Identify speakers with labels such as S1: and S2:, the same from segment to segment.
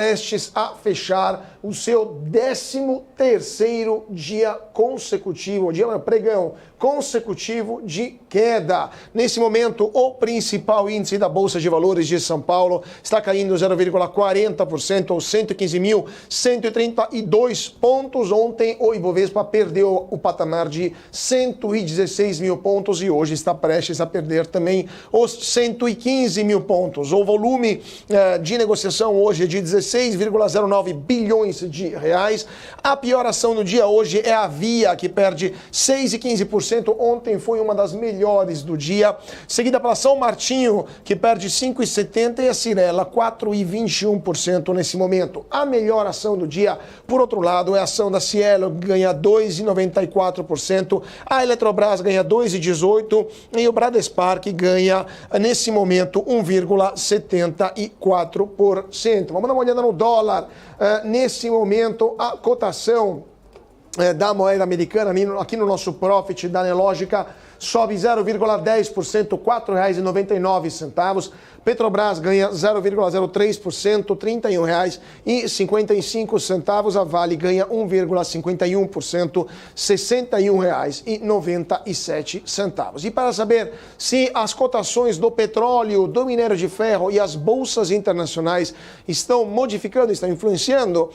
S1: prestes a fechar o seu 13º dia consecutivo, pregão consecutivo de queda. Nesse momento, o principal índice da Bolsa de Valores de São Paulo está caindo 0,40%, ou 115.132 pontos. Ontem, o Ibovespa perdeu o patamar de 116 mil pontos e hoje está prestes a perder também os 115 mil pontos. O volume de negociação hoje é de 16,09 bilhões de reais. A pior ação do dia hoje é a Via, que perde 6,15%. Ontem foi uma das melhores do dia, seguida pela São Martinho, que perde 5,70%, e a Cyrela 4,21% nesse momento. A melhor ação do dia, por outro lado, é a ação da Cielo, que ganha 2,94%, a Eletrobras ganha 2,18% e o Bradespar, que ganha, nesse momento, 1,74%. Vamos dar uma olhada no dólar. Nesse momento, a cotação da moeda americana, aqui no nosso Profit da Nelogica, sobe 0,10%, R$ 4,99. Petrobras ganha 0,03%, R$ 31,55. A Vale ganha 1,51%, R$ 61,97. E para saber se as cotações do petróleo, do minério de ferro e as bolsas internacionais estão modificando, estão influenciando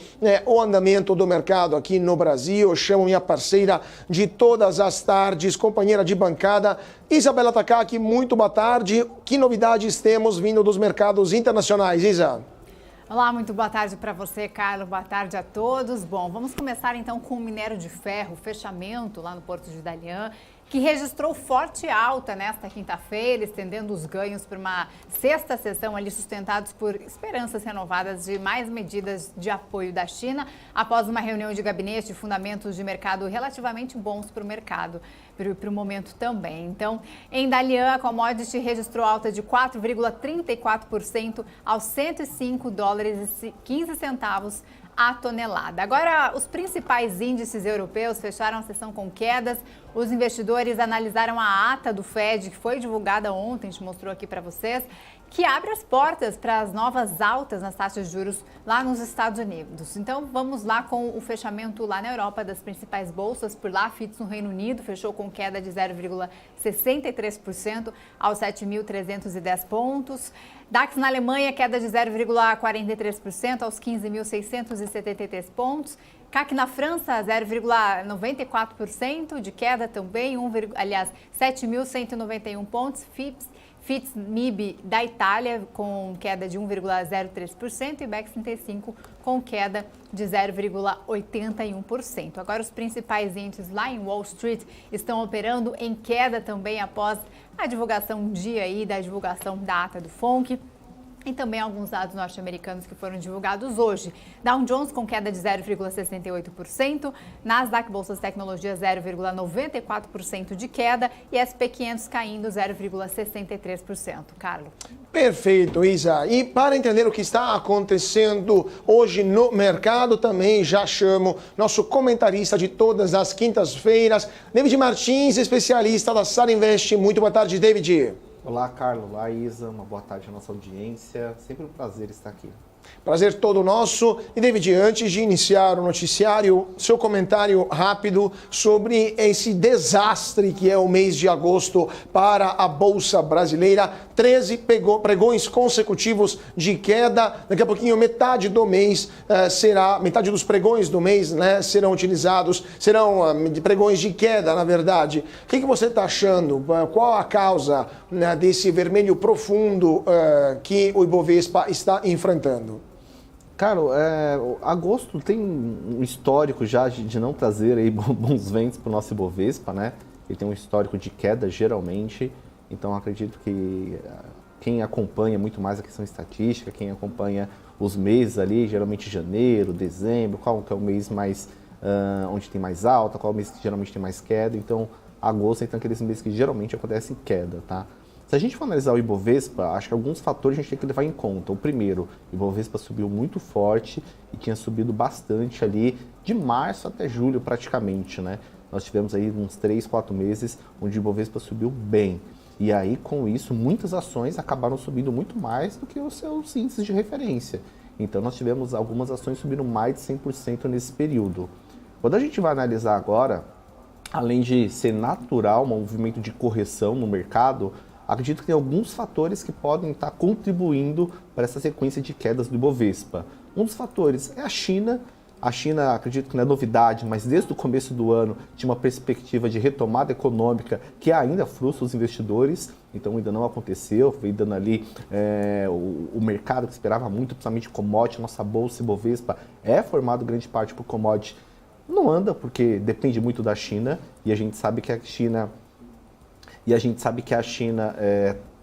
S1: o andamento do mercado aqui no Brasil, eu chamo minha parceira de todas as tardes, companheira de bancada, Isabela Takaki. Muito boa tarde. Que novidades temos vindo dos mercados internacionais, Isa?
S2: Olá, muito boa tarde para você, Carlos. Boa tarde a todos. Bom, vamos começar então com o minério de ferro, fechamento lá no Porto de Dalian, que registrou forte alta nesta quinta-feira, estendendo os ganhos para uma sexta sessão ali, sustentados por esperanças renovadas de mais medidas de apoio da China, após uma reunião de gabinete de fundamentos de mercado relativamente bons para o mercado, para o momento também. Então, em Dalian, a commodity registrou alta de 4,34% aos $105,15 a tonelada. Agora, os principais índices europeus fecharam a sessão com quedas. Os investidores analisaram a ata do Fed, que foi divulgada ontem, a gente mostrou aqui para vocês, que abre as portas para as novas altas nas taxas de juros lá nos Estados Unidos. Então, vamos lá com o fechamento lá na Europa das principais bolsas. Por lá, a FTSE no Reino Unido fechou com queda de 0,63% aos 7.310 pontos. DAX na Alemanha, queda de 0,43% aos 15.673 pontos. CAC na França, 0,94% de queda também, 7.191 pontos. FTSE/MIB da Itália com queda de 1,03% e BEX 35 com queda de 0,81%. Agora, os principais índices lá em Wall Street estão operando em queda também após a divulgação da divulgação da ata do FONC. E também alguns dados norte-americanos que foram divulgados hoje. Dow Jones com queda de 0,68%, Nasdaq Bolsas Tecnologia 0,94% de queda e SP 500 caindo 0,63%. Carlos.
S1: Perfeito, Isa. E para entender o que está acontecendo hoje no mercado, também já chamo nosso comentarista de todas as quintas-feiras, David Martins, especialista da Sara Invest. Muito boa tarde, David.
S3: Olá, Carlos. Olá, Isa. Uma boa tarde à nossa audiência. Sempre um prazer estar aqui.
S1: Prazer todo nosso. E, David, antes de iniciar o noticiário, seu comentário rápido sobre esse desastre que é o mês de agosto para a Bolsa Brasileira. 13 pregões consecutivos de queda. Daqui a pouquinho, metade dos pregões do mês, né, serão pregões de queda, na verdade. O que você está achando? Qual a causa, né, desse vermelho profundo que o Ibovespa está enfrentando?
S3: Cara, agosto tem um histórico já de não trazer aí bons ventos para o nosso Ibovespa, né? Ele tem um histórico de queda, geralmente. Então, acredito que quem acompanha muito mais a questão estatística, quem acompanha os meses ali, geralmente janeiro, dezembro, qual que é o mês mais onde tem mais alta, qual é o mês que geralmente tem mais queda. Então, agosto então, aqueles meses que geralmente acontecem queda, tá? Se a gente for analisar o Ibovespa, acho que alguns fatores a gente tem que levar em conta. O primeiro, o Ibovespa subiu muito forte e tinha subido bastante ali de março até julho praticamente, né? Nós tivemos aí uns 3, 4 meses onde o Ibovespa subiu bem. E aí, com isso, muitas ações acabaram subindo muito mais do que os seus índices de referência. Então nós tivemos algumas ações subindo mais de 100% nesse período. Quando a gente vai analisar agora, além de ser natural um movimento de correção no mercado, acredito que tem alguns fatores que podem estar contribuindo para essa sequência de quedas do Ibovespa. Um dos fatores é a China. A China, acredito que não é novidade, mas desde o começo do ano tinha uma perspectiva de retomada econômica que ainda frustra os investidores, então ainda não aconteceu, veio dando ali o mercado que esperava muito, principalmente commodity, nossa bolsa Ibovespa é formado grande parte por commodity, não anda porque depende muito da China e a gente sabe que a China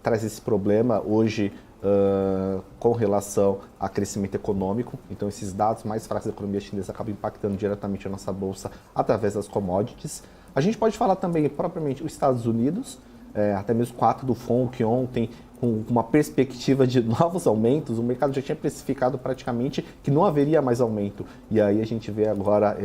S3: traz esse problema hoje com relação a crescimento econômico. Então esses dados mais fracos da economia chinesa acabam impactando diretamente a nossa bolsa através das commodities. A gente pode falar também propriamente os Estados Unidos, até mesmo com o ato do FONC ontem, com uma perspectiva de novos aumentos, o mercado já tinha precificado praticamente que não haveria mais aumento. E aí a gente vê agora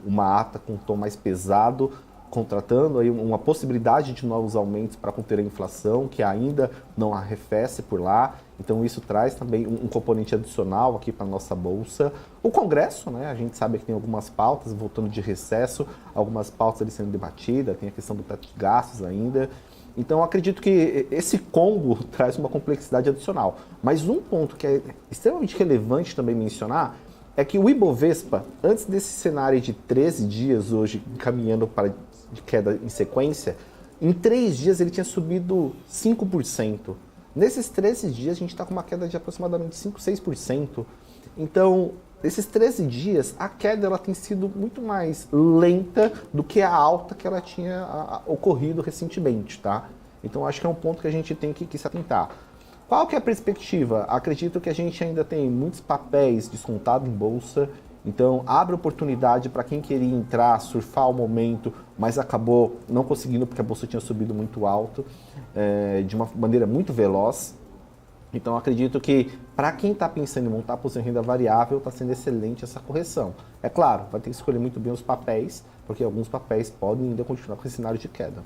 S3: uma ata com um tom mais pesado, contratando aí uma possibilidade de novos aumentos para conter a inflação, que ainda não arrefece por lá. Então isso traz também um componente adicional aqui para a nossa bolsa. O Congresso, né, a gente sabe que tem algumas pautas, voltando de recesso, algumas pautas ali sendo debatidas, tem a questão do teto de gastos ainda. Então eu acredito que esse combo traz uma complexidade adicional. Mas um ponto que é extremamente relevante também mencionar é que o Ibovespa, antes desse cenário de 13 dias hoje, caminhando para de queda em sequência, em 3 dias ele tinha subido 5%. Nesses 13 dias a gente está com uma queda de aproximadamente 5, 6%. Então, nesses 13 dias, a queda ela tem sido muito mais lenta do que a alta que ela tinha ocorrido recentemente, tá? Então, acho que é um ponto que a gente tem que se atentar. Qual que é a perspectiva? Acredito que a gente ainda tem muitos papéis descontados em bolsa, então abre oportunidade para quem queria entrar, surfar o momento, mas acabou não conseguindo porque a bolsa tinha subido muito alto, de uma maneira muito veloz. Então acredito que para quem está pensando em montar a posição em renda variável, está sendo excelente essa correção. É claro, vai ter que escolher muito bem os papéis, porque alguns papéis podem ainda continuar com esse cenário de queda.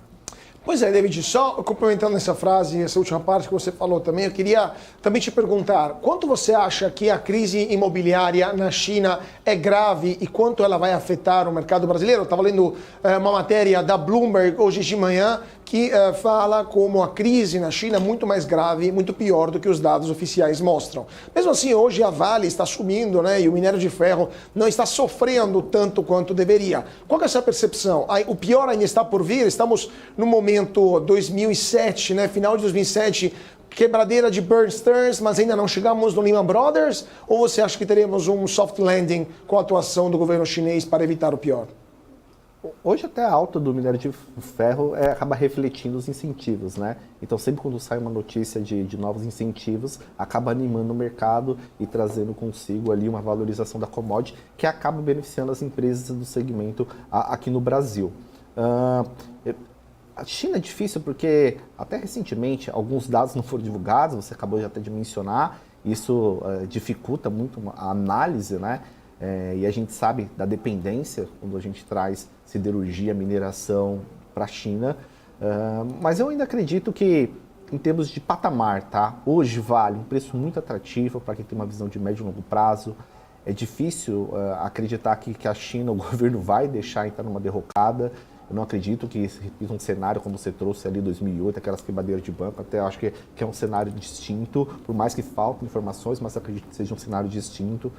S1: Pois é, David, só complementando essa frase, essa última parte que você falou também, eu queria também te perguntar, quanto você acha que a crise imobiliária na China é grave e quanto ela vai afetar o mercado brasileiro? Eu estava lendo uma matéria da Bloomberg hoje de manhã que fala como a crise na China é muito mais grave, muito pior do que os dados oficiais mostram. Mesmo assim, hoje a Vale está subindo, né, e o minério de ferro não está sofrendo tanto quanto deveria. Qual que é essa percepção? O pior ainda está por vir? Estamos no momento 2007, né, final de 2007, quebradeira de Bear Stearns, mas ainda não chegamos no Lehman Brothers? Ou você acha que teremos um soft landing com a atuação do governo chinês para evitar o pior?
S3: Hoje até a alta do minério de ferro acaba refletindo os incentivos, né? Então sempre quando sai uma notícia de novos incentivos, acaba animando o mercado e trazendo consigo ali uma valorização da commodity que acaba beneficiando as empresas do segmento aqui no Brasil. A China é difícil porque até recentemente alguns dados não foram divulgados, você acabou já até de mencionar, isso dificulta muito a análise, né? E a gente sabe da dependência quando a gente traz siderurgia, mineração para a China, mas eu ainda acredito que em termos de patamar, tá? Hoje vale um preço muito atrativo para quem tem uma visão de médio e longo prazo. É difícil acreditar que a China, o governo vai deixar entrar numa derrocada. Eu não acredito que se repita um cenário como você trouxe ali em 2008, aquelas quebradeiras de banco, até acho que é um cenário distinto, por mais que faltem informações, mas acredito que seja um cenário distinto.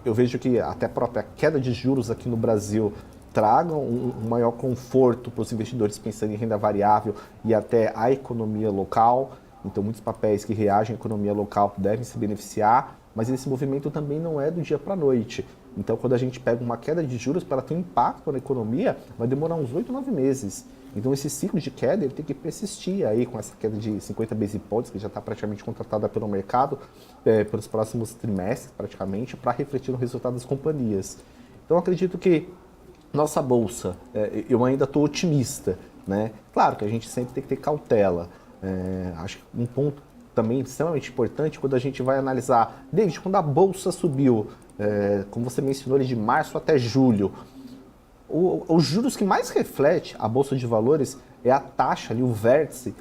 S3: Eu vejo que até a própria queda de juros aqui no Brasil traga um maior conforto para os investidores pensando em renda variável e até a economia local. Então, muitos papéis que reagem à economia local devem se beneficiar, mas esse movimento também não é do dia para a noite. Então, quando a gente pega uma queda de juros para ter um impacto na economia, vai demorar uns 8, 9 meses. Então, esse ciclo de queda ele tem que persistir aí com essa queda de 50 base points, que já está praticamente contratada pelo mercado, pelos próximos trimestres, praticamente, para refletir no resultado das companhias. Então, acredito que nossa bolsa, eu ainda estou otimista, né? Claro que a gente sempre tem que ter cautela. Acho que um ponto também extremamente importante, quando a gente vai analisar, desde quando a bolsa subiu, como você mencionou, de março até julho, os juros que mais reflete a Bolsa de Valores é a taxa, ali, o vértice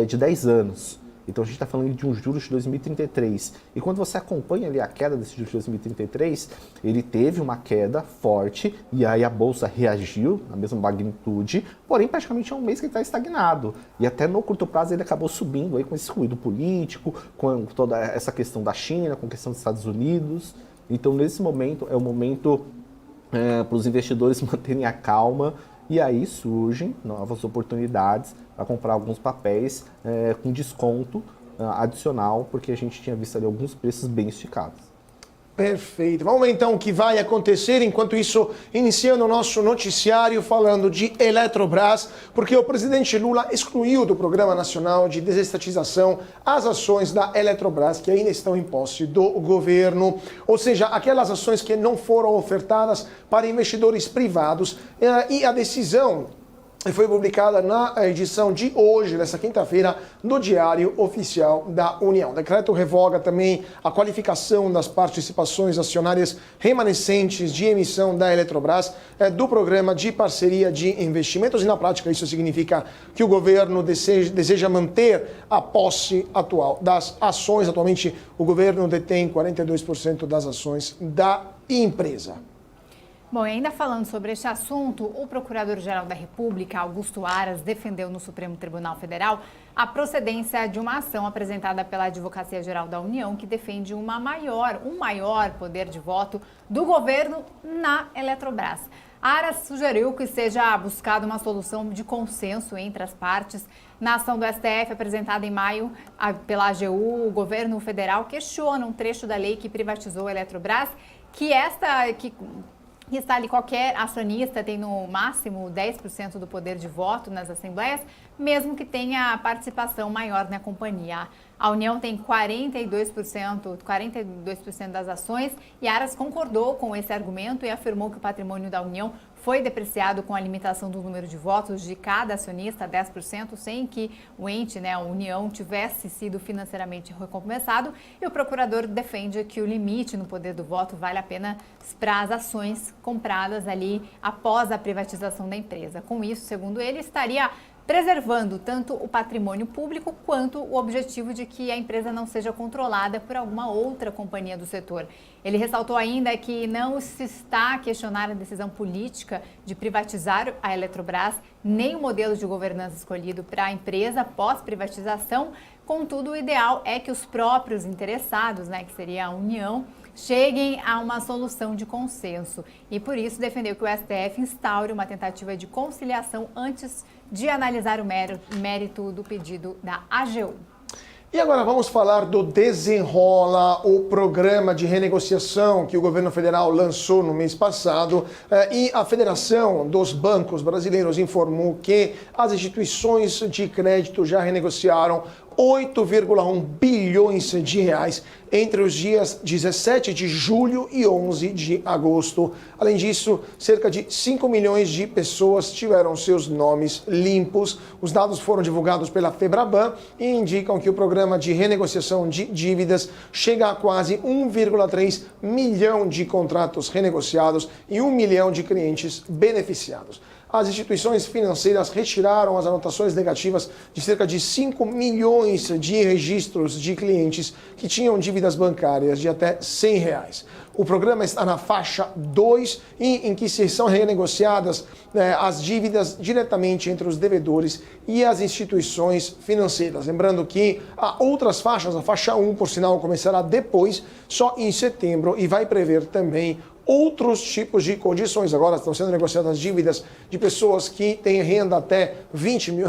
S3: de 10 anos. Então a gente está falando de um juros de 2033. E quando você acompanha ali a queda desse juros de 2033, ele teve uma queda forte e aí a Bolsa reagiu na mesma magnitude, porém praticamente é um mês que ele está estagnado. E até no curto prazo ele acabou subindo aí com esse ruído político, com toda essa questão da China, com a questão dos Estados Unidos. Então nesse momento é o momento para os investidores manterem a calma e aí surgem novas oportunidades para comprar alguns papéis com desconto adicional, porque a gente tinha visto ali alguns preços bem esticados.
S1: Perfeito. Vamos ver então o que vai acontecer. Enquanto isso, iniciando o nosso noticiário falando de Eletrobras, porque o presidente Lula excluiu do Programa Nacional de Desestatização as ações da Eletrobras que ainda estão em posse do governo, ou seja, aquelas ações que não foram ofertadas para investidores privados. E a decisão foi publicada na edição de hoje, nessa quinta-feira, do Diário Oficial da União. O decreto revoga também a qualificação das participações acionárias remanescentes de emissão da Eletrobras do Programa de Parceria de Investimentos e, na prática, isso significa que o governo deseja manter a posse atual das ações. Atualmente, o governo detém 42% das ações da empresa.
S2: Bom, e ainda falando sobre este assunto, o Procurador-Geral da República, Augusto Aras, defendeu no Supremo Tribunal Federal a procedência de uma ação apresentada pela Advocacia Geral da União que defende um maior poder de voto do governo na Eletrobras. Aras sugeriu que seja buscada uma solução de consenso entre as partes. Na ação do STF, apresentada em maio pela AGU, o governo federal questiona um trecho da lei que privatizou a Eletrobras, que está ali, qualquer acionista tem no máximo 10% do poder de voto nas assembleias, mesmo que tenha participação maior na companhia. A União tem 42% das ações e Aras concordou com esse argumento e afirmou que o patrimônio da União foi depreciado com a limitação do número de votos de cada acionista a 10%, sem que o ente, a União, tivesse sido financeiramente recompensado. E o procurador defende que o limite no poder do voto vale a pena para as ações compradas ali após a privatização da empresa. Com isso, segundo ele, estaria preservando tanto o patrimônio público quanto o objetivo de que a empresa não seja controlada por alguma outra companhia do setor. Ele ressaltou ainda que não se está a questionar a decisão política de privatizar a Eletrobras, nem o modelo de governança escolhido para a empresa pós-privatização. Contudo, o ideal é que os próprios interessados, que seria a União, cheguem a uma solução de consenso. E por isso defendeu que o STF instaure uma tentativa de conciliação antes de analisar o mérito do pedido da AGU.
S1: E agora vamos falar do Desenrola, o programa de renegociação que o governo federal lançou no mês passado. E a Federação dos Bancos Brasileiros informou que as instituições de crédito já renegociaram 8,1 bilhões de reais entre os dias 17 de julho e 11 de agosto. Além disso, cerca de 5 milhões de pessoas tiveram seus nomes limpos. Os dados foram divulgados pela Febraban e indicam que o programa de renegociação de dívidas chega a quase 1,3 milhão de contratos renegociados e 1 milhão de clientes beneficiados. As instituições financeiras retiraram as anotações negativas de cerca de 5 milhões de registros de clientes que tinham dívidas bancárias de até R$100. O programa está na faixa 2, em que são renegociadas as dívidas diretamente entre os devedores e as instituições financeiras. Lembrando que há outras faixas, a faixa 1, por sinal, começará depois, só em setembro, e vai prever também outros tipos de condições. Agora estão sendo negociadas dívidas de pessoas que têm renda até R$20 mil.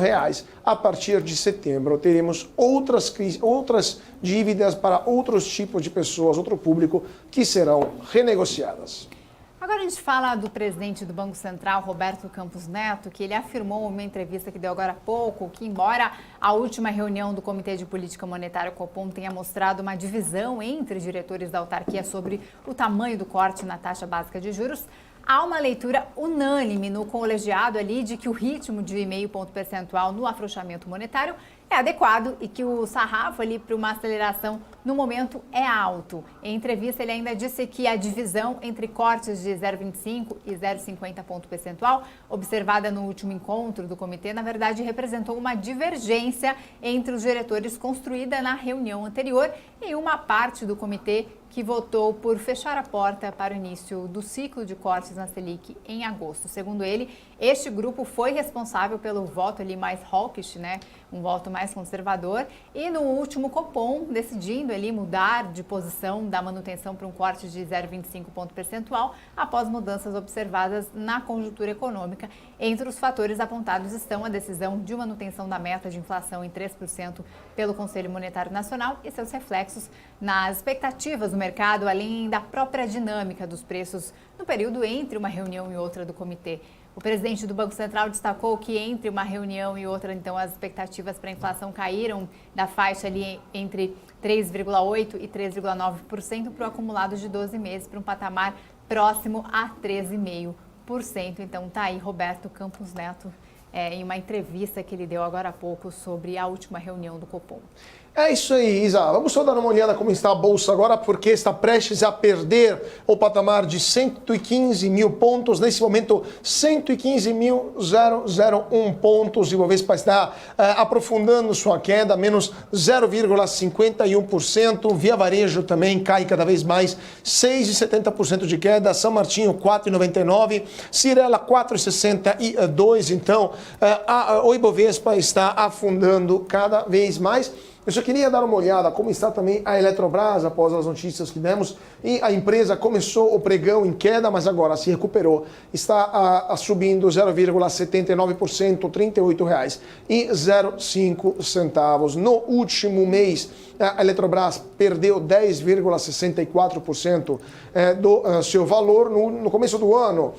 S1: A partir de setembro teremos outras dívidas para outros tipos de pessoas, outro público, que serão renegociadas.
S2: Agora a gente fala do presidente do Banco Central, Roberto Campos Neto, que ele afirmou em uma entrevista que deu agora há pouco que, embora a última reunião do Comitê de Política Monetária Copom tenha mostrado uma divisão entre diretores da autarquia sobre o tamanho do corte na taxa básica de juros, há uma leitura unânime no colegiado ali de que o ritmo de 0,5 ponto percentual no afrouxamento monetário é adequado e que o sarrafo ali para uma aceleração no momento é alto. Em entrevista, ele ainda disse que a divisão entre cortes de 0,25 e 0,50 ponto percentual, observada no último encontro do comitê, na verdade representou uma divergência entre os diretores construída na reunião anterior e uma parte do comitê que votou por fechar a porta para o início do ciclo de cortes na Selic em agosto. Segundo ele, este grupo foi responsável pelo voto ali mais hawkish, né? Um voto mais conservador, e no último Copom, decidindo ali mudar de posição da manutenção para um corte de 0,25 ponto percentual, após mudanças observadas na conjuntura econômica. Entre os fatores apontados estão a decisão de manutenção da meta de inflação em 3% pelo Conselho Monetário Nacional e seus reflexos nas expectativas do mercado, além da própria dinâmica dos preços no período entre uma reunião e outra do comitê. O presidente do Banco Central destacou que entre uma reunião e outra, então, as expectativas para a inflação caíram da faixa ali entre 3,8% e 3,9% para o acumulado de 12 meses, para um patamar próximo a 13,5%. Então, está aí Roberto Campos Neto em uma entrevista que ele deu agora há pouco sobre a última reunião do Copom.
S1: É isso aí, Isa. Vamos só dar uma olhada como está a Bolsa agora, porque está prestes a perder o patamar de 115 mil pontos. Nesse momento, 115.001 pontos. E o Ibovespa está aprofundando sua queda, menos 0,51%. Via Varejo também cai cada vez mais, 6,70% de queda. São Martinho, 4,99%. Cirela, 4,62%. Então, o Ibovespa está afundando cada vez mais. Eu só queria dar uma olhada como está também a Eletrobras após as notícias que demos. E a empresa começou o pregão em queda, mas agora se recuperou. Está subindo 0,79%, R$ 38,05. No último mês, a Eletrobras perdeu 10,64% do seu valor. No começo do ano,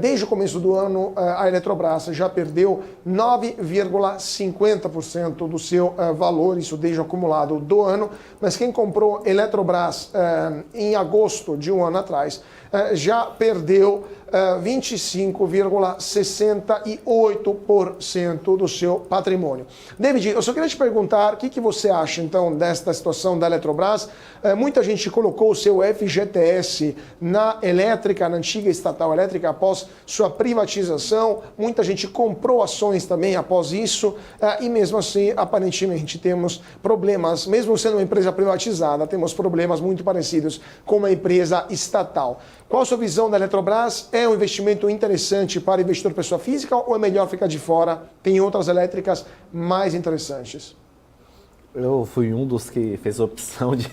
S1: desde o começo do ano, a Eletrobras já perdeu 9,50% do seu valor, isso desde o acumulado do ano. Mas quem comprou Eletrobras em agosto de um ano atrás já perdeu 25,68% do seu patrimônio. David, eu só queria te perguntar o que você acha então desta situação da Eletrobras. Muita gente colocou o seu FGTS na elétrica, na antiga estatal elétrica, após sua privatização. Muita gente comprou ações também após isso, e mesmo assim, aparentemente, temos problemas, mesmo sendo uma empresa privatizada, temos problemas muito parecidos com uma empresa estatal. Qual a sua visão da Eletrobras? É um investimento interessante para investidor pessoa física ou é melhor ficar de fora? Tem outras elétricas mais interessantes.
S3: Eu fui um dos que fez a opção de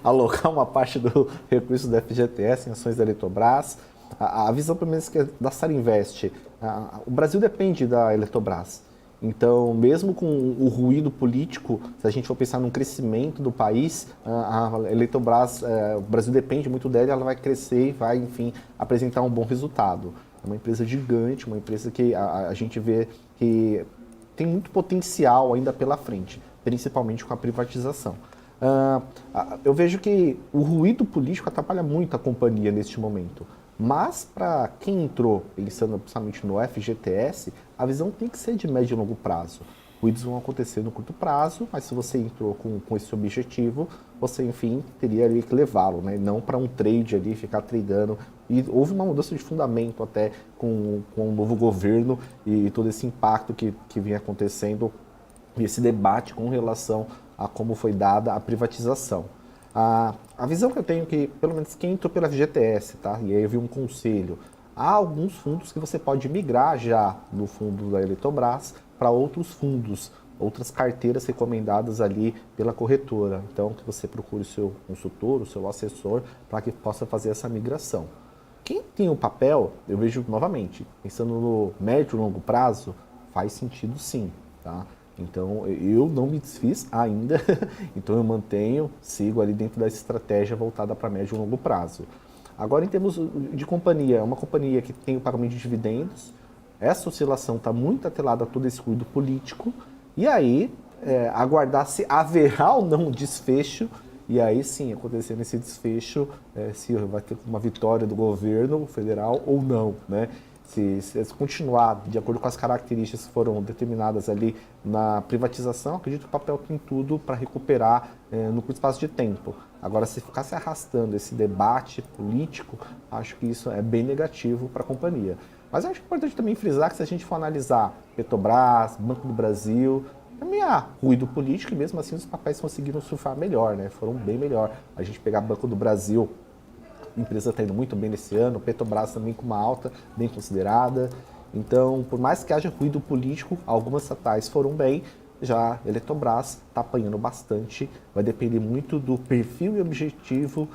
S3: alocar uma parte do recurso do FGTS em ações da Eletrobras. A visão, pelo menos, que é da Sarinvest. O Brasil depende da Eletrobras. Então, mesmo com o ruído político, se a gente for pensar no crescimento do país, a Eletrobras, o Brasil depende muito dela, ela vai crescer e vai, enfim, apresentar um bom resultado. É uma empresa gigante, uma empresa que a gente vê que tem muito potencial ainda pela frente, principalmente com a privatização. Eu vejo que o ruído político atrapalha muito a companhia neste momento. Mas, para quem entrou pensando principalmente no FGTS, a visão tem que ser de médio e longo prazo. Ruídos vão acontecer no curto prazo, mas se você entrou com esse objetivo, você, enfim, teria ali que levá-lo, né? Não para um trade ali, ficar tradando. E houve uma mudança de fundamento até com o novo governo e todo esse impacto que vem acontecendo, e esse debate com relação a como foi dada a privatização. A visão que eu tenho é que, pelo menos quem entrou pela FGTS, tá? E aí eu vi um conselho. Há alguns fundos que você pode migrar já do fundo da Eletrobras para outros fundos, outras carteiras recomendadas ali pela corretora. Então, que você procure o seu consultor, o seu assessor, para que possa fazer essa migração. Quem tem o papel, eu vejo novamente, pensando no médio e longo prazo, faz sentido sim, tá? Então, eu não me desfiz ainda, então eu mantenho, sigo ali dentro dessa estratégia voltada para médio e longo prazo. Agora, em termos de companhia, é uma companhia que tem o pagamento de dividendos, essa oscilação está muito atrelada a todo esse ruído político, e aí, aguardar se haverá ou não um desfecho, e aí sim, acontecendo esse desfecho, se vai ter uma vitória do governo federal ou não, né? Se continuar de acordo com as características que foram determinadas ali na privatização, acredito que o papel tem tudo para recuperar no curto espaço de tempo. Agora, se ficar se arrastando esse debate político, acho que isso é bem negativo para a companhia. Mas acho importante também frisar que se a gente for analisar Petrobras, Banco do Brasil, também há ruído político e mesmo assim os papéis conseguiram surfar melhor, né? Foram bem melhor. A gente pegar Banco do Brasil, a empresa está indo muito bem nesse ano, Petrobras também com uma alta bem considerada. Então, por mais que haja ruído político, algumas estatais foram bem, já a Eletrobras está apanhando bastante, vai depender muito do perfil e objetivo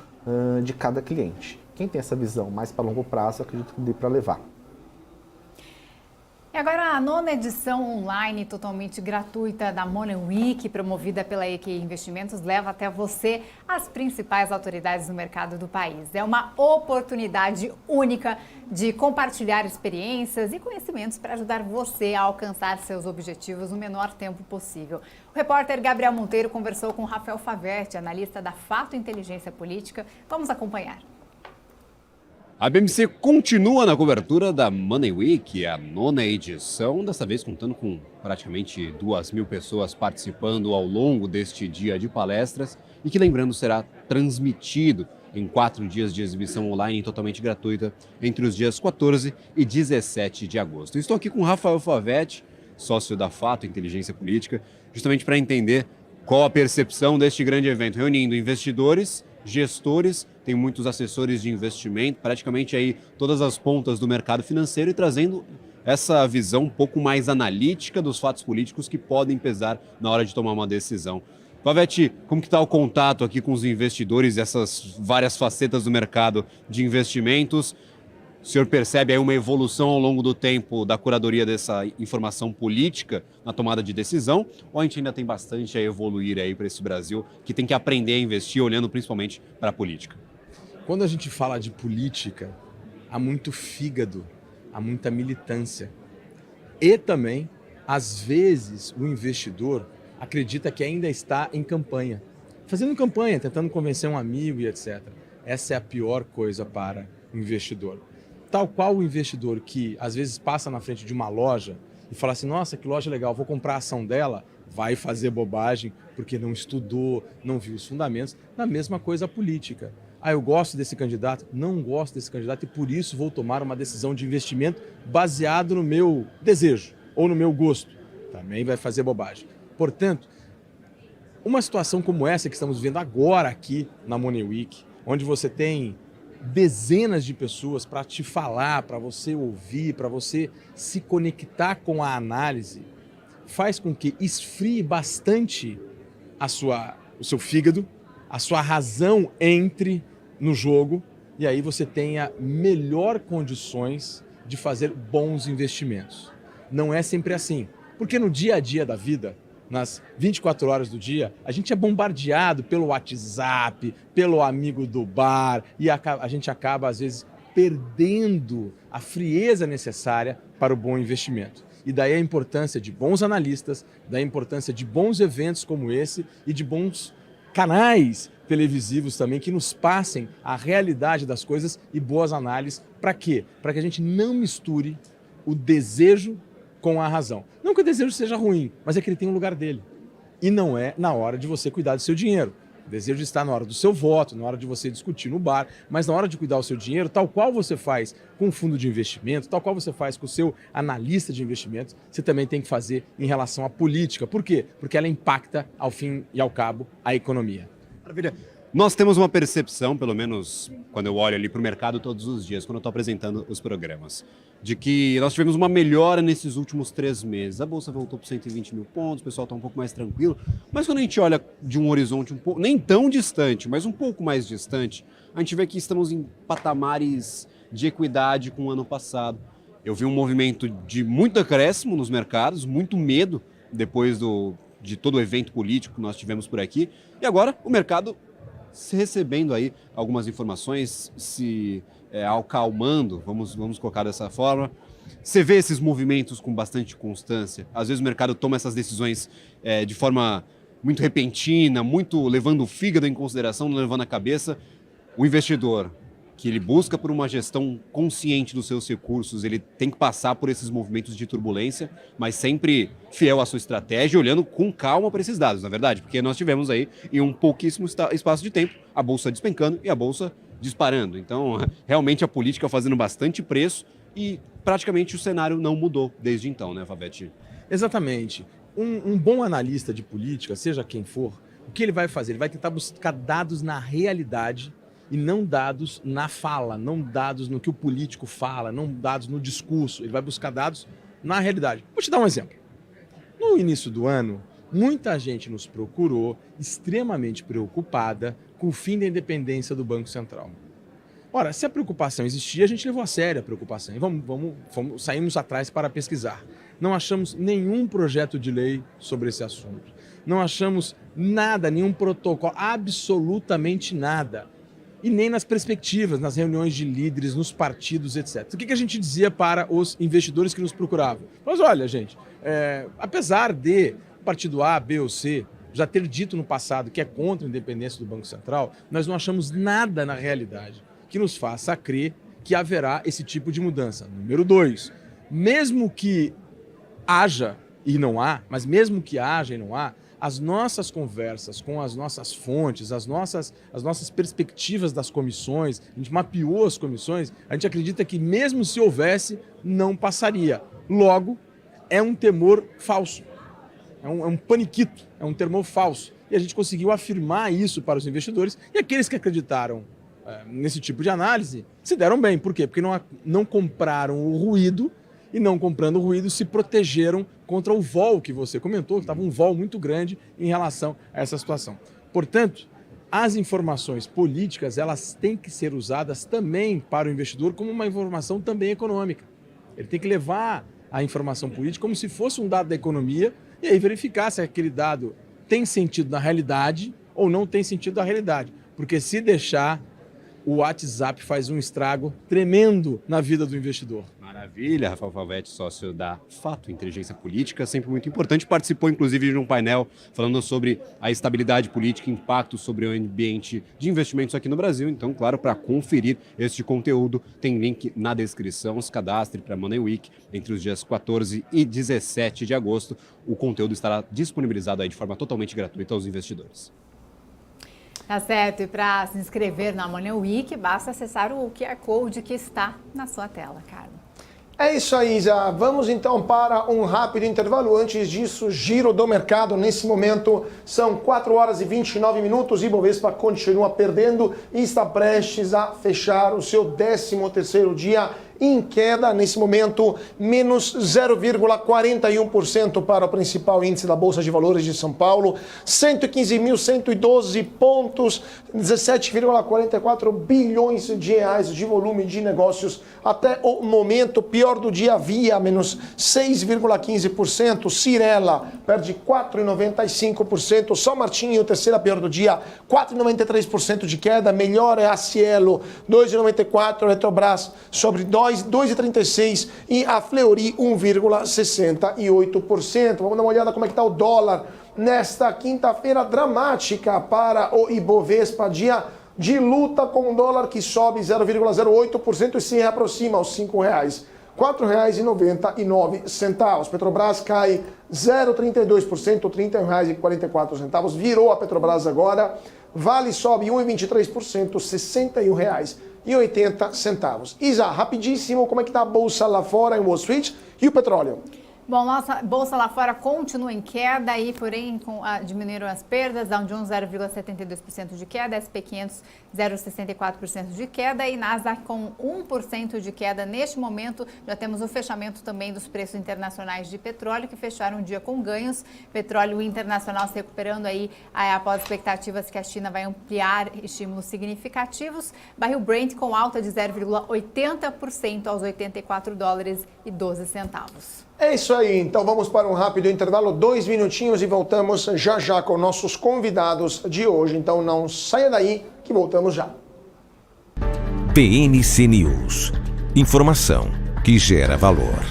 S3: de cada cliente. Quem tem essa visão mais para longo prazo, acredito que dê para levar.
S2: E agora a 9ª edição online totalmente gratuita da Money Week, promovida pela EQ Investimentos, leva até você as principais autoridades do mercado do país. É uma oportunidade única de compartilhar experiências e conhecimentos para ajudar você a alcançar seus objetivos no menor tempo possível. O repórter Gabriel Monteiro conversou com Rafael Favetti, analista da Fato Inteligência Política. Vamos acompanhar.
S4: A BMC continua na cobertura da Money Week, a 9ª edição, dessa vez contando com praticamente 2.000 pessoas participando ao longo deste dia de palestras e que, lembrando, será transmitido em 4 dias de exibição online totalmente gratuita entre os dias 14 e 17 de agosto. Estou aqui com Rafael Favetti, sócio da Fato Inteligência Política, justamente para entender qual a percepção deste grande evento, reunindo investidores, gestores, tem muitos assessores de investimento, praticamente aí todas as pontas do mercado financeiro e trazendo essa visão um pouco mais analítica dos fatos políticos que podem pesar na hora de tomar uma decisão. Favetti, como que está o contato aqui com os investidores, essas várias facetas do mercado de investimentos? O senhor percebe aí uma evolução ao longo do tempo da curadoria dessa informação política na tomada de decisão? Ou a gente ainda tem bastante a evoluir aí para esse Brasil que tem que aprender a investir olhando principalmente para a política?
S5: Quando a gente fala de política, há muito fígado, há muita militância. E também, às vezes, o investidor acredita que ainda está em campanha. Fazendo campanha, tentando convencer um amigo e etc. Essa é a pior coisa para o investidor. Tal qual o investidor que às vezes passa na frente de uma loja e fala assim, nossa, que loja legal, vou comprar a ação dela, vai fazer bobagem porque não estudou, não viu os fundamentos. Na mesma coisa a política. Ah, eu gosto desse candidato, não gosto desse candidato e por isso vou tomar uma decisão de investimento baseado no meu desejo ou no meu gosto. Também vai fazer bobagem. Portanto, uma situação como essa que estamos vivendo agora aqui na Money Week, onde você tem dezenas de pessoas para te falar, para você ouvir, para você se conectar com a análise, faz com que esfrie bastante o seu fígado, a sua razão entre no jogo e aí você tenha melhor condições de fazer bons investimentos. Não é sempre assim, porque no dia a dia da vida, nas 24 horas do dia, a gente é bombardeado pelo WhatsApp, pelo amigo do bar e a gente acaba, às vezes, perdendo a frieza necessária para o bom investimento. E daí a importância de bons analistas, da importância de bons eventos como esse e de bons canais televisivos também que nos passem a realidade das coisas e boas análises. Para quê? Para que a gente não misture o desejo com a razão. Não que o desejo seja ruim, mas é que ele tem um lugar dele. E não é na hora de você cuidar do seu dinheiro. O desejo está na hora do seu voto, na hora de você discutir no bar, mas na hora de cuidar do seu dinheiro, tal qual você faz com o fundo de investimento, tal qual você faz com o seu analista de investimentos, você também tem que fazer em relação à política. Por quê? Porque ela impacta, ao fim e ao cabo, a economia.
S4: Maravilha. Nós temos uma percepção, pelo menos quando eu olho ali para o mercado todos os dias, quando eu estou apresentando os programas, de que nós tivemos uma melhora nesses últimos 3 meses. A Bolsa voltou para 120 mil pontos, o pessoal está um pouco mais tranquilo. Mas quando a gente olha de um horizonte um pouco, nem tão distante, mas um pouco mais distante, a gente vê que estamos em patamares de equidade com o ano passado. Eu vi um movimento de muito acréscimo nos mercados, muito medo depois de todo o evento político que nós tivemos por aqui. E agora o mercado se recebendo aí algumas informações, se acalmando, vamos colocar dessa forma. Você vê esses movimentos com bastante constância. Às vezes o mercado toma essas decisões de forma muito repentina, muito levando o fígado em consideração, não levando a cabeça. O investidor que ele busca por uma gestão consciente dos seus recursos, ele tem que passar por esses movimentos de turbulência, mas sempre fiel à sua estratégia, olhando com calma para esses dados, na verdade, porque nós tivemos aí, em um pouquíssimo espaço de tempo, a Bolsa despencando e a Bolsa disparando. Então, realmente a política fazendo bastante preço e praticamente o cenário não mudou desde então, né, Favete?
S5: Exatamente. Um bom analista de política, seja quem for, o que ele vai fazer? Ele vai tentar buscar dados na realidade e não dados na fala, não dados no que o político fala, não dados no discurso. Ele vai buscar dados na realidade. Vou te dar um exemplo. No início do ano, muita gente nos procurou extremamente preocupada com o fim da independência do Banco Central. Ora, se a preocupação existia, a gente levou a sério a preocupação e saímos atrás para pesquisar. Não achamos nenhum projeto de lei sobre esse assunto. Não achamos nada, nenhum protocolo, absolutamente nada. E nem nas perspectivas, nas reuniões de líderes, nos partidos, etc. O que a gente dizia para os investidores que nos procuravam? Mas olha, gente, apesar de partido A, B ou C já ter dito no passado que é contra a independência do Banco Central, nós não achamos nada na realidade que nos faça crer que haverá esse tipo de mudança. Número 2, mesmo que haja e não há, mas mesmo que haja e não há, as nossas conversas com as nossas fontes, as nossas perspectivas das comissões, a gente mapeou as comissões, a gente acredita que mesmo se houvesse, não passaria. Logo, é um temor falso, é um paniquito, é um temor falso. E a gente conseguiu afirmar isso para os investidores e aqueles que acreditaram nesse tipo de análise se deram bem. Por quê? Porque não compraram o ruído e não comprando o ruído se protegeram contra o vol que você comentou, que estava um vol muito grande em relação a essa situação. Portanto, as informações políticas elas têm que ser usadas também para o investidor como uma informação também econômica. Ele tem que levar a informação política como se fosse um dado da economia e aí verificar se aquele dado tem sentido na realidade ou não tem sentido na realidade. Porque se deixar, o WhatsApp faz um estrago tremendo na vida do investidor.
S4: Maravilha, Rafael Favete, sócio da Fato Inteligência Política, sempre muito importante. Participou, inclusive, de um painel falando sobre a estabilidade política, impacto sobre o ambiente de investimentos aqui no Brasil. Então, claro, para conferir este conteúdo, tem link na descrição. Se cadastre para a Money Week entre os dias 14 e 17 de agosto. O conteúdo estará disponibilizado aí de forma totalmente gratuita aos investidores.
S2: Tá certo, e para se inscrever na Money Week, basta acessar o QR Code que está na sua tela, Carlos.
S1: É isso aí, Isa. Vamos então para um rápido intervalo. Antes disso, giro do mercado. Nesse momento, são 4 horas e 29 minutos. Ibovespa continua perdendo e está prestes a fechar o seu 13º dia em queda. Nesse momento, menos 0,41% para o principal índice da Bolsa de Valores de São Paulo, 115.112 pontos, 17,44 bilhões de reais de volume de negócios até o momento. Pior do dia, Via, menos 6,15%, Cyrela perde 4,95%, São Martinho, terceira pior do dia, 4,93% de queda, melhor é a Cielo, 2,94%, Eletrobras sobre 2,36% e a Fleury 1,68%. Vamos dar uma olhada como é que está o dólar nesta quinta-feira dramática para o Ibovespa, dia de luta com o dólar que sobe 0,08% e se aproxima aos R$ 5,99. Petrobras cai 0,32%, R$ 31,44. Virou a Petrobras agora. Vale sobe 1,23%, R$ 61,80. Isa, rapidíssimo, como é que está a bolsa lá fora em Wall Street e o petróleo?
S2: Bom, nossa bolsa lá fora continua em queda, aí, porém diminuíram as perdas, Dow Jones 0,72% de queda, SP 500 0,64% de queda e Nasdaq com 1% de queda. Neste momento já temos o fechamento também dos preços internacionais de petróleo, que fecharam o dia com ganhos. Petróleo internacional se recuperando aí após expectativas que a China vai ampliar estímulos significativos. Barril Brent com alta de 0,80% aos $84,12.
S1: É isso aí, então vamos para um rápido intervalo, 2 minutinhos e voltamos já já com nossos convidados de hoje. Então não saia daí que voltamos já.
S6: PNC News. Informação que gera valor.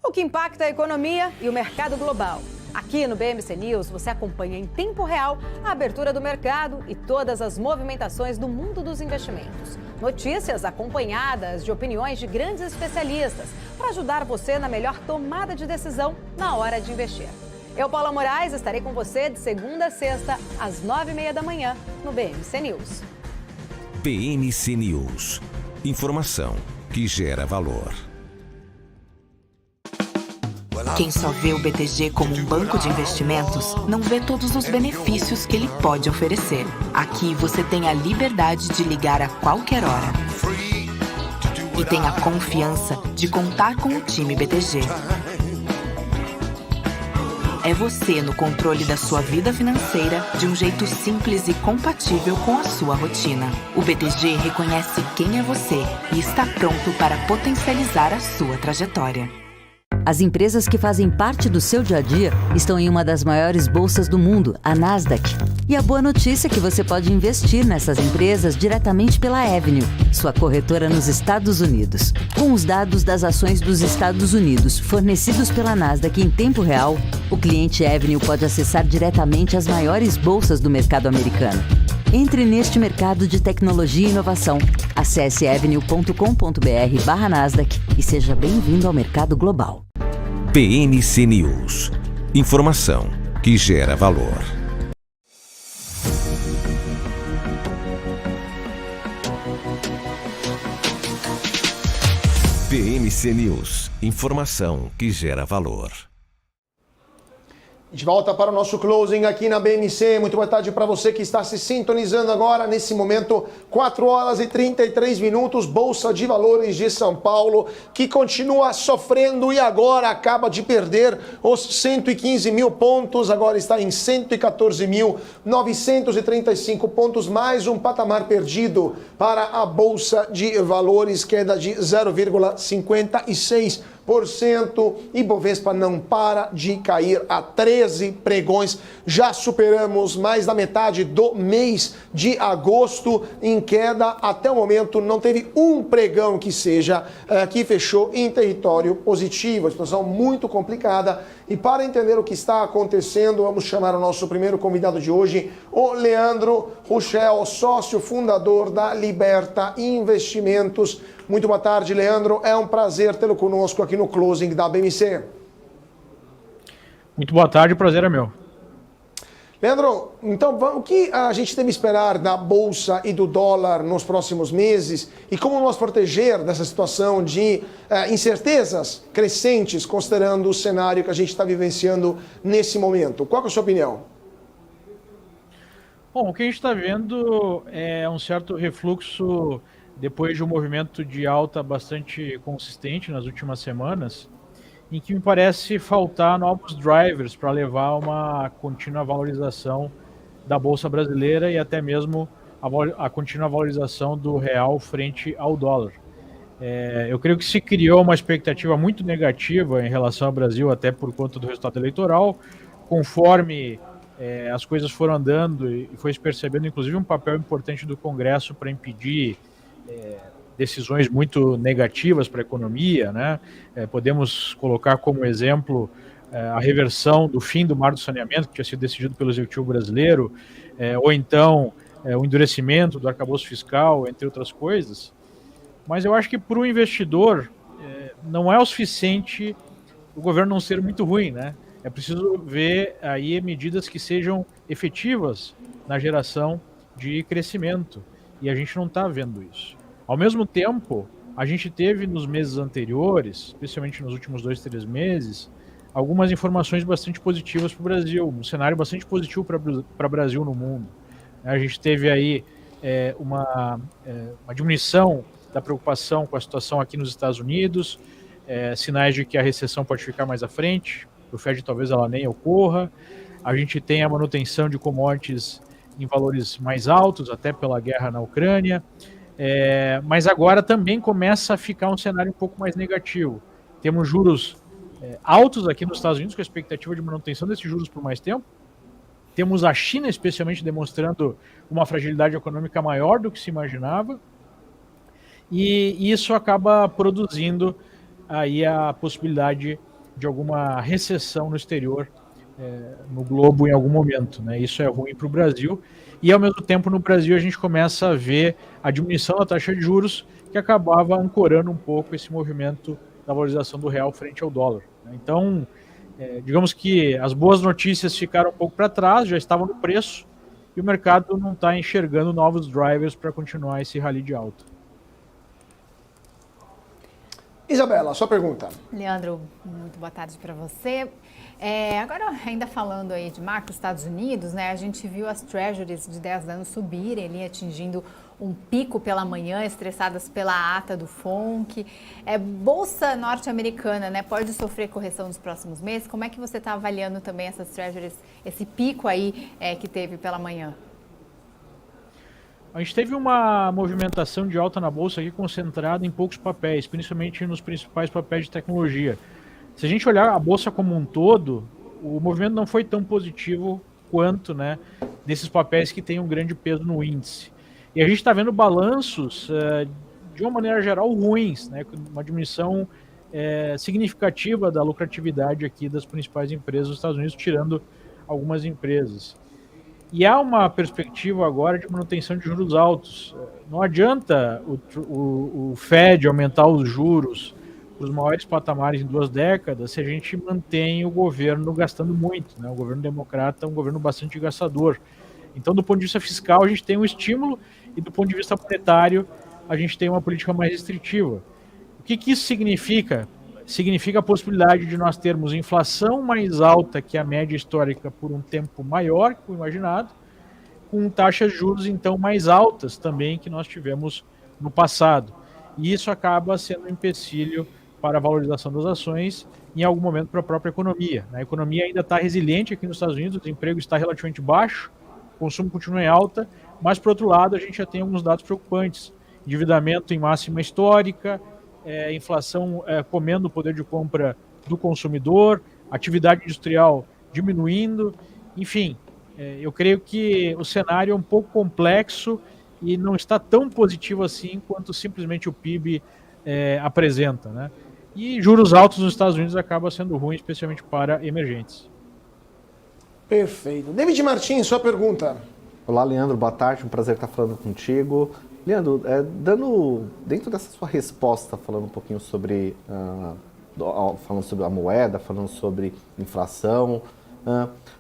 S7: O que impacta a economia e o mercado global.
S6: Aqui no BMC News, você acompanha em tempo real a abertura do mercado e todas as movimentações do mundo dos investimentos. Notícias acompanhadas de opiniões de grandes especialistas para ajudar você na melhor tomada de decisão na hora de investir. Eu, Paula Moraes, estarei com você de segunda a sexta, às 9h30 da manhã, no BMC News.
S7: BMC News. Informação que gera valor.
S8: Quem só vê o BTG como um banco de investimentos, não vê todos os benefícios que ele pode oferecer. Aqui você tem a liberdade de ligar a qualquer hora. E tem a confiança de contar com o time BTG. É você no controle da sua vida financeira de um jeito simples e compatível com a sua rotina. O BTG reconhece quem é você e está pronto para potencializar a sua trajetória.
S9: As empresas que fazem parte do seu dia a dia estão em uma das maiores bolsas do mundo, a Nasdaq. E a boa notícia é que você pode investir nessas empresas diretamente pela Avenue, sua corretora nos Estados Unidos. Com os dados das ações dos Estados Unidos fornecidos pela Nasdaq em tempo real, o cliente Avenue pode acessar diretamente as maiores bolsas do mercado americano. Entre neste mercado de tecnologia e inovação. Acesse avenue.com.br/Nasdaq e seja bem-vindo ao mercado global.
S7: BMC News. Informação que gera valor. BMC News. Informação que gera valor.
S1: De volta para o nosso closing aqui na BMC. Muito boa tarde para você que está se sintonizando agora. Nesse momento, 4 horas e 33 minutos. Bolsa de Valores de São Paulo, que continua sofrendo e agora acaba de perder os 115 mil pontos. Agora está em 114.935 pontos. Mais um patamar perdido para a Bolsa de Valores, queda de 0,56%. E Bovespa não para de cair a 13 pregões. Já superamos mais da metade do mês de agosto em queda. Até o momento não teve um pregão que seja que fechou em território positivo. A situação muito complicada. E para entender o que está acontecendo, vamos chamar o nosso primeiro convidado de hoje, o Leandro Ruschel, sócio fundador da Liberta Investimentos. Muito boa tarde, Leandro. É um prazer tê-lo conosco aqui no closing da BMC.
S10: Muito boa tarde, o prazer é meu.
S1: Leandro, então o que a gente deve esperar da Bolsa e do dólar nos próximos meses e como nos proteger dessa situação de incertezas crescentes, considerando o cenário que a gente está vivenciando nesse momento? Qual é a sua opinião?
S10: Bom, o que a gente está vendo é um certo refluxo depois de um movimento de alta bastante consistente nas últimas semanas, em que me parece faltar novos drivers para levar uma contínua valorização da Bolsa Brasileira e até mesmo a contínua valorização do real frente ao dólar. Eu creio que se criou uma expectativa muito negativa em relação ao Brasil, até por conta do resultado eleitoral, conforme as coisas foram andando e foi se percebendo, inclusive, um papel importante do Congresso para impedir decisões muito negativas para a economia, né? Podemos colocar como exemplo a reversão do fim do mar do saneamento, que tinha sido decidido pelo Executivo brasileiro, ou então o endurecimento do arcabouço fiscal, entre outras coisas. Mas eu acho que para o investidor não é o suficiente o governo não ser muito ruim, né? É preciso ver aí medidas que sejam efetivas na geração de crescimento, e a gente não está vendo isso. Ao mesmo tempo, a gente teve nos meses anteriores, especialmente nos últimos 2, 3 meses, algumas informações bastante positivas para o Brasil, um cenário bastante positivo para o Brasil no mundo. A gente teve aí uma diminuição da preocupação com a situação aqui nos Estados Unidos, sinais de que a recessão pode ficar mais à frente, o Fed talvez ela nem ocorra. A gente tem a manutenção de commodities em valores mais altos, até pela guerra na Ucrânia. Mas agora também começa a ficar um cenário um pouco mais negativo. Temos juros altos aqui nos Estados Unidos, com a expectativa de manutenção desses juros por mais tempo. Temos a China, especialmente, demonstrando uma fragilidade econômica maior do que se imaginava. E isso acaba produzindo aí a possibilidade de alguma recessão no exterior no globo em algum momento, né? Isso é ruim para o Brasil. E, ao mesmo tempo, no Brasil, a gente começa a ver a diminuição da taxa de juros, que acabava ancorando um pouco esse movimento da valorização do real frente ao dólar, né? Então, digamos que as boas notícias ficaram um pouco para trás, já estavam no preço, e o mercado não está enxergando novos drivers para continuar esse rally de alta.
S1: Isabela, sua pergunta.
S2: Leandro, muito boa tarde para você. Agora, ainda falando aí de macro Estados Unidos, né, a gente viu as treasuries de 10 anos subirem ali, atingindo um pico pela manhã, estressadas pela ata do FONC. Bolsa norte-americana, né, pode sofrer correção nos próximos meses? Como é que você está avaliando também essas treasuries, esse pico aí que teve pela manhã?
S10: A gente teve uma movimentação de alta na Bolsa aqui concentrada em poucos papéis, principalmente nos principais papéis de tecnologia. Se a gente olhar a Bolsa como um todo, o movimento não foi tão positivo quanto, né, desses papéis que têm um grande peso no índice. E a gente está vendo balanços, de uma maneira geral, ruins, né, com uma diminuição significativa da lucratividade aqui das principais empresas dos Estados Unidos, tirando algumas empresas. E há uma perspectiva agora de manutenção de juros altos. Não adianta o Fed aumentar os juros para os maiores patamares em 2 décadas se a gente mantém o governo gastando muito, né? O governo democrata é um governo bastante gastador. Então, do ponto de vista fiscal, a gente tem um estímulo e do ponto de vista monetário, a gente tem uma política mais restritiva. O que isso significa? Significa a possibilidade de nós termos inflação mais alta que a média histórica por um tempo maior que o imaginado, com taxas de juros, então, mais altas também que nós tivemos no passado. E isso acaba sendo um empecilho para a valorização das ações, em algum momento para a própria economia. A economia ainda está resiliente aqui nos Estados Unidos, o desemprego está relativamente baixo, o consumo continua em alta, mas, por outro lado, a gente já tem alguns dados preocupantes. Endividamento em máxima histórica, inflação comendo o poder de compra do consumidor, atividade industrial diminuindo, enfim, eu creio que o cenário é um pouco complexo e não está tão positivo assim quanto simplesmente o PIB apresenta, né? E juros altos nos Estados Unidos acaba sendo ruim, especialmente para emergentes.
S1: Perfeito. David Martins, sua pergunta.
S3: Olá, Leandro, boa tarde, um prazer estar falando contigo. Leandro, dentro dessa sua resposta, falando um pouquinho sobre, falando sobre a moeda, falando sobre inflação,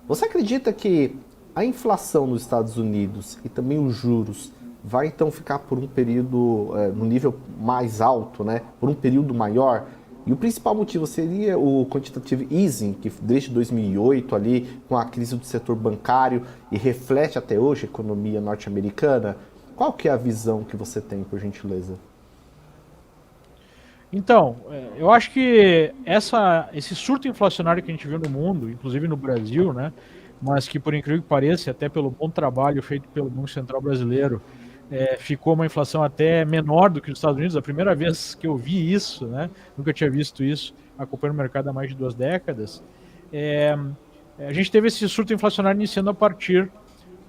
S3: você acredita que a inflação nos Estados Unidos e também os juros vai então ficar por um período no nível mais alto, né? Por um período maior? E o principal motivo seria o quantitative easing, que desde 2008 ali, com a crise do setor bancário e reflete até hoje a economia norte-americana. Qual que é a visão que você tem, por gentileza?
S10: Então, eu acho que esse surto inflacionário que a gente viu no mundo, inclusive no Brasil, né, mas que, por incrível que pareça, até pelo bom trabalho feito pelo Banco Central Brasileiro, ficou uma inflação até menor do que os Estados Unidos. A primeira vez que eu vi isso, né, nunca tinha visto isso, acompanhando o mercado há mais de 2 décadas, a gente teve esse surto inflacionário iniciando a partir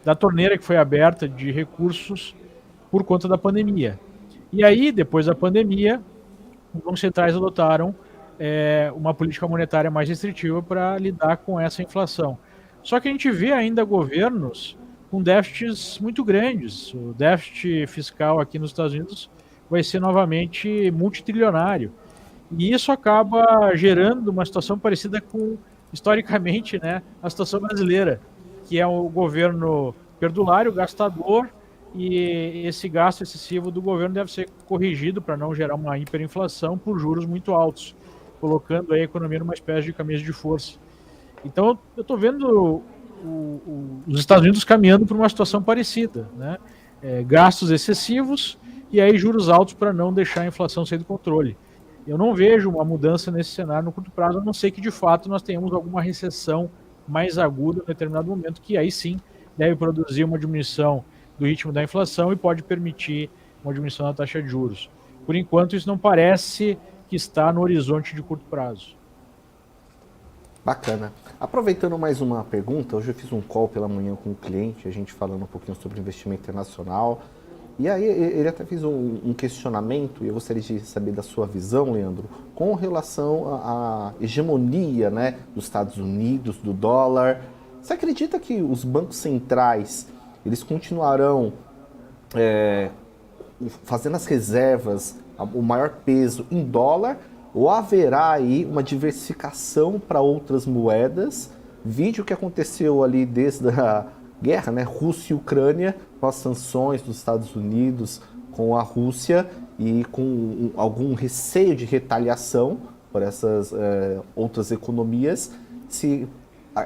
S10: da torneira que foi aberta de recursos por conta da pandemia. E aí, depois da pandemia, os bancos centrais adotaram uma política monetária mais restritiva para lidar com essa inflação. Só que a gente vê ainda governos com déficits muito grandes. O déficit fiscal aqui nos Estados Unidos vai ser novamente multitrilionário. E isso acaba gerando uma situação parecida com, historicamente, né, a situação brasileira, que é o governo perdulário, gastador, e esse gasto excessivo do governo deve ser corrigido para não gerar uma hiperinflação por juros muito altos, colocando a economia numa espécie de camisa de força. Então, eu estou vendo os Estados Unidos caminhando por uma situação parecida, né? Gastos excessivos e aí juros altos para não deixar a inflação sair do controle. Eu não vejo uma mudança nesse cenário no curto prazo, a não ser que, de fato, nós tenhamos alguma recessão mais aguda em determinado momento, que aí sim deve produzir uma diminuição do ritmo da inflação e pode permitir uma diminuição da taxa de juros. Por enquanto, isso não parece que está no horizonte de curto prazo.
S3: Bacana. Aproveitando mais uma pergunta, hoje eu fiz um call pela manhã com um cliente, a gente falando um pouquinho sobre investimento internacional, E aí ele até fez um questionamento, e eu gostaria de saber da sua visão, Leandro, com relação à hegemonia, né, dos Estados Unidos, do dólar. Você acredita que os bancos centrais eles continuarão fazendo as reservas, o maior peso em dólar, ou haverá aí uma diversificação para outras moedas? Vide o que aconteceu ali desde a guerra, né, Rússia e Ucrânia, com as sanções dos Estados Unidos com a Rússia e com algum receio de retaliação por essas outras economias, se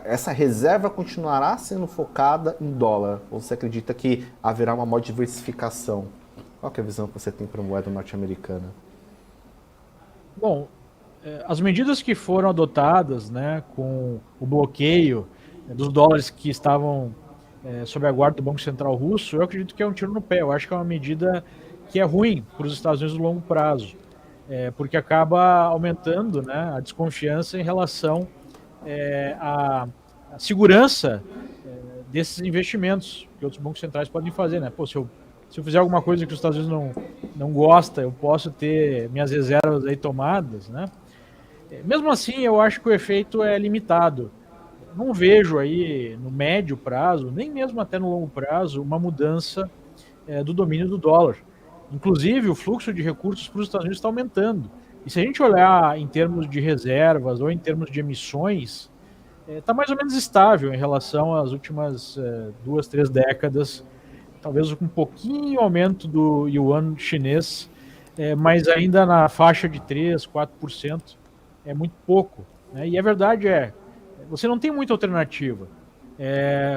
S3: essa reserva continuará sendo focada em dólar, ou você acredita que haverá uma maior diversificação? Qual que é a visão que você tem para a moeda norte-americana?
S10: Bom, as medidas que foram adotadas, né, com o bloqueio dos dólares que estavam sob a guarda do Banco Central Russo, eu acredito que é um tiro no pé. Eu acho que é uma medida que é ruim para os Estados Unidos no longo prazo, porque acaba aumentando, né, a desconfiança em relação à segurança desses investimentos que outros bancos centrais podem fazer, né? Pô, se eu fizer alguma coisa que os Estados Unidos não gosta, eu posso ter minhas reservas aí tomadas, né? Mesmo assim, eu acho que o efeito é limitado. Não vejo aí no médio prazo, nem mesmo até no longo prazo, uma mudança do domínio do dólar. Inclusive, o fluxo de recursos para os Estados Unidos está aumentando. E se a gente olhar em termos de reservas ou em termos de emissões, está mais ou menos estável em relação às últimas 2, 3 décadas, talvez com um pouquinho aumento do yuan chinês, mas ainda na faixa de 3%, 4%, é muito pouco, né? E a verdade você não tem muita alternativa.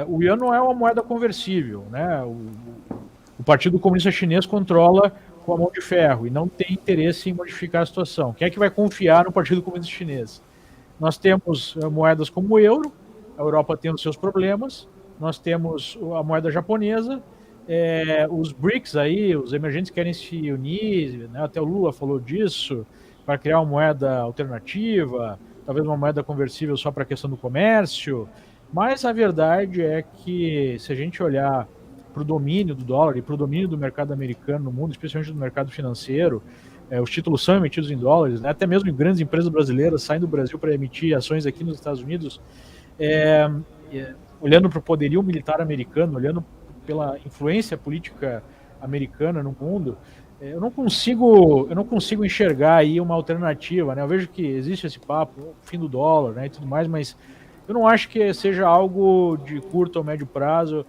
S10: O yuan não é uma moeda conversível, né? O Partido Comunista Chinês controla com a mão de ferro e não tem interesse em modificar a situação. Quem é que vai confiar no Partido Comunista Chinês? Nós temos moedas como o euro, a Europa tem os seus problemas, nós temos a moeda japonesa, os BRICS aí, os emergentes querem se unir, né? Até o Lula falou disso, para criar uma moeda alternativa, talvez uma moeda conversível só para a questão do comércio, mas a verdade é que se a gente olhar para o domínio do dólar e para o domínio do mercado americano no mundo, especialmente do mercado financeiro, os títulos são emitidos em dólares, né? Até mesmo grandes empresas brasileiras saem do Brasil para emitir ações aqui nos Estados Unidos, olhando para o poderio militar americano, olhando pela influência política americana no mundo, eu não consigo enxergar aí uma alternativa, né? Eu vejo que existe esse papo, fim do dólar, né, e tudo mais, mas eu não acho que seja algo de curto ou médio prazo.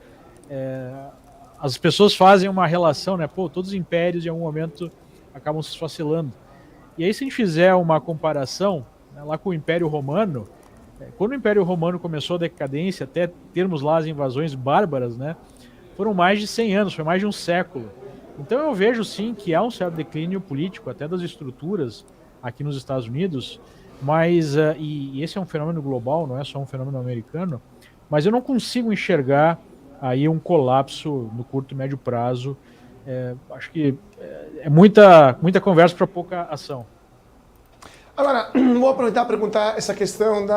S10: As pessoas fazem uma relação, né? Pô, todos os impérios em algum momento acabam se esfacelando. E aí, se a gente fizer uma comparação, né, lá com o Império Romano, quando o Império Romano começou a decadência, até termos lá as invasões bárbaras, né, foram mais de 100 anos, foi mais de um século. Então eu vejo sim que há um certo declínio político, até das estruturas aqui nos Estados Unidos, mas, e esse é um fenômeno global, não é só um fenômeno americano, mas eu não consigo enxergar aí um colapso no curto e médio prazo. Acho que é muita conversa para pouca ação.
S1: Agora, vou aproveitar para perguntar essa questão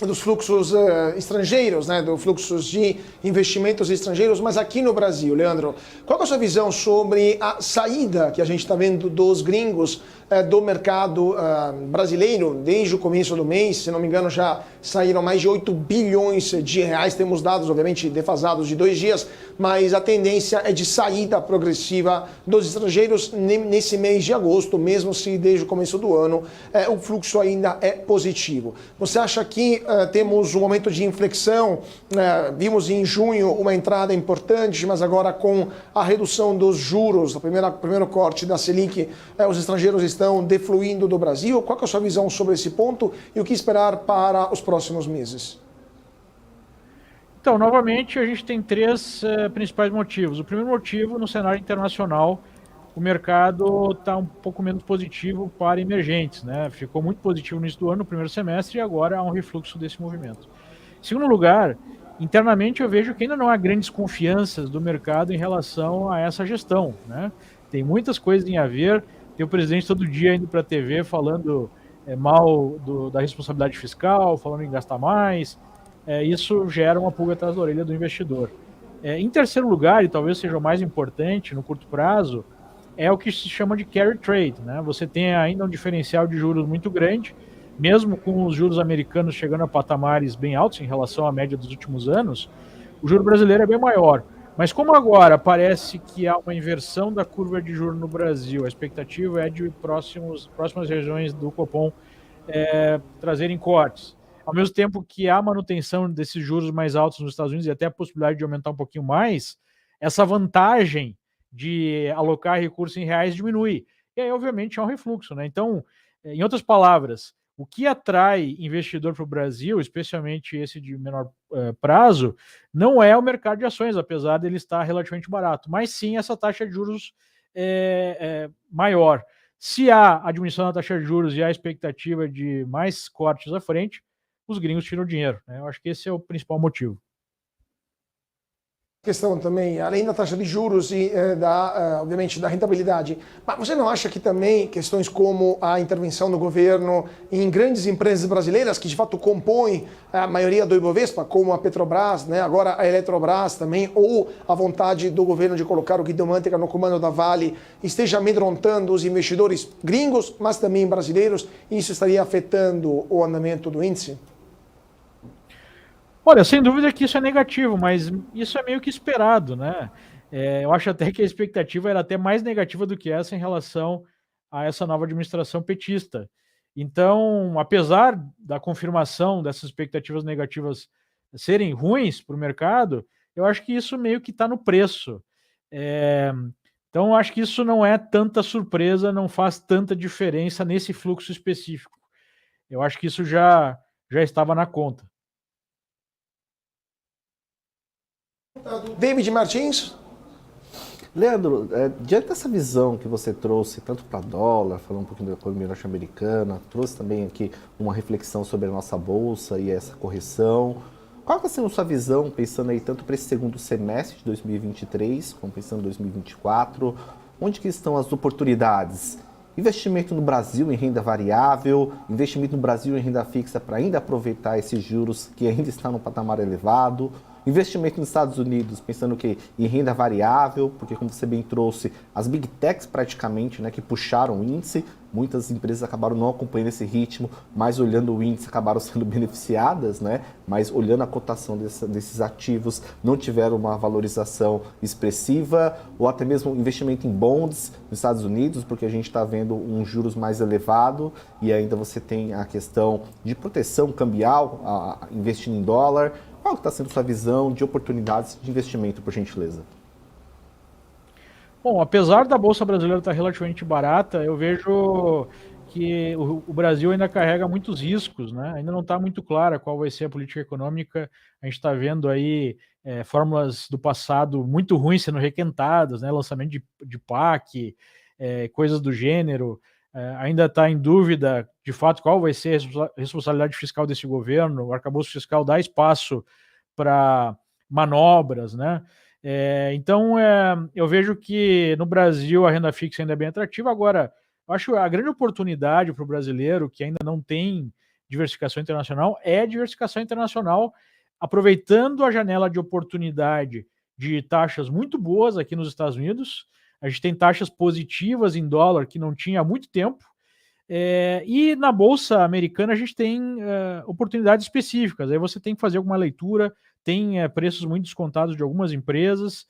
S1: dos fluxos estrangeiros, né, dos fluxos de investimentos estrangeiros, mas aqui no Brasil, Leandro, qual é a sua visão sobre a saída que a gente está vendo dos gringos do mercado brasileiro desde o começo do mês? Se não me engano, já saíram mais de 8 bilhões de reais, temos dados, obviamente, defasados de 2 dias, mas a tendência é de saída progressiva dos estrangeiros nesse mês de agosto, mesmo se desde o começo do ano o fluxo ainda é positivo. Você acha que temos um momento de inflexão? Vimos em junho uma entrada importante, mas agora com a redução dos juros, o primeiro corte da Selic, os estrangeiros estão defluindo do Brasil. Qual é a sua visão sobre esse ponto e o que esperar para os próximos meses?
S10: Então, novamente, a gente tem 3 principais motivos. O primeiro motivo, no cenário internacional, o mercado está um pouco menos positivo para emergentes, né? Ficou muito positivo no início do ano, no primeiro semestre, e agora há um refluxo desse movimento. Em segundo lugar, internamente eu vejo que ainda não há grandes confianças do mercado em relação a essa gestão, né? Tem muitas coisas em haver, tem o presidente todo dia indo para a TV falando mal da responsabilidade fiscal, falando em gastar mais. Isso gera uma pulga atrás da orelha do investidor. Em terceiro lugar, e talvez seja o mais importante no curto prazo, é o que se chama de carry trade, né? Você tem ainda um diferencial de juros muito grande, mesmo com os juros americanos chegando a patamares bem altos em relação à média dos últimos anos, o juro brasileiro é bem maior. Mas como agora parece que há uma inversão da curva de juros no Brasil, a expectativa é de próximas regiões do Copom trazerem cortes. Ao mesmo tempo que há manutenção desses juros mais altos nos Estados Unidos e até a possibilidade de aumentar um pouquinho mais, essa vantagem de alocar recursos em reais diminui. E aí, obviamente, é um refluxo, né? Então, em outras palavras, o que atrai investidor para o Brasil, especialmente esse de menor prazo, não é o mercado de ações, apesar dele estar relativamente barato, mas sim essa taxa de juros maior. Se há a diminuição da taxa de juros e há a expectativa de mais cortes à frente, os gringos tiram dinheiro, né? Eu acho que esse é o principal motivo.
S1: Questão também, além da taxa de juros e obviamente da rentabilidade, mas você não acha que também questões como a intervenção do governo em grandes empresas brasileiras que de fato compõem a maioria do Ibovespa, como a Petrobras, né, agora a Eletrobras também, ou a vontade do governo de colocar o Guido Mantega no comando da Vale, esteja amedrontando os investidores gringos, mas também brasileiros, e isso estaria afetando o andamento do índice?
S10: Olha, sem dúvida que isso é negativo, mas isso é meio que esperado, né? Eu acho até que a expectativa era até mais negativa do que essa em relação a essa nova administração petista. Então, apesar da confirmação dessas expectativas negativas serem ruins para o mercado, eu acho que isso meio que está no preço. Então, eu acho que isso não é tanta surpresa, não faz tanta diferença nesse fluxo específico. Eu acho que isso já estava na conta.
S1: David Martins?
S3: Leandro, diante dessa visão que você trouxe, tanto para dólar, falando um pouquinho da economia norte-americana, trouxe também aqui uma reflexão sobre a nossa bolsa e essa correção. Qual está sendo a sua visão, pensando aí tanto para esse segundo semestre de 2023, como pensando em 2024? Onde que estão as oportunidades? Investimento no Brasil em renda variável, investimento no Brasil em renda fixa para ainda aproveitar esses juros que ainda estão no patamar elevado. Investimento nos Estados Unidos, pensando que em renda variável, porque como você bem trouxe, as Big Techs praticamente, né, que puxaram o índice, muitas empresas acabaram não acompanhando esse ritmo, mas olhando o índice acabaram sendo beneficiadas, né, mas olhando a cotação desses ativos não tiveram uma valorização expressiva, ou até mesmo investimento em bonds nos Estados Unidos, porque a gente está vendo um juros mais elevado e ainda você tem a questão de proteção cambial, investindo em dólar. Qual está sendo sua visão de oportunidades de investimento, por gentileza?
S10: Bom, apesar da Bolsa Brasileira estar relativamente barata, eu vejo que o Brasil ainda carrega muitos riscos, né? Ainda não está muito clara qual vai ser a política econômica. A gente está vendo aí fórmulas do passado muito ruins sendo requentadas, né? Lançamento de PAC, coisas do gênero. Ainda está em dúvida, de fato, qual vai ser a responsabilidade fiscal desse governo. O arcabouço fiscal dá espaço para manobras, né? Então, eu vejo que no Brasil a renda fixa ainda é bem atrativa. Agora, eu acho a grande oportunidade para o brasileiro, que ainda não tem diversificação internacional, é a diversificação internacional, aproveitando a janela de oportunidade de taxas muito boas aqui nos Estados Unidos. A gente tem taxas positivas em dólar que não tinha há muito tempo. E na Bolsa Americana a gente tem oportunidades específicas. Aí você tem que fazer alguma leitura, tem preços muito descontados de algumas empresas.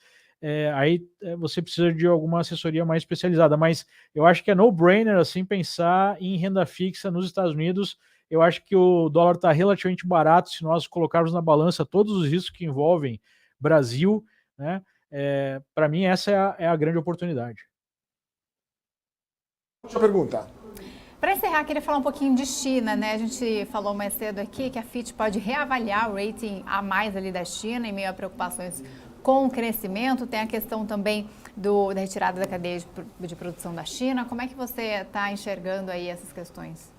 S10: Aí você precisa de alguma assessoria mais especializada. Mas eu acho que é no-brainer assim, pensar em renda fixa nos Estados Unidos. Eu acho que o dólar está relativamente barato se nós colocarmos na balança todos os riscos que envolvem Brasil, né? Para mim, essa é a grande oportunidade.
S1: Outra pergunta.
S2: Para encerrar, queria falar um pouquinho de China, né? A gente falou mais cedo aqui que a Fitch pode reavaliar o rating a mais ali da China em meio a preocupações com o crescimento. Tem a questão também da retirada da cadeia de produção da China. Como é que você está enxergando aí essas questões?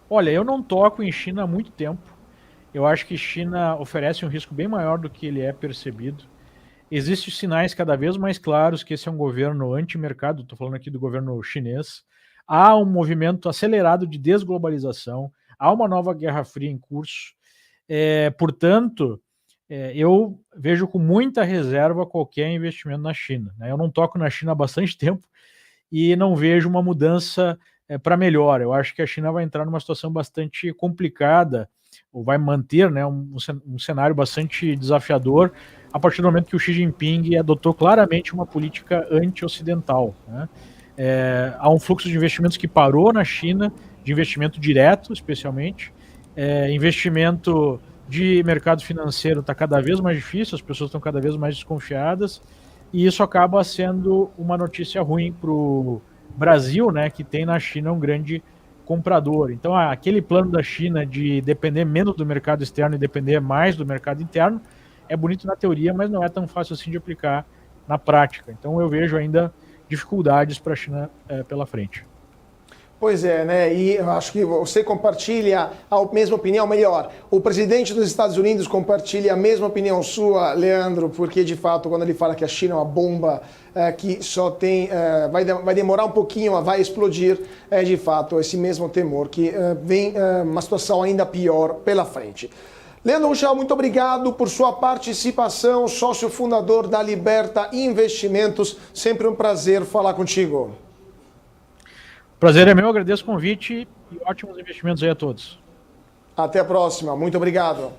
S10: Olha, eu não toco em China há muito tempo. Eu acho que China oferece um risco bem maior do que ele é percebido. Existem sinais cada vez mais claros que esse é um governo anti-mercado, estou falando aqui do governo chinês. Há um movimento acelerado de desglobalização, há uma nova guerra fria em curso. Portanto, eu vejo com muita reserva qualquer investimento na China, né? Eu não toco na China há bastante tempo e não vejo uma mudança para melhor. Eu acho que a China vai entrar numa situação bastante complicada, ou vai manter, né, um cenário bastante desafiador a partir do momento que o Xi Jinping adotou claramente uma política anti-ocidental, né? Há um fluxo de investimentos que parou na China, de investimento direto, especialmente. Investimento de mercado financeiro está cada vez mais difícil, as pessoas estão cada vez mais desconfiadas, e isso acaba sendo uma notícia ruim para o Brasil, né, que tem na China um grande comprador. Então, aquele plano da China de depender menos do mercado externo e depender mais do mercado interno é bonito na teoria, mas não é tão fácil assim de aplicar na prática. Então, eu vejo ainda dificuldades para a China pela frente.
S1: Pois é, né? E eu acho que você compartilha a mesma opinião, melhor, o presidente dos Estados Unidos compartilha a mesma opinião sua, Leandro, porque de fato quando ele fala que a China é uma bomba que só tem, vai demorar um pouquinho, vai explodir, é de fato esse mesmo temor que vem uma situação ainda pior pela frente. Leandro Ruschel, muito obrigado por sua participação, sócio fundador da Liberta Investimentos, sempre um prazer falar contigo.
S10: Prazer é meu, agradeço o convite e ótimos investimentos aí a todos.
S1: Até a próxima, muito obrigado.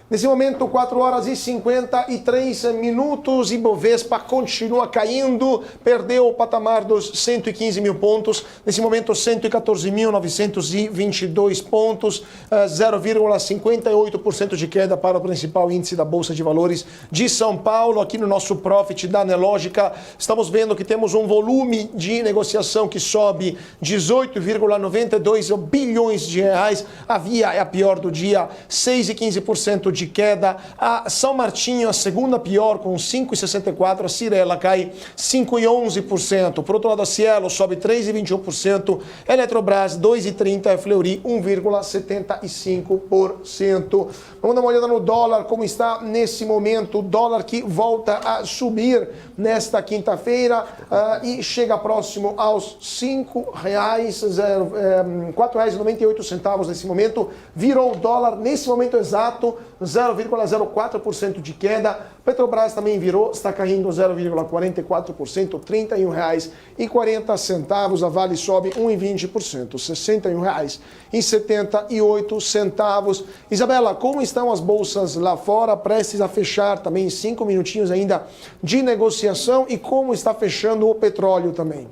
S1: Nesse momento, 4 horas e 53 minutos, Ibovespa continua caindo, perdeu o patamar dos 115 mil pontos, nesse momento 114.922 pontos, 0,58% de queda para o principal índice da Bolsa de Valores de São Paulo. Aqui no nosso Profit da Nelogica, estamos vendo que temos um volume de negociação que sobe 18,92 bilhões de reais, a Via é a pior do dia, 6,15% de queda, a São Martinho a segunda pior com 5,64%, a Cyrela cai 5,11%, por outro lado a Cielo sobe 3,21%, Eletrobras 2,30%, Fleury 1,75%. Vamos dar uma olhada no dólar, como está nesse momento, o dólar que volta a subir nesta quinta-feira e chega próximo aos R$4,98 nesse momento, virou o dólar nesse momento exato, 0,04% de queda. Petrobras também virou, está caindo 0,44%, R$31,40. A Vale sobe 1,20%, R$61,78. Isabela, como estão as bolsas lá fora, prestes a fechar também 5 minutinhos ainda de negociação, e como está fechando o petróleo também?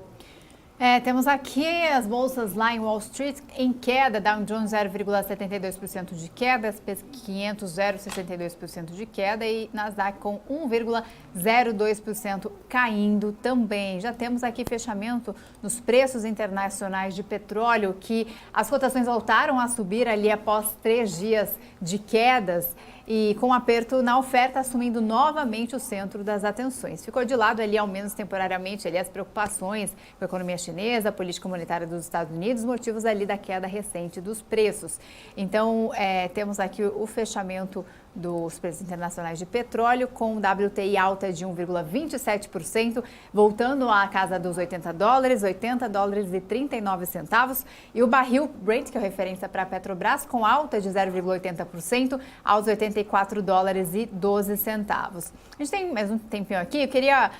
S2: Temos aqui as bolsas lá em Wall Street em queda, Dow Jones 0,72% de queda, S&P 500 0,62% de queda e Nasdaq com 1,02% caindo também. Já temos aqui fechamento nos preços internacionais de petróleo, que as cotações voltaram a subir ali após 3 dias de quedas, e com aperto na oferta assumindo novamente o centro das atenções. Ficou de lado ali, ao menos temporariamente, ali as preocupações com a economia chinesa, a política monetária dos Estados Unidos, motivos ali da queda recente dos preços. Então, temos aqui o fechamento dos preços internacionais de petróleo, com o WTI alta de 1,27%, voltando à casa dos $80,39 e o barril Brent, que é referência para a Petrobras, com alta de 0,80% aos $84,12. A gente tem mais um tempinho aqui, eu queria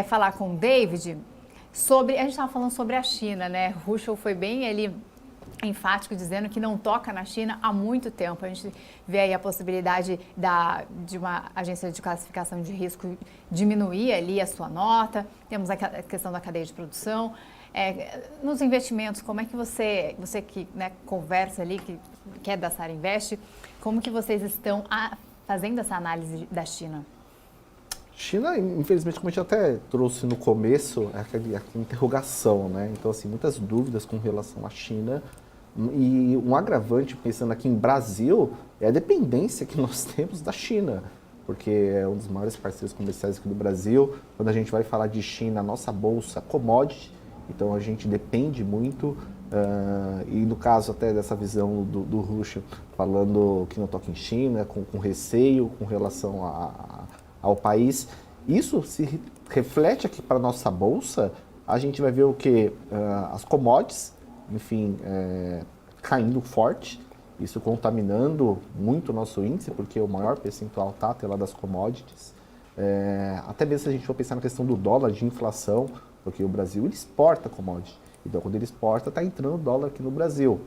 S2: falar com o David sobre, a gente estava falando sobre a China, né? Ruschel foi bem enfático, dizendo que não toca na China há muito tempo. A gente vê aí a possibilidade de uma agência de classificação de risco diminuir ali a sua nota. Temos a questão da cadeia de produção. Nos investimentos, como é que você que, né, conversa ali, que é da Sara Invest, como que vocês estão fazendo essa análise da China?
S3: China, infelizmente, como a gente até trouxe no começo, é aquela interrogação, né? Então, assim, muitas dúvidas com relação à China. E um agravante, pensando aqui em Brasil, é a dependência que nós temos da China, porque é um dos maiores parceiros comerciais aqui do Brasil. Quando a gente vai falar de China, a nossa bolsa commodity, então a gente depende muito. E no caso até dessa visão do Ruschel, falando que não toca em China, com receio com relação ao país, isso se reflete aqui para a nossa bolsa. A gente vai ver o que? As commodities, enfim, caindo forte, isso contaminando muito o nosso índice, porque o maior percentual está atrelado das commodities. Até mesmo se a gente for pensar na questão do dólar, de inflação, porque o Brasil ele exporta commodity. Então, quando ele exporta, está entrando dólar aqui no Brasil.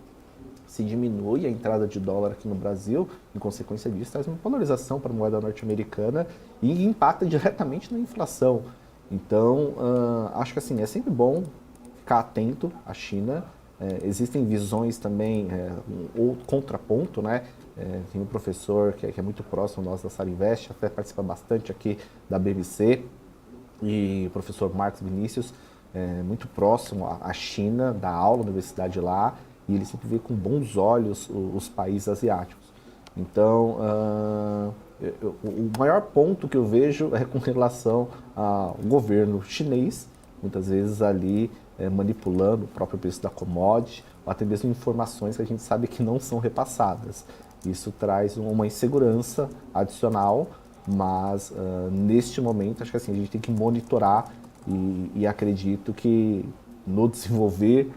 S3: Se diminui a entrada de dólar aqui no Brasil, em consequência disso, traz uma valorização para a moeda norte-americana e impacta diretamente na inflação. Então, acho que assim, é sempre bom ficar atento à China. Existem visões também, ou contraponto, né? Tem um professor que é muito próximo nosso da Sarinvest, até participa bastante aqui da BMC, e o professor Marcos Vinícius, muito próximo à China, dá aula na universidade lá, e ele sempre vê com bons olhos os países asiáticos. Então, o maior ponto que eu vejo é com relação ao governo chinês, muitas vezes ali manipulando o próprio preço da commodity, ou até mesmo informações que a gente sabe que não são repassadas. Isso traz uma insegurança adicional, mas neste momento acho que assim, a gente tem que monitorar e acredito que no desenvolver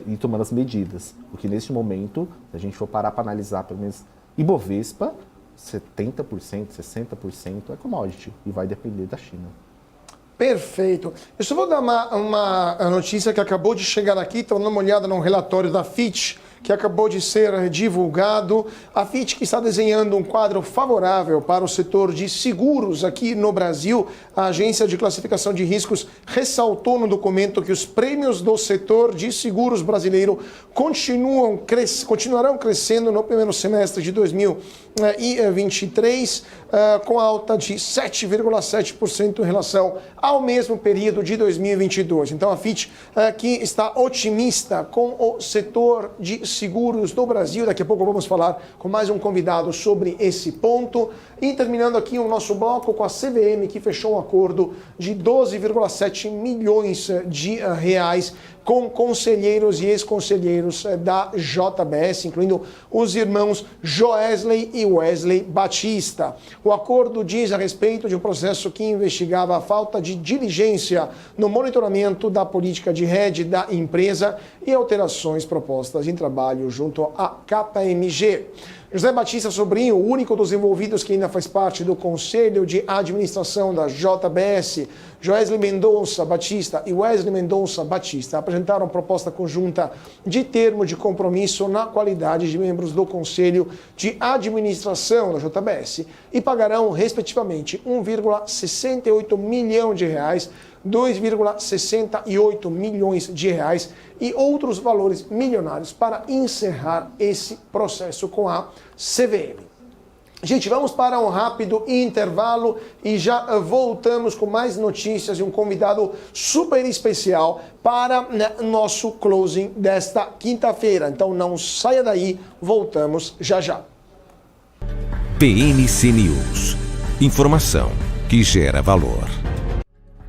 S3: e tomando as medidas. Porque neste momento, se a gente for parar para analisar pelo menos Ibovespa, 70%, 60% é commodity e vai depender da China.
S1: Perfeito. Eu só vou dar uma notícia que acabou de chegar aqui, estou dando uma olhada no relatório da Fitch, que acabou de ser divulgado. A Fitch que está desenhando um quadro favorável para o setor de seguros aqui no Brasil. A agência de classificação de riscos ressaltou no documento que os prêmios do setor de seguros brasileiro continuarão crescendo no primeiro semestre de 2023, com alta de 7,7% em relação ao mesmo período de 2022. Então a Fitch que está otimista com o setor de seguros do Brasil. Daqui a pouco vamos falar com mais um convidado sobre esse ponto. E terminando aqui o nosso bloco com a CVM, que fechou um acordo de 12,7 milhões de reais com conselheiros e ex-conselheiros da JBS, incluindo os irmãos Joesley e Wesley Batista. O acordo diz a respeito de um processo que investigava a falta de diligência no monitoramento da política de rede da empresa e alterações propostas em trabalho junto à KPMG. José Batista Sobrinho, o único dos envolvidos que ainda faz parte do Conselho de Administração da JBS, Joesley Mendonça Batista e Wesley Mendonça Batista, apresentaram proposta conjunta de termo de compromisso na qualidade de membros do Conselho de Administração da JBS e pagarão, respectivamente, 1,68 milhão de reais, 2,68 milhões de reais e outros valores milionários para encerrar esse processo com a CVM. Gente, vamos para um rápido intervalo e já voltamos com mais notícias e um convidado super especial para nosso closing desta quinta-feira. Então não saia daí, voltamos já já.
S7: BMC News. Informação que gera valor.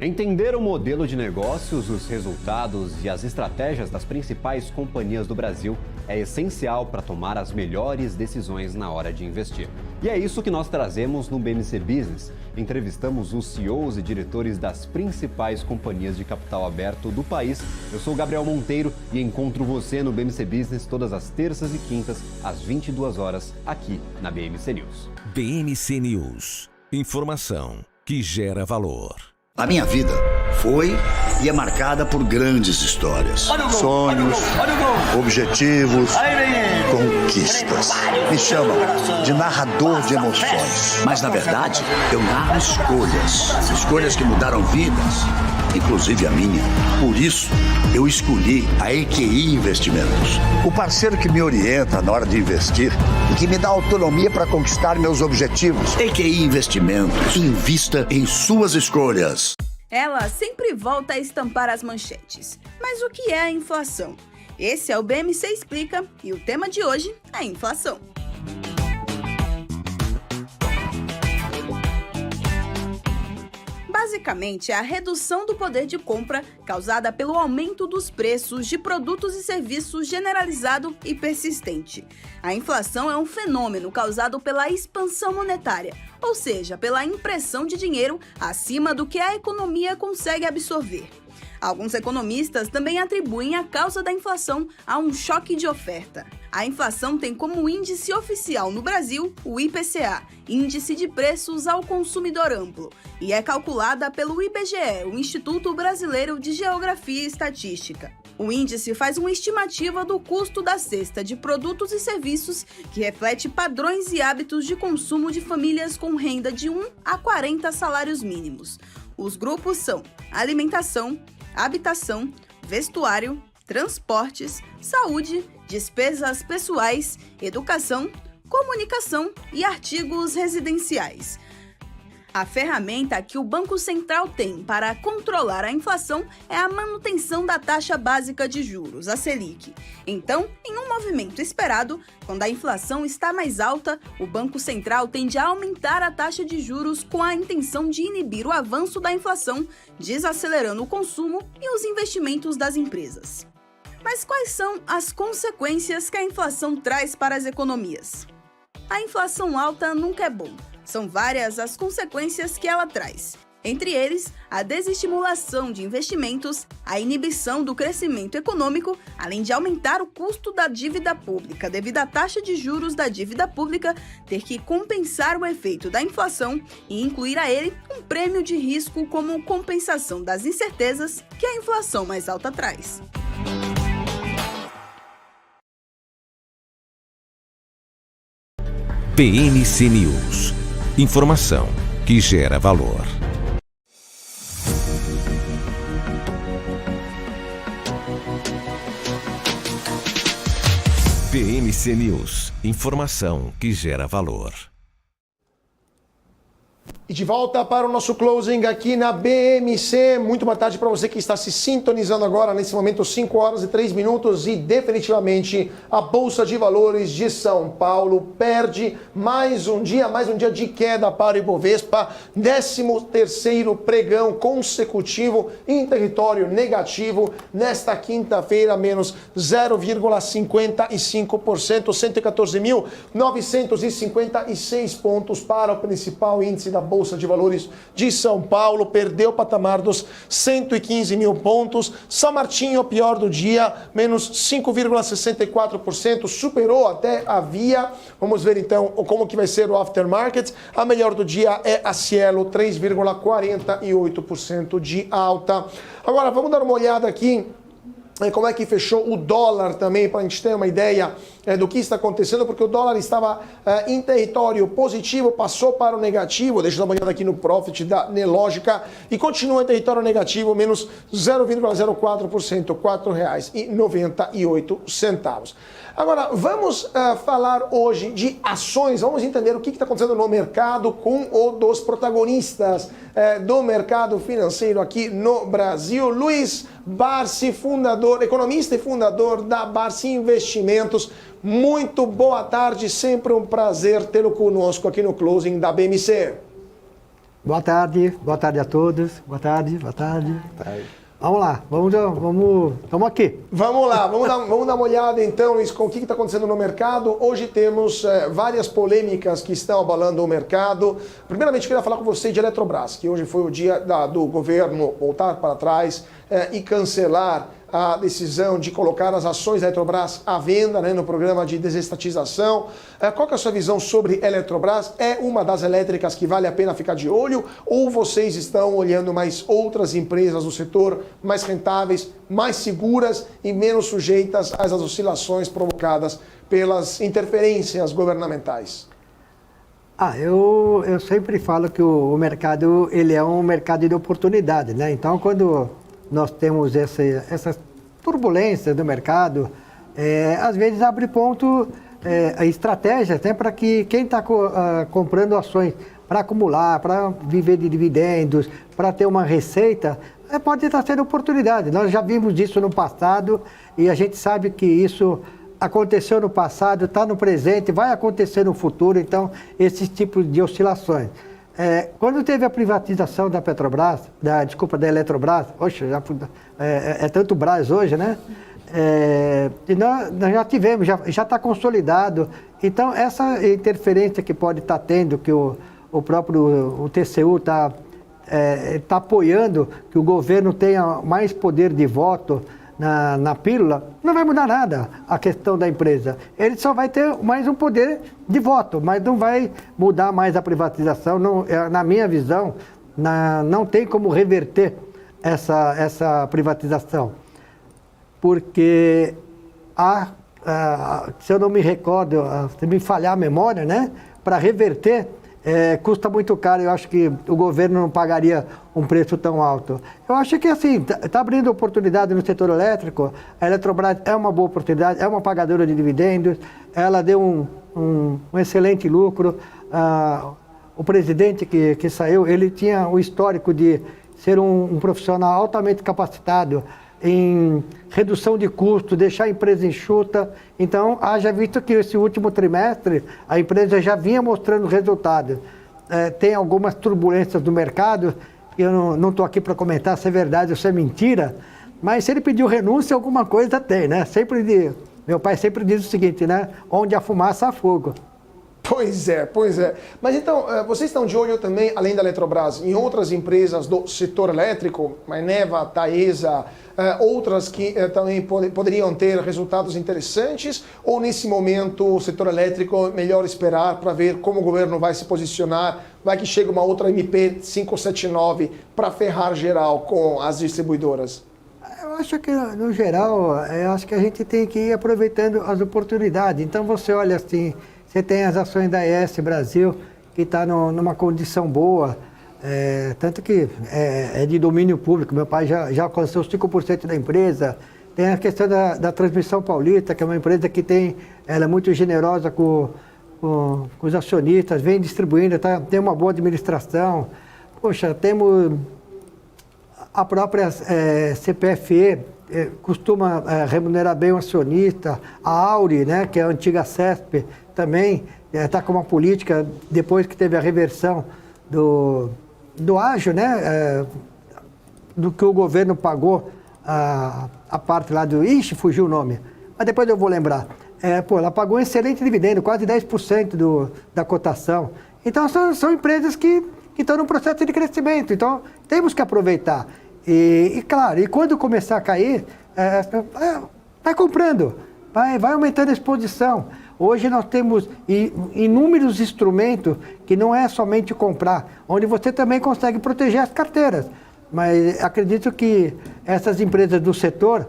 S4: Entender o modelo de negócios, os resultados e as estratégias das principais companhias do Brasil é essencial para tomar as melhores decisões na hora de investir. E é isso que nós trazemos no BMC Business. Entrevistamos os CEOs e diretores das principais companhias de capital aberto do país. Eu sou Gabriel Monteiro e encontro você no BMC Business todas as terças e quintas, às 22 horas, aqui na BMC News.
S7: BMC News. Informação que gera valor.
S11: A minha vida foi e é marcada por grandes histórias, sonhos, objetivos, conquistas. Me chamam de narrador de emoções. Mas, na verdade, eu narro escolhas que mudaram vidas, inclusive a minha. Por isso, eu escolhi a EQI Investimentos, o parceiro que me orienta na hora de investir e que me dá autonomia para conquistar meus objetivos. EQI Investimentos. Invista em suas escolhas.
S12: Ela sempre volta a estampar as manchetes. Mas o que é a inflação? Esse é o BMC Explica e o tema de hoje é a inflação. Basicamente, é a redução do poder de compra causada pelo aumento dos preços de produtos e serviços generalizado e persistente. A inflação é um fenômeno causado pela expansão monetária, ou seja, pela impressão de dinheiro acima do que a economia consegue absorver. Alguns economistas também atribuem a causa da inflação a um choque de oferta. A inflação tem como índice oficial no Brasil o IPCA, Índice de Preços ao Consumidor Amplo, e é calculada pelo IBGE, o Instituto Brasileiro de Geografia e Estatística. O índice faz uma estimativa do custo da cesta de produtos e serviços que reflete padrões e hábitos de consumo de famílias com renda de 1 a 40 salários mínimos. Os grupos são alimentação, habitação, vestuário, transportes, saúde, despesas pessoais, educação, comunicação e artigos residenciais. A ferramenta que o Banco Central tem para controlar a inflação é a manutenção da taxa básica de juros, a Selic. Então, em um movimento esperado, quando a inflação está mais alta, o Banco Central tende a aumentar a taxa de juros com a intenção de inibir o avanço da inflação, desacelerando o consumo e os investimentos das empresas. Mas quais são as consequências que a inflação traz para as economias? A inflação alta nunca é bom. São várias as consequências que ela traz. Entre eles, a desestimulação de investimentos, a inibição do crescimento econômico, além de aumentar o custo da dívida pública devido à taxa de juros da dívida pública ter que compensar o efeito da inflação e incluir a ele um prêmio de risco como compensação das incertezas que a inflação mais alta traz.
S7: PMC News. Informação que gera valor. PMC News. Informação que gera valor.
S1: E de volta para o nosso closing aqui na BMC. Muito boa tarde para você que está se sintonizando agora, nesse momento, 5 horas e 3 minutos. E definitivamente a Bolsa de Valores de São Paulo perde mais um dia de queda para o Ibovespa. 13º pregão consecutivo em território negativo. Nesta quinta-feira, menos 0,55%, 114.956 pontos para o principal índice da Bolsa de Valores de São Paulo, perdeu o patamar dos 115 mil pontos. São Martinho, pior do dia, menos 5,64%, superou até a Via. Vamos ver então como que vai ser o aftermarket. A melhor do dia é a Cielo, 3,48% de alta. Agora vamos dar uma olhada aqui como é que fechou o dólar também, para a gente ter uma ideia do que está acontecendo, porque o dólar estava em território positivo, passou para o negativo, deixa eu dar uma olhada aqui no profit da Nelógica, e continua em território negativo, menos 0,04%, R$ 4,98. Agora, vamos falar hoje de ações, vamos entender o que está acontecendo no mercado com um dos protagonistas do mercado financeiro aqui no Brasil, Luiz Barsi, economista e fundador da Barsi Investimentos. Muito boa tarde, sempre um prazer tê-lo conosco aqui no closing da BMC.
S13: Boa tarde a todos, boa tarde. Vamos lá, estamos aqui.
S1: Vamos lá, vamos dar uma olhada então, Luiz, com o que está acontecendo no mercado. Hoje temos várias polêmicas que estão abalando o mercado. Primeiramente, queria falar com você de Eletrobras, que hoje foi o dia do governo voltar para trás e cancelar a decisão de colocar as ações da Eletrobras à venda, no programa de desestatização. Qual que é a sua visão sobre Eletrobras? É uma das elétricas que vale a pena ficar de olho? Ou vocês estão olhando mais outras empresas do setor mais rentáveis, mais seguras e menos sujeitas às oscilações provocadas pelas interferências governamentais?
S13: Eu sempre falo que o mercado ele é um mercado de oportunidade, né? Então, quando nós temos essas turbulências do mercado, às vezes abre ponto estratégias, né, para que quem está comprando ações para acumular, para viver de dividendos, para ter uma receita, pode estar sendo oportunidade. Nós já vimos isso no passado e a gente sabe que isso aconteceu no passado, está no presente, vai acontecer no futuro, então esses tipos de oscilações. Quando teve a privatização da Petrobras, da Eletrobras, é tanto Brás hoje, né? E nós já tivemos, já está consolidado. Então, essa interferência que pode estar tendo, que o próprio TCU está está apoiando que o governo tenha mais poder de voto na pílula, não vai mudar nada a questão da empresa. Ele só vai ter mais um poder de voto, mas não vai mudar mais a privatização. Não, na minha visão, não tem como reverter essa privatização. Porque se eu não me recordo, se me falhar a memória, né, para reverter, custa muito caro. Eu acho que o governo não pagaria um preço tão alto. Eu acho que assim, está abrindo oportunidade no setor elétrico. A Eletrobras é uma boa oportunidade, é uma pagadora de dividendos, ela deu um excelente lucro. O presidente que saiu, ele tinha o histórico de ser um profissional altamente capacitado em redução de custo, deixar a empresa enxuta. Então, haja visto que esse último trimestre a empresa já vinha mostrando resultados. Tem algumas turbulências do mercado, eu não estou aqui para comentar se é verdade ou se é mentira, mas se ele pediu renúncia, alguma coisa tem, né? Meu pai sempre diz o seguinte, né? Onde há fumaça, há fogo.
S1: Pois é. Mas então, vocês estão de olho também, além da Eletrobras, em outras empresas do setor elétrico, Eneva, Taesa, outras que também poderiam ter resultados interessantes? Ou nesse momento o setor elétrico é melhor esperar para ver como o governo vai se posicionar? Vai que chega uma outra MP 579 para ferrar geral com as distribuidoras?
S13: Eu acho que, no geral, acho que a gente tem que ir aproveitando as oportunidades. Então, você olha assim, você tem as ações da ES Brasil, que está numa condição boa, tanto que é de domínio público. Meu pai já alcançou os 5% da empresa. Tem a questão da Transmissão Paulista, que é uma empresa que ela é muito generosa com os acionistas, vem distribuindo, tem uma boa administração. Poxa, temos a própria CPFE, costuma remunerar bem o acionista. A Auri, né, que é a antiga CESP, também está com uma política, depois que teve a reversão do ágio, né, do que o governo pagou, a parte lá do... Ixi, fugiu o nome, mas depois eu vou lembrar. Ela pagou um excelente dividendo, quase 10% da cotação. Então, são empresas que estão num processo de crescimento, então temos que aproveitar. E claro, quando começar a cair, vai comprando, vai aumentando a exposição. Hoje nós temos inúmeros instrumentos que não é somente comprar, onde você também consegue proteger as carteiras. Mas acredito que essas empresas do setor,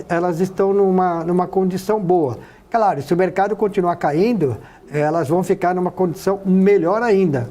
S13: elas estão numa condição boa. Claro, se o mercado continuar caindo, elas vão ficar numa condição melhor ainda.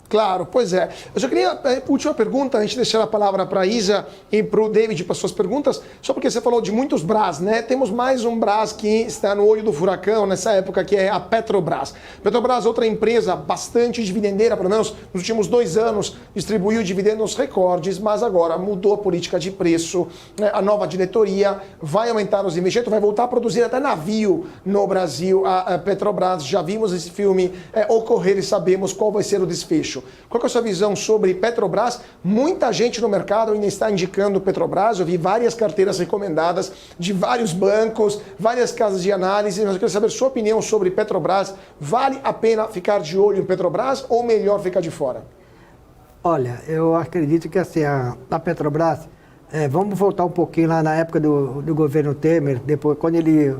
S1: Claro, pois é. Eu só queria, última pergunta, a gente deixar a palavra para a Isa e para o David para suas perguntas, só porque você falou de muitos Brás, né? Temos mais um Brás que está no olho do furacão nessa época, que é a Petrobras. Petrobras, outra empresa bastante dividendeira, pelo menos nos últimos 2 anos, distribuiu dividendos recordes, mas agora mudou a política de preço, né? A nova diretoria vai aumentar os investimentos, vai voltar a produzir até navio no Brasil. A Petrobras, já vimos esse filme ocorrer e sabemos qual vai ser o desfecho. Qual que é a sua visão sobre Petrobras? Muita gente no mercado ainda está indicando Petrobras. Eu vi várias carteiras recomendadas de vários bancos, várias casas de análise. Mas eu quero saber sua opinião sobre Petrobras. Vale a pena ficar de olho em Petrobras ou melhor ficar de fora?
S13: Olha, eu acredito que assim, a Petrobras, vamos voltar um pouquinho lá na época do governo Temer, depois,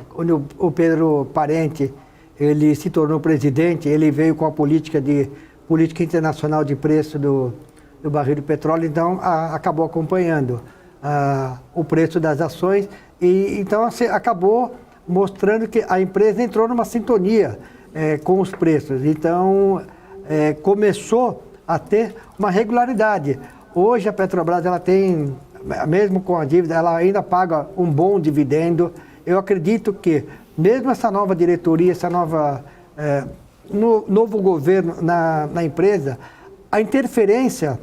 S13: quando o Pedro Parente ele se tornou presidente, ele veio com a política internacional de preço do barril de petróleo, então acabou acompanhando o preço das ações e então assim, acabou mostrando que a empresa entrou numa sintonia com os preços. Então começou a ter uma regularidade. Hoje a Petrobras ela tem, mesmo com a dívida, ela ainda paga um bom dividendo. Eu acredito que mesmo essa nova diretoria, essa nova novo governo na empresa, a interferência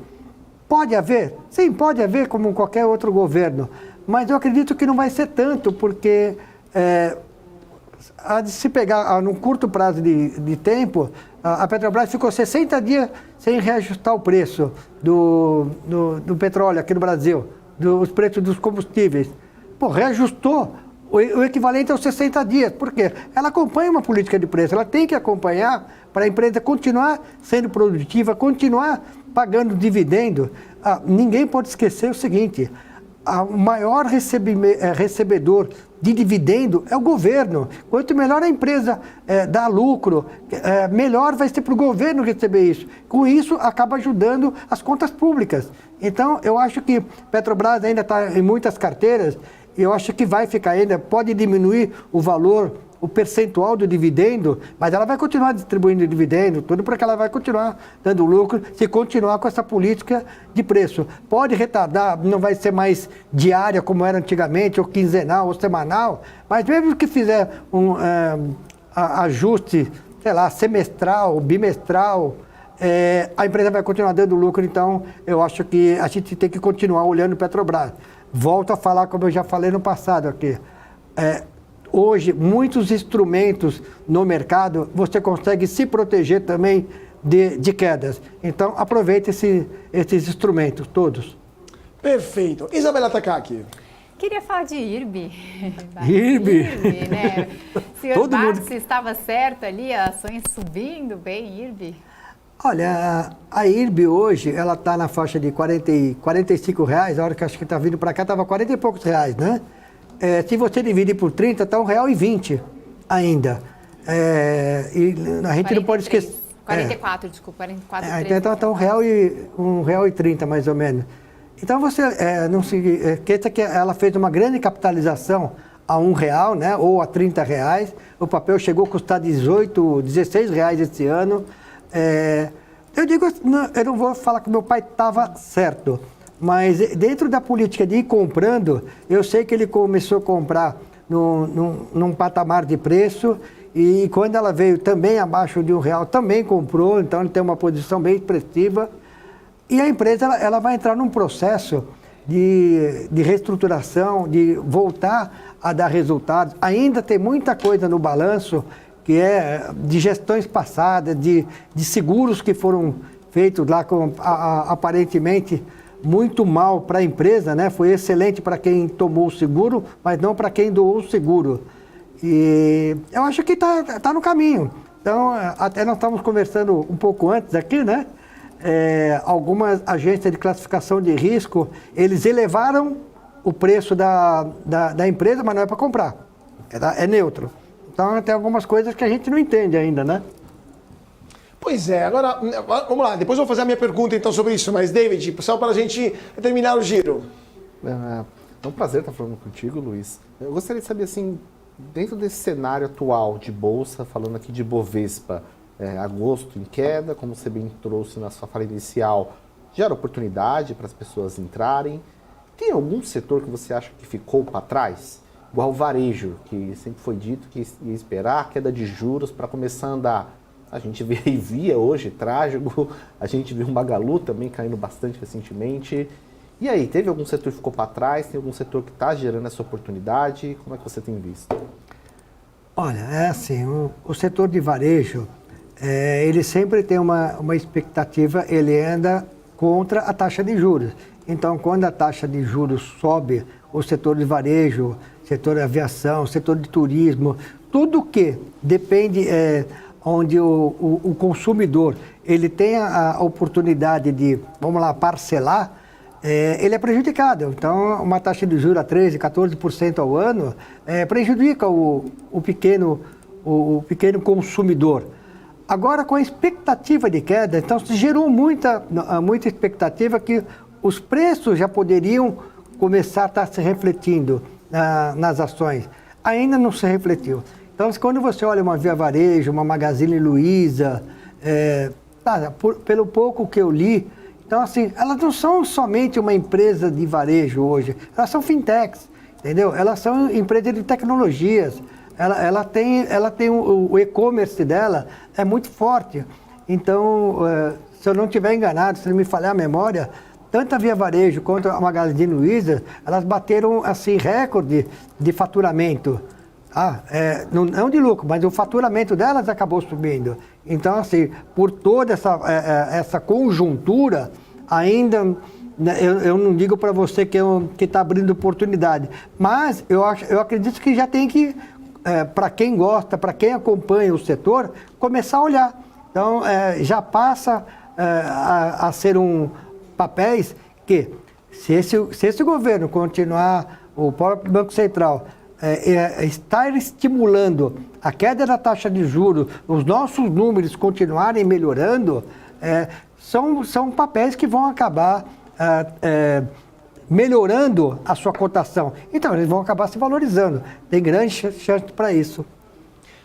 S13: pode haver? Sim, pode haver, como qualquer outro governo, mas eu acredito que não vai ser tanto, porque se pegar num curto prazo de tempo, a Petrobras ficou 60 dias sem reajustar o preço do petróleo aqui no Brasil, os preços dos combustíveis. Reajustou o equivalente aos 60 dias. Por quê? Ela acompanha uma política de preço, ela tem que acompanhar para a empresa continuar sendo produtiva, continuar pagando dividendo. Ninguém pode esquecer o seguinte, o maior recebedor de dividendo é o governo. Quanto melhor a empresa dá lucro, melhor vai ser para o governo receber isso. Com isso, acaba ajudando as contas públicas. Então, eu acho que Petrobras ainda está em muitas carteiras, eu acho que vai ficar ainda, pode diminuir o valor, o percentual do dividendo, mas ela vai continuar distribuindo dividendo, tudo porque ela vai continuar dando lucro, se continuar com essa política de preço. Pode retardar, não vai ser mais diária como era antigamente, ou quinzenal, ou semanal, mas mesmo que fizer um ajuste, sei lá, semestral, bimestral, a empresa vai continuar dando lucro. Então eu acho que a gente tem que continuar olhando Petrobras. Volto a falar como eu já falei no passado aqui. Hoje, muitos instrumentos no mercado, você consegue se proteger também de quedas. Então, aproveite esses instrumentos todos.
S1: Perfeito. Isabela Takaki.
S2: Queria falar de IRB.
S13: IRB,
S2: né? Senhor Marcos, estava certo ali, ações subindo bem, IRB?
S13: Olha, a IRB hoje, ela está na faixa de R$45, a hora que acho que está vindo para cá, estava 40 e poucos reais, né? Se você dividir por 30, está R$1,20 ainda. E a gente
S2: 43,
S13: não pode esquecer...
S2: 44, desculpa, 44,13.
S13: Então está R$1,30 mais ou menos. Então você não se esqueça que ela fez uma grande capitalização a R$1, né? Ou a R$30. O papel chegou a custar R$16 esse ano. Eu não vou falar que meu pai estava certo, mas dentro da política de ir comprando, eu sei que ele começou a comprar num patamar de preço, e quando ela veio também abaixo de R$1, também comprou, então ele tem uma posição bem expressiva. E a empresa ela vai entrar num processo de reestruturação, de voltar a dar resultados. Ainda tem muita coisa no balanço, que é de gestões passadas, de seguros que foram feitos lá aparentemente muito mal para a empresa, né? Foi excelente para quem tomou o seguro, mas não para quem doou o seguro. E eu acho que tá no caminho. Então, até nós estávamos conversando um pouco antes aqui, né? Algumas agências de classificação de risco, eles elevaram o preço da empresa, mas não é para comprar, é neutro. Então, tem algumas coisas que a gente não entende ainda, né?
S1: Pois é, agora, vamos lá, depois eu vou fazer a minha pergunta então sobre isso, mas David, só para a gente terminar o giro.
S3: É um prazer estar falando contigo, Luiz. Eu gostaria de saber, assim, dentro desse cenário atual de Bolsa, falando aqui de Bovespa, agosto em queda, como você bem trouxe na sua fala inicial, gera oportunidade para as pessoas entrarem. Tem algum setor que você acha que ficou para trás? Igual o varejo, que sempre foi dito que ia esperar a queda de juros para começar a andar. A gente via hoje, trágico, a gente viu o Magalu também caindo bastante recentemente. E aí, teve algum setor que ficou para trás? Tem algum setor que está gerando essa oportunidade? Como é que você tem visto?
S13: Olha, é assim, o setor de varejo, ele sempre tem uma expectativa, ele anda contra a taxa de juros. Então, quando a taxa de juros sobe, o setor de varejo, setor de aviação, setor de turismo, tudo que depende onde o consumidor ele tem a oportunidade de, vamos lá, parcelar, ele é prejudicado. Então, uma taxa de juros a 13%, 14% ao ano prejudica o pequeno consumidor. Agora, com a expectativa de queda, então se gerou muita expectativa que os preços já poderiam começar a estar se refletindo nas ações. Ainda não se refletiu. Então, quando você olha uma Via Varejo, uma Magazine Luiza, pelo pouco que eu li, então, assim, elas não são somente uma empresa de varejo hoje, elas são fintechs, entendeu? Elas são empresas de tecnologias, ela tem o e-commerce dela, é muito forte. Então, se eu não estiver enganado, se não me falhar a memória, tanto a Via Varejo quanto a Magazine Luiza, elas bateram, assim, recorde de faturamento. Não de lucro, mas o faturamento delas acabou subindo. Então, assim, por toda essa conjuntura, ainda Eu não digo para você que está abrindo oportunidade, mas eu acredito que já tem que, para quem gosta, para quem acompanha o setor, começar a olhar. Então, já passa a ser papéis que, se esse governo continuar, o próprio Banco Central, estar estimulando a queda da taxa de juros, os nossos números continuarem melhorando, são papéis que vão acabar melhorando a sua cotação. Então, eles vão acabar se valorizando. Tem grande chance para isso.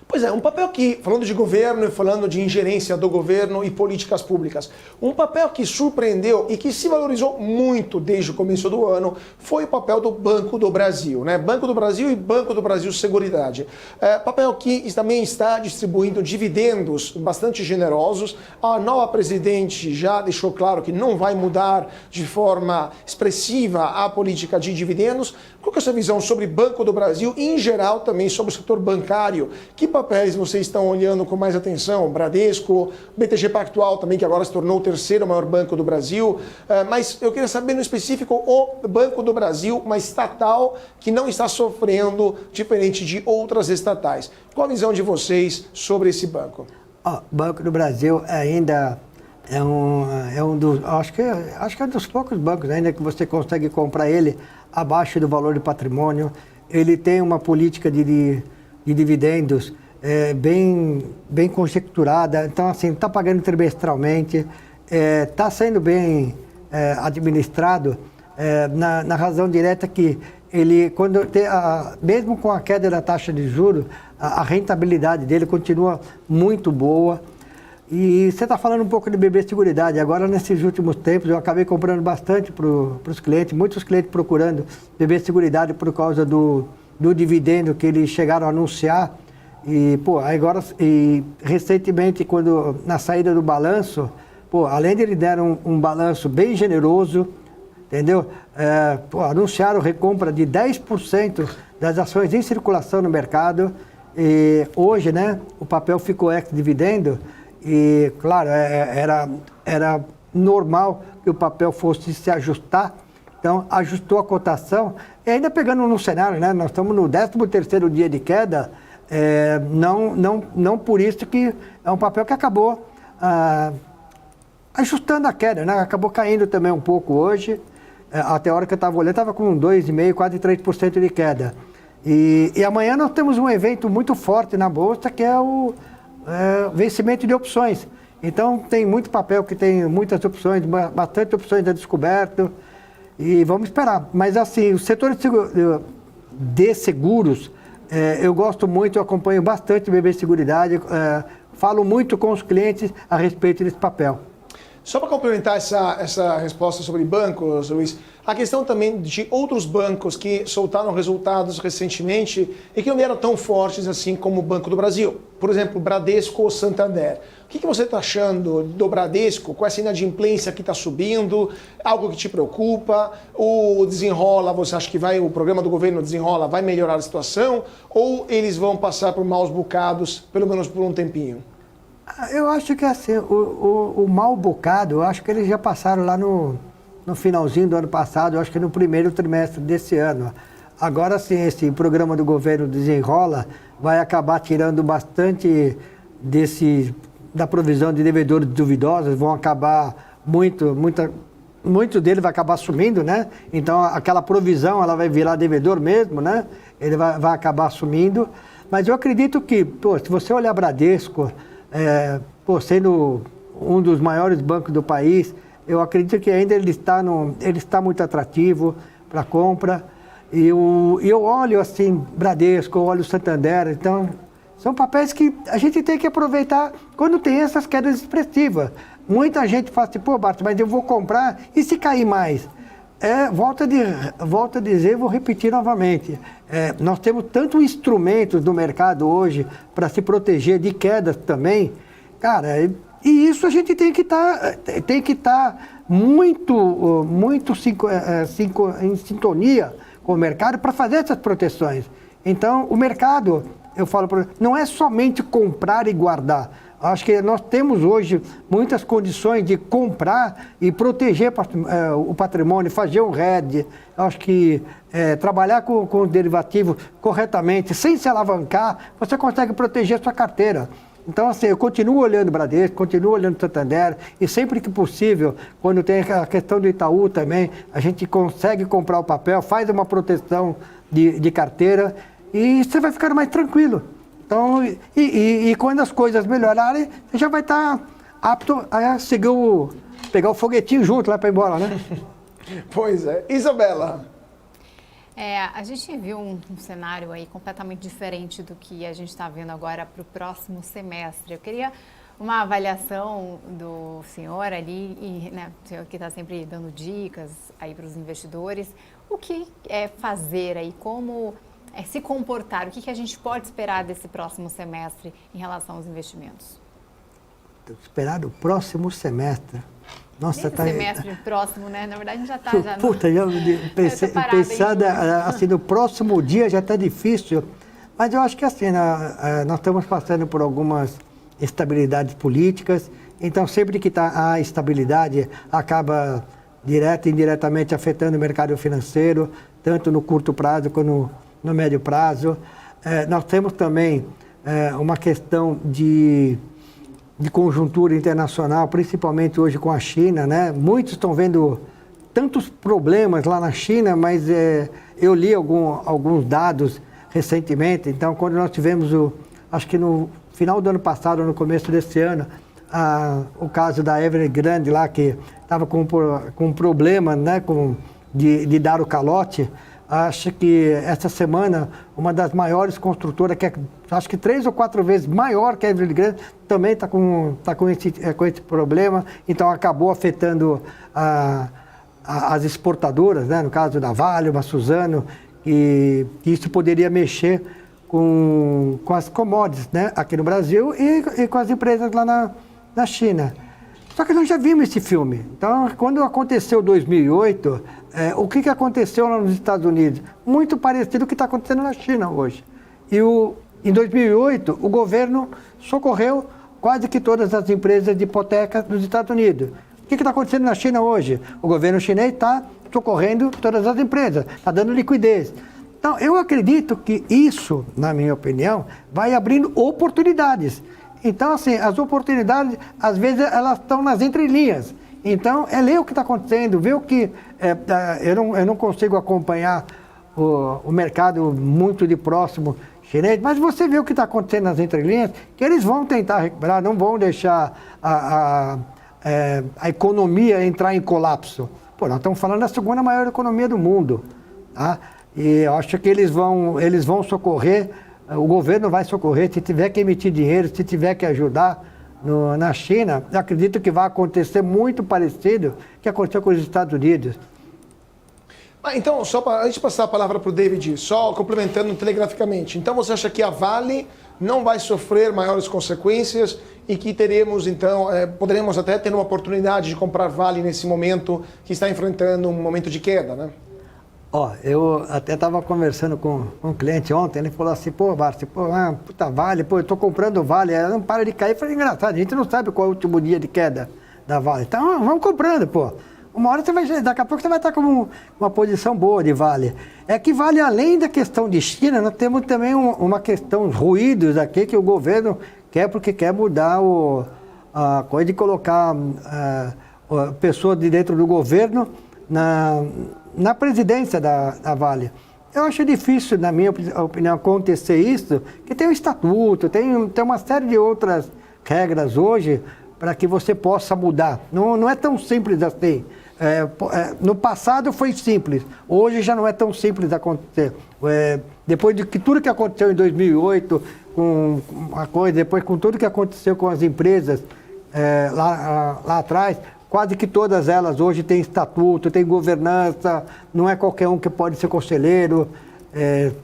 S1: Pois é, um papel que, falando de governo e falando de ingerência do governo e políticas públicas, um papel que surpreendeu e que se valorizou muito desde o começo do ano foi o papel do Banco do Brasil, né? Banco do Brasil e Banco do Brasil Seguridade. Papel que também está distribuindo dividendos bastante generosos. A nova presidente já deixou claro que não vai mudar de forma expressiva a política de dividendos. Qual que é a sua visão sobre Banco do Brasil e, em geral, também sobre o setor bancário? Que papéis vocês estão olhando com mais atenção? Bradesco, BTG Pactual também, que agora se tornou o terceiro maior banco do Brasil. Mas eu queria saber no específico o Banco do Brasil, uma estatal que não está sofrendo diferente de outras estatais. Qual a visão de vocês sobre esse banco?
S13: O Banco do Brasil ainda é um dos, acho que é um dos poucos bancos ainda que você consegue comprar ele abaixo do valor de patrimônio. Ele tem uma política de dividendos bem conjecturada, então assim, está pagando trimestralmente, está sendo bem administrado, na razão direta que ele, mesmo com a queda da taxa de juros, a rentabilidade dele continua muito boa. E você está falando um pouco de BB Seguridade. Agora, nesses últimos tempos, eu acabei comprando bastante para os clientes, muitos clientes procurando BB Seguridade por causa do dividendo que eles chegaram a anunciar. E, recentemente, na saída do balanço, além de eles deram um balanço bem generoso, entendeu? Anunciaram recompra de 10% das ações em circulação no mercado. E hoje, né, o papel ficou ex-dividendo. E, claro, era normal que o papel fosse se ajustar, então ajustou a cotação. E ainda pegando no cenário, né, nós estamos no 13º dia de queda, não por isso que é um papel que acabou ajustando a queda, né, acabou caindo também um pouco hoje. Até a hora que eu estava olhando, estava com 2,5%, quase 3% de queda. E amanhã nós temos um evento muito forte na Bolsa, que é o vencimento de opções. Então, tem muito papel que tem muitas opções, bastante opções a descoberto, e vamos esperar. Mas, assim, o setor de seguros, eu gosto muito, eu acompanho bastante o BB Seguridade, falo muito com os clientes a respeito desse papel.
S1: Só para complementar essa resposta sobre bancos, Luiz, a questão também de outros bancos que soltaram resultados recentemente e que não vieram tão fortes assim como o Banco do Brasil. Por exemplo, Bradesco ou Santander. O que você está achando do Bradesco com essa inadimplência que está subindo? Algo que te preocupa? O Desenrola, você acha que o programa do governo Desenrola vai melhorar a situação? Ou eles vão passar por maus bocados, pelo menos por um tempinho?
S13: Eu acho que assim, o mal bocado, eu acho que eles já passaram lá no finalzinho do ano passado, eu acho que no primeiro trimestre desse ano. Agora sim, esse programa do governo Desenrola vai acabar tirando bastante da provisão de devedores duvidosos, vão acabar muito dele vai acabar sumindo, né? Então aquela provisão ela vai virar devedor mesmo, né? Ele vai acabar assumindo. Mas eu acredito que, se você olhar Bradesco, sendo um dos maiores bancos do país, eu acredito que ainda ele está muito atrativo para compra. E eu olho assim, Bradesco, eu olho Santander, então são papéis que a gente tem que aproveitar quando tem essas quedas expressivas. Muita gente fala assim, Bart, mas eu vou comprar e se cair mais? Volto a dizer, vou repetir novamente. Nós temos tantos instrumentos no mercado hoje para se proteger de quedas também. Cara, e isso a gente tem que estar muito em sintonia com o mercado para fazer essas proteções. Então, o mercado, eu falo, não é somente comprar e guardar. Acho que nós temos hoje muitas condições de comprar e proteger o patrimônio, fazer um hedge. Acho que trabalhar com os derivativos corretamente, sem se alavancar, você consegue proteger a sua carteira. Então, assim, eu continuo olhando o Bradesco, continuo olhando o Santander, e sempre que possível, quando tem a questão do Itaú também, a gente consegue comprar o papel, faz uma proteção de carteira, e você vai ficando mais tranquilo. Então, e quando as coisas melhorarem, você já vai estar apto a pegar o foguetinho junto lá para ir embora, né?
S1: Pois é. Isabela.
S2: A gente viu um cenário aí completamente diferente do que a gente está vendo agora para o próximo semestre. Eu queria uma avaliação do senhor ali, e, né, o senhor que está sempre dando dicas aí para os investidores. O que fazer aí, como se comportar, o que a gente pode esperar desse próximo semestre em relação aos investimentos?
S13: Esperar o próximo semestre. Nossa,
S2: tá semestre próximo, né? Na verdade, já está.
S13: Puta, já pensar assim, no próximo dia já está difícil. Mas eu acho que assim, nós estamos passando por algumas instabilidades políticas. Então, sempre que está a instabilidade, acaba direta e indiretamente afetando o mercado financeiro, tanto no curto prazo quanto no médio prazo. Nós temos também uma questão de conjuntura internacional, principalmente hoje com a China, né? Muitos estão vendo tantos problemas lá na China, mas eu li alguns dados recentemente. Então, quando nós tivemos, acho que no final do ano passado, no começo desse ano, o caso da Evergrande lá, que estava com um problema, né, de dar o calote. Acho que essa semana, uma das maiores construtoras, que é, acho que 3 ou 4 vezes maior que a Evergrande, também está com esse problema. Então, acabou afetando as exportadoras, né? No caso da Vale, uma Suzano, que isso poderia mexer com as commodities, né? Aqui no Brasil e com as empresas lá na China. Só que nós já vimos esse filme. Então, quando aconteceu 2008, o que aconteceu lá nos Estados Unidos? Muito parecido com o que está acontecendo na China hoje. E em 2008, o governo socorreu quase que todas as empresas de hipoteca dos Estados Unidos. O que está acontecendo na China hoje? O governo chinês está socorrendo todas as empresas, está dando liquidez. Então, eu acredito que isso, na minha opinião, vai abrindo oportunidades. Então, assim, as oportunidades, às vezes, elas estão nas entrelinhas. Então, ler o que está acontecendo, ver o que... eu não consigo acompanhar o mercado muito de próximo chinês, mas você vê o que está acontecendo nas entrelinhas, que eles vão tentar recuperar, não vão deixar a economia entrar em colapso. Pô, nós estamos falando da segunda maior economia do mundo, tá? E eu acho que eles vão socorrer, o governo vai socorrer, se tiver que emitir dinheiro, se tiver que ajudar na China, eu acredito que vai acontecer muito parecido que aconteceu com os Estados Unidos.
S1: Então, só para antes de passar a palavra para o David, só complementando telegraficamente, então você acha que a Vale não vai sofrer maiores consequências e que teremos, então, poderemos até ter uma oportunidade de comprar Vale nesse momento que está enfrentando um momento de queda, né?
S13: Eu até estava conversando com um cliente ontem, ele falou assim, pô, Barça, puta Vale, eu estou comprando Vale, ela não para de cair. Eu falei, engraçado, a gente não sabe qual é o último dia de queda da Vale. Então, vamos comprando, pô. Uma hora daqui a pouco você vai estar com uma posição boa de Vale. É que Vale, além da questão de China, nós temos também uma questão, ruídos aqui, que o governo quer, porque quer mudar a coisa de colocar pessoas de dentro do governo na presidência da Vale. Eu acho difícil, na minha opinião, acontecer isso, que tem um estatuto, tem uma série de outras regras hoje para que você possa mudar. Não é tão simples assim. No passado foi simples, hoje já não é tão simples acontecer. Depois de tudo que aconteceu em 2008, com a coisa, depois com tudo que aconteceu com as empresas lá atrás, quase que todas elas hoje têm estatuto, têm governança, não é qualquer um que pode ser conselheiro,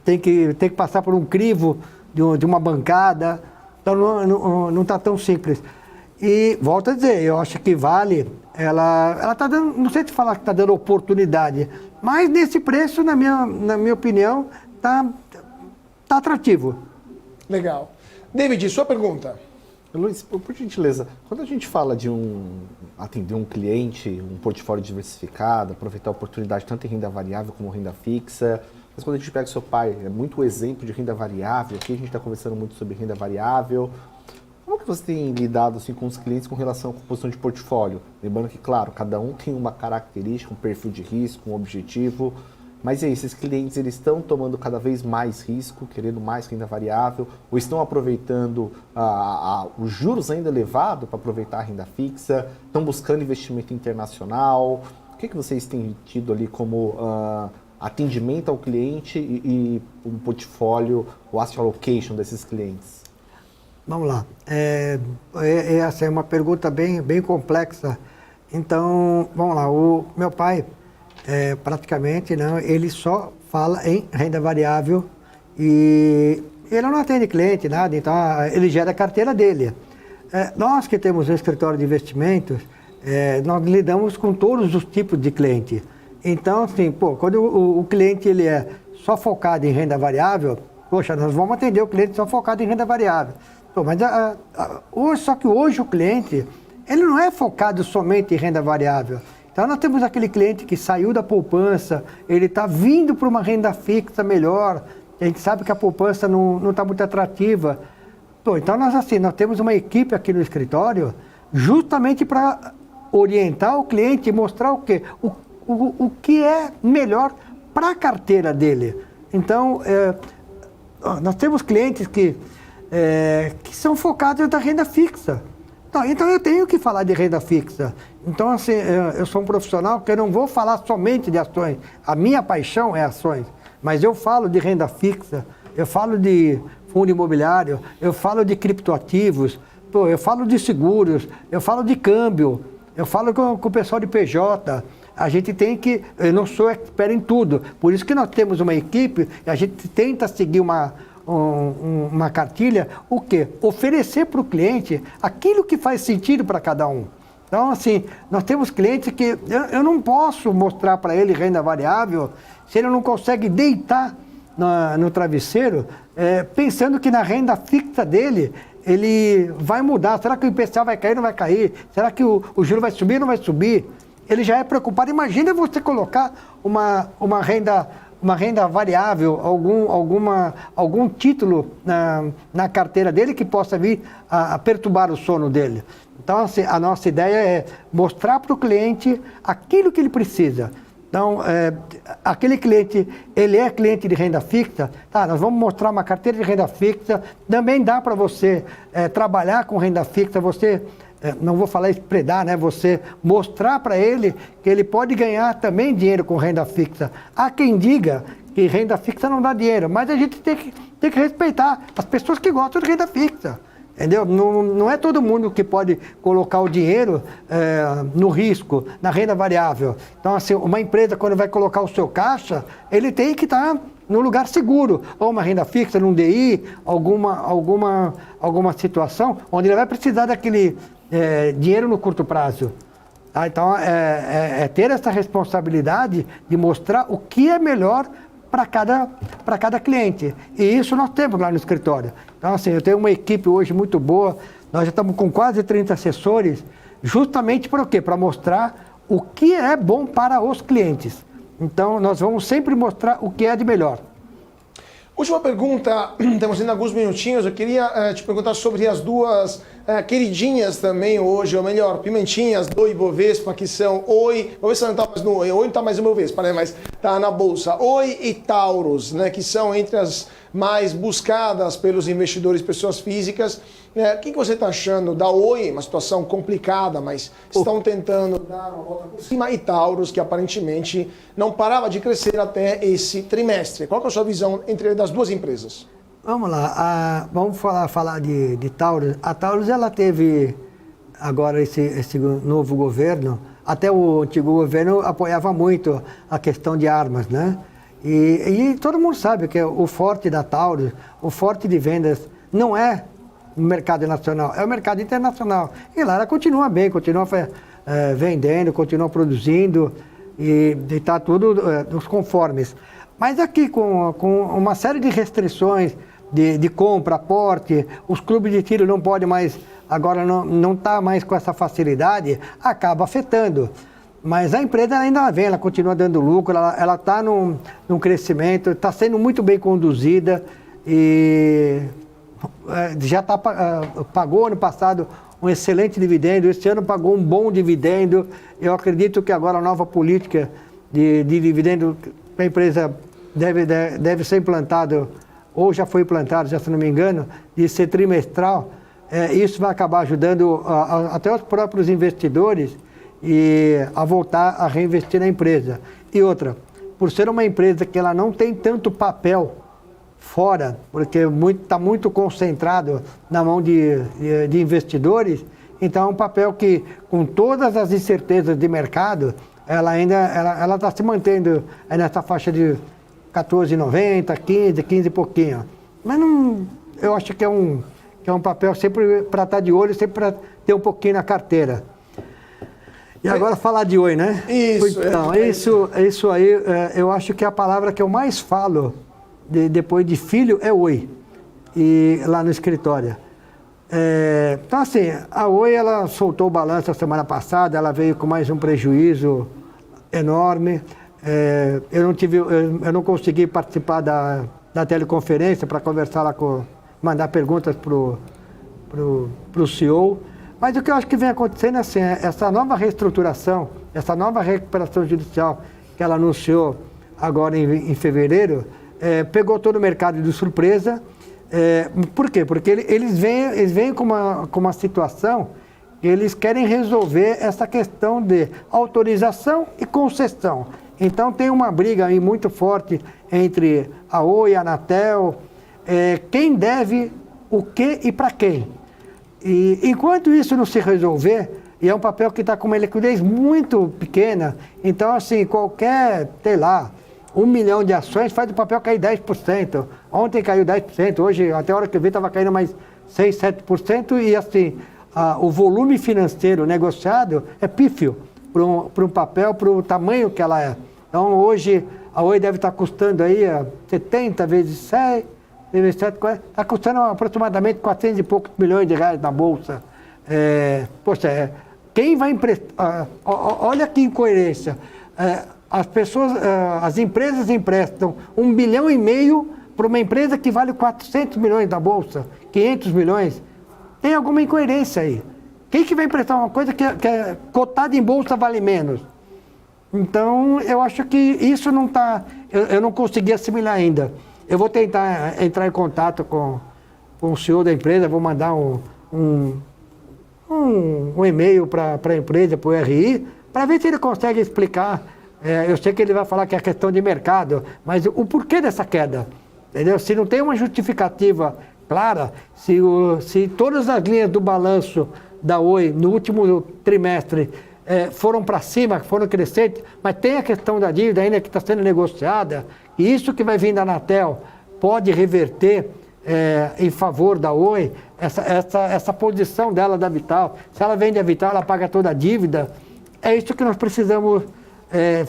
S13: tem que passar por um crivo de uma bancada, então não está tão simples. E volto a dizer, eu acho que Vale, ela está dando, não sei se falar que está dando oportunidade, mas nesse preço, na minha opinião, está atrativo.
S1: Legal. David, sua pergunta.
S3: Luiz, por gentileza, quando a gente fala de atender um cliente, um portfólio diversificado, aproveitar a oportunidade tanto em renda variável como renda fixa, mas quando a gente pega o seu pai, é muito o exemplo de renda variável, aqui a gente está conversando muito sobre renda variável. Como que você tem lidado assim, com os clientes com relação à composição de portfólio? Lembrando que, claro, cada um tem uma característica, um perfil de risco, um objetivo. Mas e aí, esses clientes eles estão tomando cada vez mais risco, querendo mais renda variável, ou estão aproveitando os juros ainda elevados para aproveitar a renda fixa, estão buscando investimento internacional? O que vocês têm tido ali como atendimento ao cliente e um portfólio, o asset allocation desses clientes?
S13: Vamos lá. Essa é uma pergunta bem complexa. Então, vamos lá. O meu pai... praticamente não, ele só fala em renda variável e ele não atende cliente, nada, então ele gera a carteira dele. Nós que temos um escritório de investimentos, nós lidamos com todos os tipos de cliente. Então, assim, quando o cliente ele é só focado em renda variável, poxa, nós vamos atender o cliente só focado em renda variável. Mas só que hoje o cliente, ele não é focado somente em renda variável. Então, nós temos aquele cliente que saiu da poupança, ele está vindo para uma renda fixa melhor, a gente sabe que a poupança não está muito atrativa. Então, nós temos uma equipe aqui no escritório justamente para orientar o cliente e mostrar o quê? O que é melhor para a carteira dele. Então, nós temos clientes que são focados na renda fixa. Então, eu tenho que falar de renda fixa. Então, assim, eu sou um profissional que eu não vou falar somente de ações. A minha paixão é ações. Mas eu falo de renda fixa, eu falo de fundo imobiliário, eu falo de criptoativos, eu falo de seguros, eu falo de câmbio, eu falo com o pessoal de PJ. A gente tem que... Eu não sou expert em tudo. Por isso que nós temos uma equipe e a gente tenta seguir uma cartilha, o quê? Oferecer para o cliente aquilo que faz sentido para cada um. Então, assim, nós temos clientes que eu não posso mostrar para ele renda variável se ele não consegue deitar no travesseiro pensando que na renda fixa dele ele vai mudar. Será que o IPCA vai cair ou não vai cair? Será que o juro vai subir ou não vai subir? Ele já é preocupado. Imagina você colocar uma renda variável, algum título na carteira dele que possa vir a perturbar o sono dele. Então, assim, a nossa ideia é mostrar para o cliente aquilo que ele precisa. Então, aquele cliente, ele é cliente de renda fixa, nós vamos mostrar uma carteira de renda fixa, também dá para você trabalhar com renda fixa, você... não vou falar spreadar, né? Você mostrar para ele que ele pode ganhar também dinheiro com renda fixa. Há quem diga que renda fixa não dá dinheiro, mas a gente tem que respeitar as pessoas que gostam de renda fixa. Entendeu? Não é todo mundo que pode colocar o dinheiro no risco, na renda variável. Então, assim, uma empresa, quando vai colocar o seu caixa, ele tem que estar no lugar seguro, ou uma renda fixa, num DI, alguma situação onde ele vai precisar daquele dinheiro no curto prazo. Então, ter essa responsabilidade de mostrar o que é melhor para cada cliente. E isso nós temos lá no escritório. Então, assim, eu tenho uma equipe hoje muito boa, nós já estamos com quase 30 assessores, justamente para o quê? Para mostrar o que é bom para os clientes. Então, nós vamos sempre mostrar o que é de melhor.
S1: Última pergunta, temos ainda alguns minutinhos, eu queria te perguntar sobre as duas queridinhas também hoje, ou melhor, pimentinhas do Ibovespa, que são Oi, vou ver se não está mais no Oi não está mais no Ibovespa, né, mas está na Bolsa, Oi e Taurus, né, que são entre as mais buscadas pelos investidores, pessoas físicas. O que você está achando da Oi? Uma situação complicada, mas estão tentando dar uma volta por cima. E Taurus, que aparentemente não parava de crescer até esse trimestre. Qual que é a sua visão das duas empresas?
S13: Vamos lá, vamos falar de Taurus. A Taurus, ela teve agora esse novo governo, até o antigo governo apoiava muito a questão de armas, né? E todo mundo sabe que o forte da Taurus, o forte de vendas, não é o mercado nacional, é o mercado internacional. E lá ela continua bem, continua vendendo, continua produzindo e está tudo nos conformes. Mas aqui com uma série de restrições de compra, aporte, os clubes de tiro não podem mais, agora não está mais com essa facilidade, acaba afetando. Mas a empresa ainda vem, ela continua dando lucro, ela está num crescimento, está sendo muito bem conduzida e já pagou ano passado um excelente dividendo, esse ano pagou um bom dividendo. Eu acredito que agora a nova política de dividendo a empresa deve ser implantado, ou já foi implantado, já se não me engano, de ser trimestral. Isso vai acabar ajudando até os próprios investidores a voltar a reinvestir na empresa. E outra, por ser uma empresa que ela não tem tanto papel fora, porque está muito concentrado na mão de investidores, então é um papel que, com todas as incertezas de mercado, ela está se mantendo nessa faixa de 14,90, 15 e pouquinho. Mas não, eu acho que é um papel sempre para estar de olho, sempre para ter um pouquinho na carteira. E agora falar de Oi, né?
S1: Isso.
S13: Então, isso aí, eu acho que a palavra que eu mais falo depois de filho é Oi, e lá no escritório. Então, assim, a Oi, ela soltou o balanço a semana passada, ela veio com mais um prejuízo enorme. Eu não consegui participar da teleconferência para conversar lá mandar perguntas para o CEO. Mas o que eu acho que vem acontecendo é assim, essa nova reestruturação, essa nova recuperação judicial que ela anunciou agora em fevereiro, pegou todo o mercado de surpresa. Por quê? Porque eles vêm com uma situação que eles querem resolver essa questão de autorização e concessão. Então tem uma briga aí muito forte entre a Oi e a Anatel, quem deve o quê e para quem. E enquanto isso não se resolver, e é um papel que está com uma liquidez muito pequena, então assim, qualquer, sei lá, 1 milhão de ações faz o papel cair 10%. Ontem caiu 10%, hoje, até a hora que eu vi, estava caindo mais 6, 7%, e assim, o volume financeiro negociado é pífio para um papel, para o tamanho que ela é. Então hoje, a Oi deve estar custando aí 70 vezes 7, está custando aproximadamente 400 e poucos milhões de reais na Bolsa. Poxa, quem vai emprestar? Olha que incoerência. As empresas emprestam 1,5 bilhão para uma empresa que vale 400 milhões na Bolsa, 500 milhões. Tem alguma incoerência aí. Quem que vai emprestar uma coisa que é cotada em Bolsa vale menos? Então, eu acho que isso não está... Eu não consegui assimilar ainda. Eu vou tentar entrar em contato com o CEO da empresa, vou mandar um e-mail para a empresa, para o RI, para ver se ele consegue explicar. Eu sei que ele vai falar que é questão de mercado, mas o porquê dessa queda? Entendeu? Se não tem uma justificativa clara, se todas as linhas do balanço da Oi no último trimestre foram para cima, foram crescentes, mas tem a questão da dívida ainda que está sendo negociada, e isso que vai vir da Anatel pode reverter em favor da Oi, essa posição dela da Vital. Se ela vende a Vital, ela paga toda a dívida. É isso que nós precisamos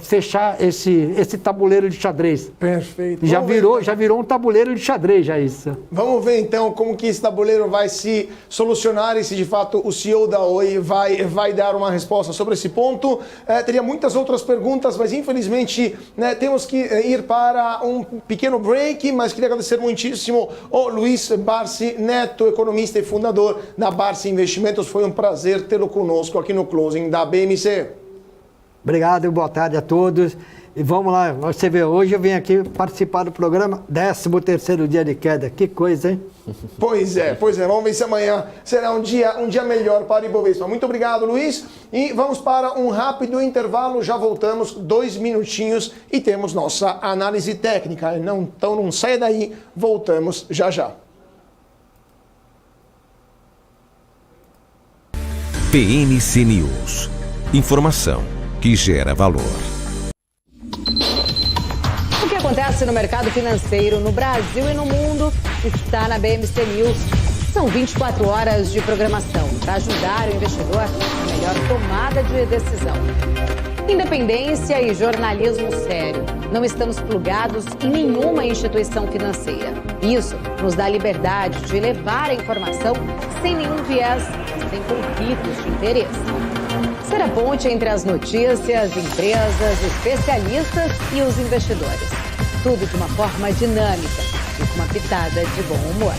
S13: fechar esse tabuleiro de xadrez.
S1: Perfeito.
S13: Já virou um tabuleiro de xadrez, já isso.
S1: Vamos ver então como que esse tabuleiro vai se solucionar e se de fato o CEO da Oi vai dar uma resposta sobre esse ponto. Teria muitas outras perguntas, mas infelizmente temos que ir para um pequeno break, mas queria agradecer muitíssimo ao Luiz Barsi Neto, economista e fundador da Barsi Investimentos. Foi um prazer tê-lo conosco aqui no Closing da BMC.
S13: Obrigado, boa tarde a todos. E vamos lá, você vê, hoje eu vim aqui participar do programa 13º dia de queda. Que coisa, hein?
S1: Pois é. Vamos ver se amanhã será um dia melhor para o Ibovespa. Muito obrigado, Luiz. E vamos para um rápido intervalo. Já voltamos, 2 minutinhos e temos nossa análise técnica. Então não saia daí, voltamos já já.
S7: PNC News. Informação que gera valor.
S6: O que acontece no mercado financeiro no Brasil e no mundo está na BMC News. São 24 horas de programação para ajudar o investidor na melhor tomada de decisão. Independência e jornalismo sério. Não estamos plugados em nenhuma instituição financeira. Isso nos dá a liberdade de levar a informação sem nenhum viés, sem conflitos de interesse. Ser a ponte entre as notícias, empresas, especialistas e os investidores. Tudo de uma forma dinâmica e com uma pitada de bom humor.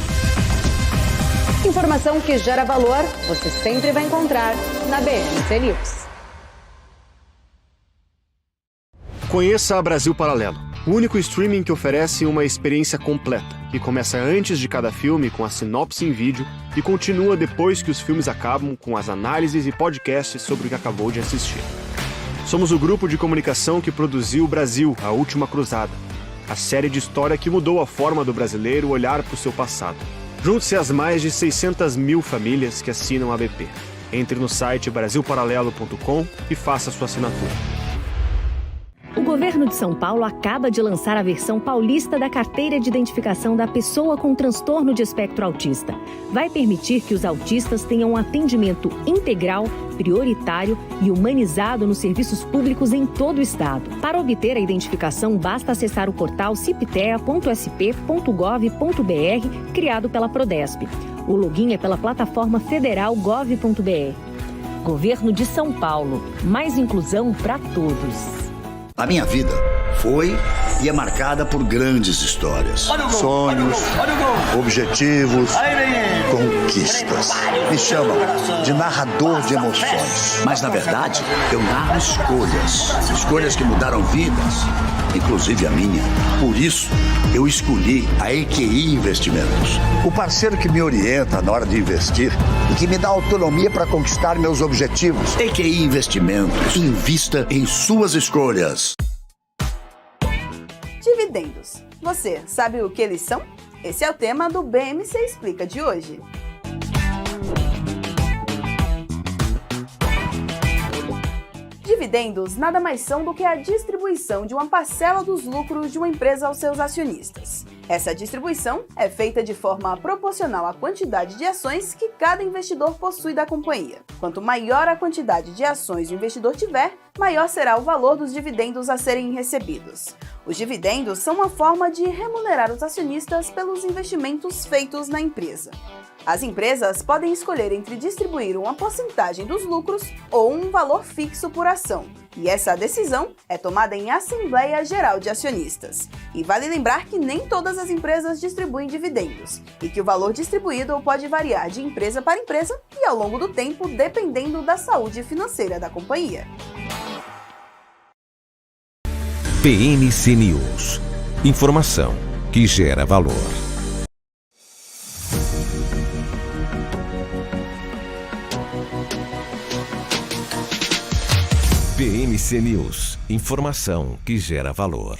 S6: Informação que gera valor, você sempre vai encontrar na BMC News.
S14: Conheça a Brasil Paralelo, o único streaming que oferece uma experiência completa, que começa antes de cada filme com a sinopse em vídeo e continua depois que os filmes acabam com as análises e podcasts sobre o que acabou de assistir. Somos o grupo de comunicação que produziu Brasil, a Última Cruzada, a série de história que mudou a forma do brasileiro olhar para o seu passado. Junte-se às mais de 600 mil famílias que assinam a BP. Entre no site brasilparalelo.com e faça sua assinatura.
S15: O governo de São Paulo acaba de lançar a versão paulista da Carteira de Identificação da Pessoa com Transtorno de Espectro Autista. Vai permitir que os autistas tenham um atendimento integral, prioritário e humanizado nos serviços públicos em todo o estado. Para obter a identificação, basta acessar o portal ciptea.sp.gov.br, criado pela Prodesp. O login é pela plataforma federal gov.br. Governo de São Paulo. Mais inclusão para todos.
S11: A minha vida foi e é marcada por grandes histórias. Sonhos, objetivos, conquistas. Me chamam de narrador de emoções. Mas, na verdade, eu narro escolhas. Escolhas que mudaram vidas, inclusive a minha. Por isso, eu escolhi a EQI Investimentos. O parceiro que me orienta na hora de investir e que me dá autonomia para conquistar meus objetivos. EQI Investimentos. Invista em suas escolhas.
S12: Dividendos. Você sabe o que eles são? Esse é o tema do BMC Explica de hoje. Dividendos nada mais são do que a distribuição de uma parcela dos lucros de uma empresa aos seus acionistas. Essa distribuição é feita de forma proporcional à quantidade de ações que cada investidor possui da companhia. Quanto maior a quantidade de ações o investidor tiver, maior será o valor dos dividendos a serem recebidos. Os dividendos são uma forma de remunerar os acionistas pelos investimentos feitos na empresa. As empresas podem escolher entre distribuir uma porcentagem dos lucros ou um valor fixo por ação. E essa decisão é tomada em Assembleia Geral de Acionistas. E vale lembrar que nem todas as empresas distribuem dividendos, e que o valor distribuído pode variar de empresa para empresa e ao longo do tempo, dependendo da saúde financeira da companhia.
S7: BMC News. Informação que gera valor. BMC News. Informação que gera valor.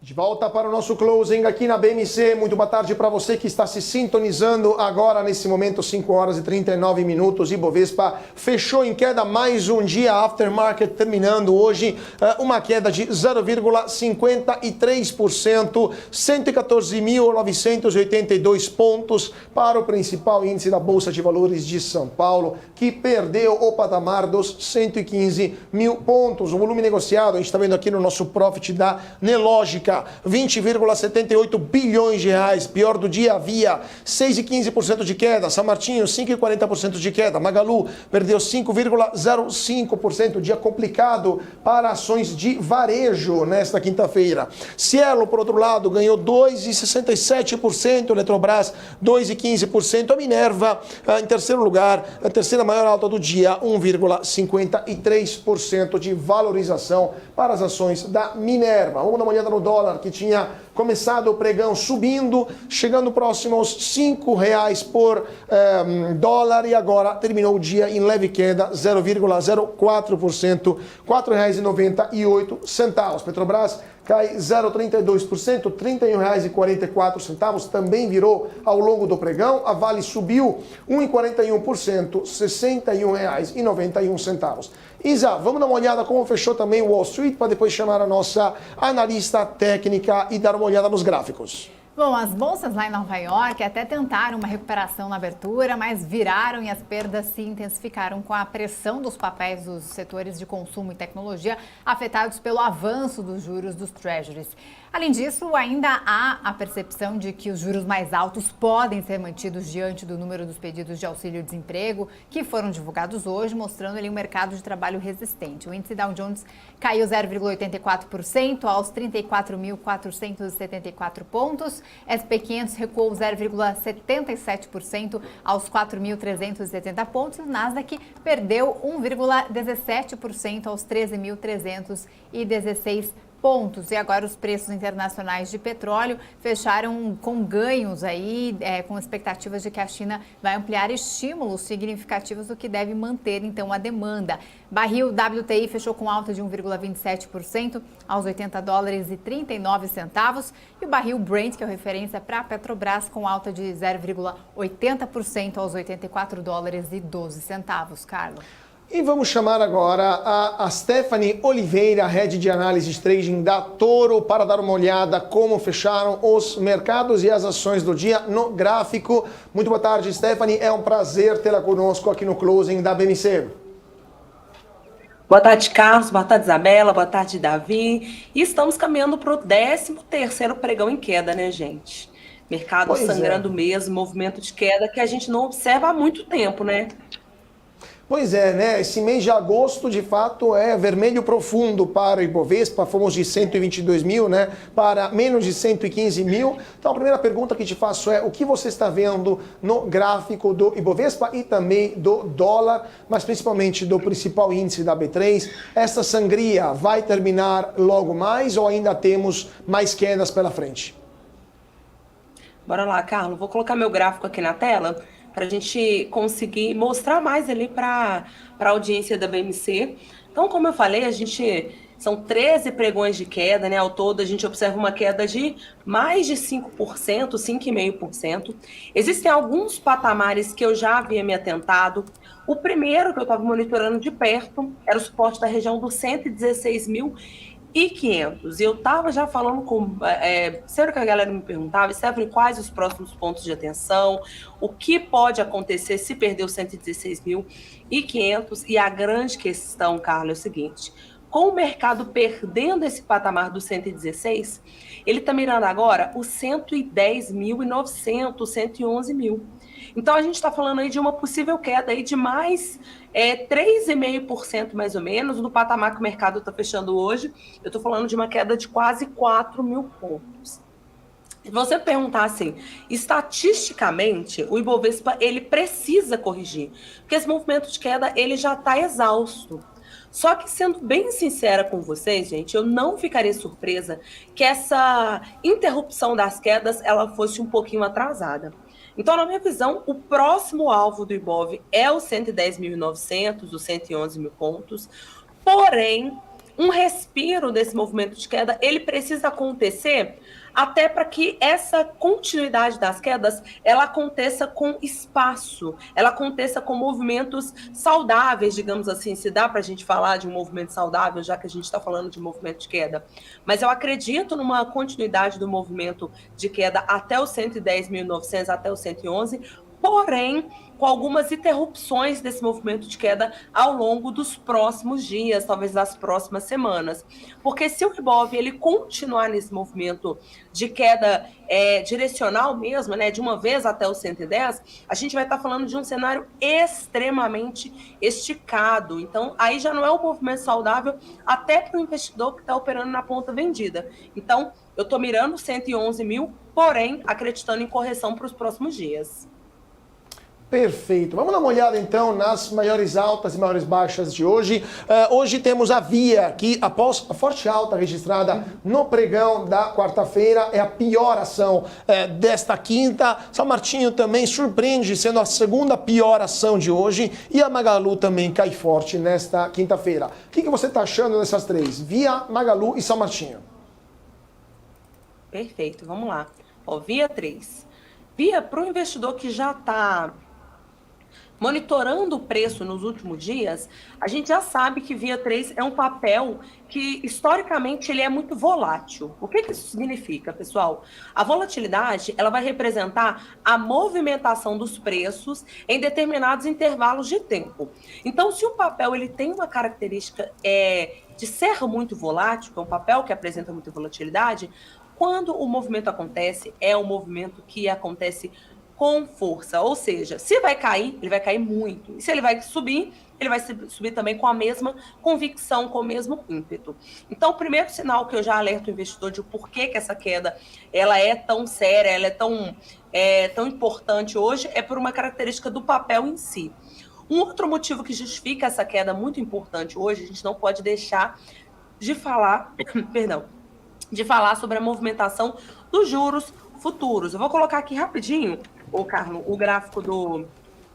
S1: De volta para o nosso closing aqui na BMC. Muito boa tarde para você que está se sintonizando agora, nesse momento, 5 horas e 39 minutos. Ibovespa fechou em queda mais um dia, aftermarket terminando hoje uma queda de 0,53%, 114.982 pontos para o principal índice da Bolsa de Valores de São Paulo, que perdeu o patamar dos 115 mil pontos. O volume negociado, a gente está vendo aqui no nosso profit da Nelogica, 20,78 bilhões de reais. Pior do dia havia 6,15% de queda. São Martinho, 5,40% de queda. Magalu perdeu 5,05%. Dia complicado para ações de varejo nesta quinta-feira. Cielo, por outro lado, ganhou 2,67%. Eletrobras, 2,15%. A Minerva, em terceiro lugar, a terceira maior alta do dia, 1,53% de valorização para as ações da Minerva. Vamos dar uma olhada no dólar, que tinha começado o pregão subindo, chegando próximo aos R$5 por dólar, e agora terminou o dia em leve queda, 0,04%, R$4,98. Petrobras cai 0,32%, R$31,44, também virou ao longo do pregão. A Vale subiu 1,41%, R$61,91. Isa, vamos dar uma olhada como fechou também o Wall Street, para depois chamar a nossa analista técnica e dar uma olhada nos gráficos.
S2: Bom, as bolsas lá em Nova York até tentaram uma recuperação na abertura, mas viraram e as perdas se intensificaram com a pressão dos papéis dos setores de consumo e tecnologia afetados pelo avanço dos juros dos treasuries. Além disso, ainda há a percepção de que os juros mais altos podem ser mantidos diante do número dos pedidos de auxílio-desemprego que foram divulgados hoje, mostrando ali um mercado de trabalho resistente. O índice Dow Jones caiu 0,84% aos 34.474 pontos. S&P 500 recuou 0,77% aos 4.370 pontos. O Nasdaq perdeu 1,17% aos 13.316 pontos. E agora os preços internacionais de petróleo fecharam com ganhos aí, com expectativas de que a China vai ampliar estímulos significativos, o que deve manter então a demanda. Barril WTI fechou com alta de 1,27% aos $80,39 e o barril Brent, que é referência para a Petrobras, com alta de 0,80% aos $84,12. Carlos.
S1: E vamos chamar agora a Stephanie Oliveira, Head de Análise de Trading da Toro, para dar uma olhada como fecharam os mercados e as ações do dia no gráfico. Muito boa tarde, Stephanie. É um prazer tê-la conosco aqui no Closing da BMC.
S16: Boa tarde, Carlos. Boa tarde, Isabela. Boa tarde, Davi. E estamos caminhando para o 13º pregão em queda, né, gente? Mercado sangrando mesmo, movimento de queda que a gente não observa há muito tempo, né?
S1: Pois é, né? Esse mês de agosto, de fato, é vermelho profundo para o Ibovespa. Fomos de 122 mil, né, para menos de 115 mil. Então, a primeira pergunta que te faço é o que você está vendo no gráfico do Ibovespa e também do dólar, mas principalmente do principal índice da B3. Essa sangria vai terminar logo mais ou ainda temos mais quedas pela frente?
S16: Bora lá, Carlos. Vou colocar meu gráfico aqui na tela para a gente conseguir mostrar mais ali para a audiência da BMC. Então, como eu falei, são 13 pregões de queda, né? Ao todo, a gente observa uma queda de mais de 5%, 5,5%. Existem alguns patamares que eu já havia me atentado. O primeiro que eu estava monitorando de perto era o suporte da região dos 116.500. E eu estava já falando com... sempre que a galera me perguntava, Stephanie, quais os próximos pontos de atenção, o que pode acontecer se perder os 116.500. E a grande questão, Carlos, é o seguinte: com o mercado perdendo esse patamar do 116, ele está mirando agora os 110.900, 111 mil. Então, a gente está falando aí de uma possível queda aí de mais 3,5% mais ou menos no patamar que o mercado está fechando hoje. Eu estou falando de uma queda de quase 4 mil pontos. Se você perguntar assim, estatisticamente, o Ibovespa ele precisa corrigir, porque esse movimento de queda ele já está exausto. Só que, sendo bem sincera com vocês, gente, eu não ficaria surpresa que essa interrupção das quedas ela fosse um pouquinho atrasada. Então, na minha visão, o próximo alvo do Ibov é os 110.900, os 111 mil pontos. Porém, um respiro desse movimento de queda, ele precisa acontecer até para que essa continuidade das quedas, ela aconteça com espaço, ela aconteça com movimentos saudáveis, digamos assim, se dá para a gente falar de um movimento saudável, já que a gente está falando de movimento de queda. Mas eu acredito numa continuidade do movimento de queda até os 110.900, até os 111, porém, com algumas interrupções desse movimento de queda ao longo dos próximos dias, talvez das próximas semanas. Porque se o Ibov ele continuar nesse movimento de queda direcional mesmo, né, de uma vez até os 110, a gente vai estar falando de um cenário extremamente esticado. Então, aí já não é um movimento saudável até para o investidor que está operando na ponta vendida. Então, eu estou mirando 111 mil, porém, acreditando em correção para os próximos dias.
S1: Perfeito. Vamos dar uma olhada então nas maiores altas e maiores baixas de hoje. Hoje temos a Via, que após a forte alta registrada no pregão da quarta-feira, é a pior ação desta quinta. São Martinho também surpreende, sendo a segunda pior ação de hoje. E a Magalu também cai forte nesta quinta-feira. O que você está achando dessas três? Via, Magalu e São Martinho.
S16: Perfeito, vamos lá. Via 3. Via, para o investidor que já está monitorando o preço nos últimos dias, a gente já sabe que Via 3 é um papel que, historicamente, ele é muito volátil. O que isso significa, pessoal? A volatilidade, ela vai representar a movimentação dos preços em determinados intervalos de tempo. Então, se o papel ele tem uma característica de ser muito volátil, que é um papel que apresenta muita volatilidade, quando o movimento acontece, é um movimento que acontece com força, ou seja, se vai cair, ele vai cair muito. E se ele vai subir, ele vai subir também com a mesma convicção, com o mesmo ímpeto. Então, o primeiro sinal que eu já alerto o investidor de por que essa queda ela é tão séria, ela é tão importante hoje, é por uma característica do papel em si. Um outro motivo que justifica essa queda muito importante hoje, a gente não pode deixar de falar, de falar sobre a movimentação dos juros futuros. Eu vou colocar aqui rapidinho, Carlos, o gráfico do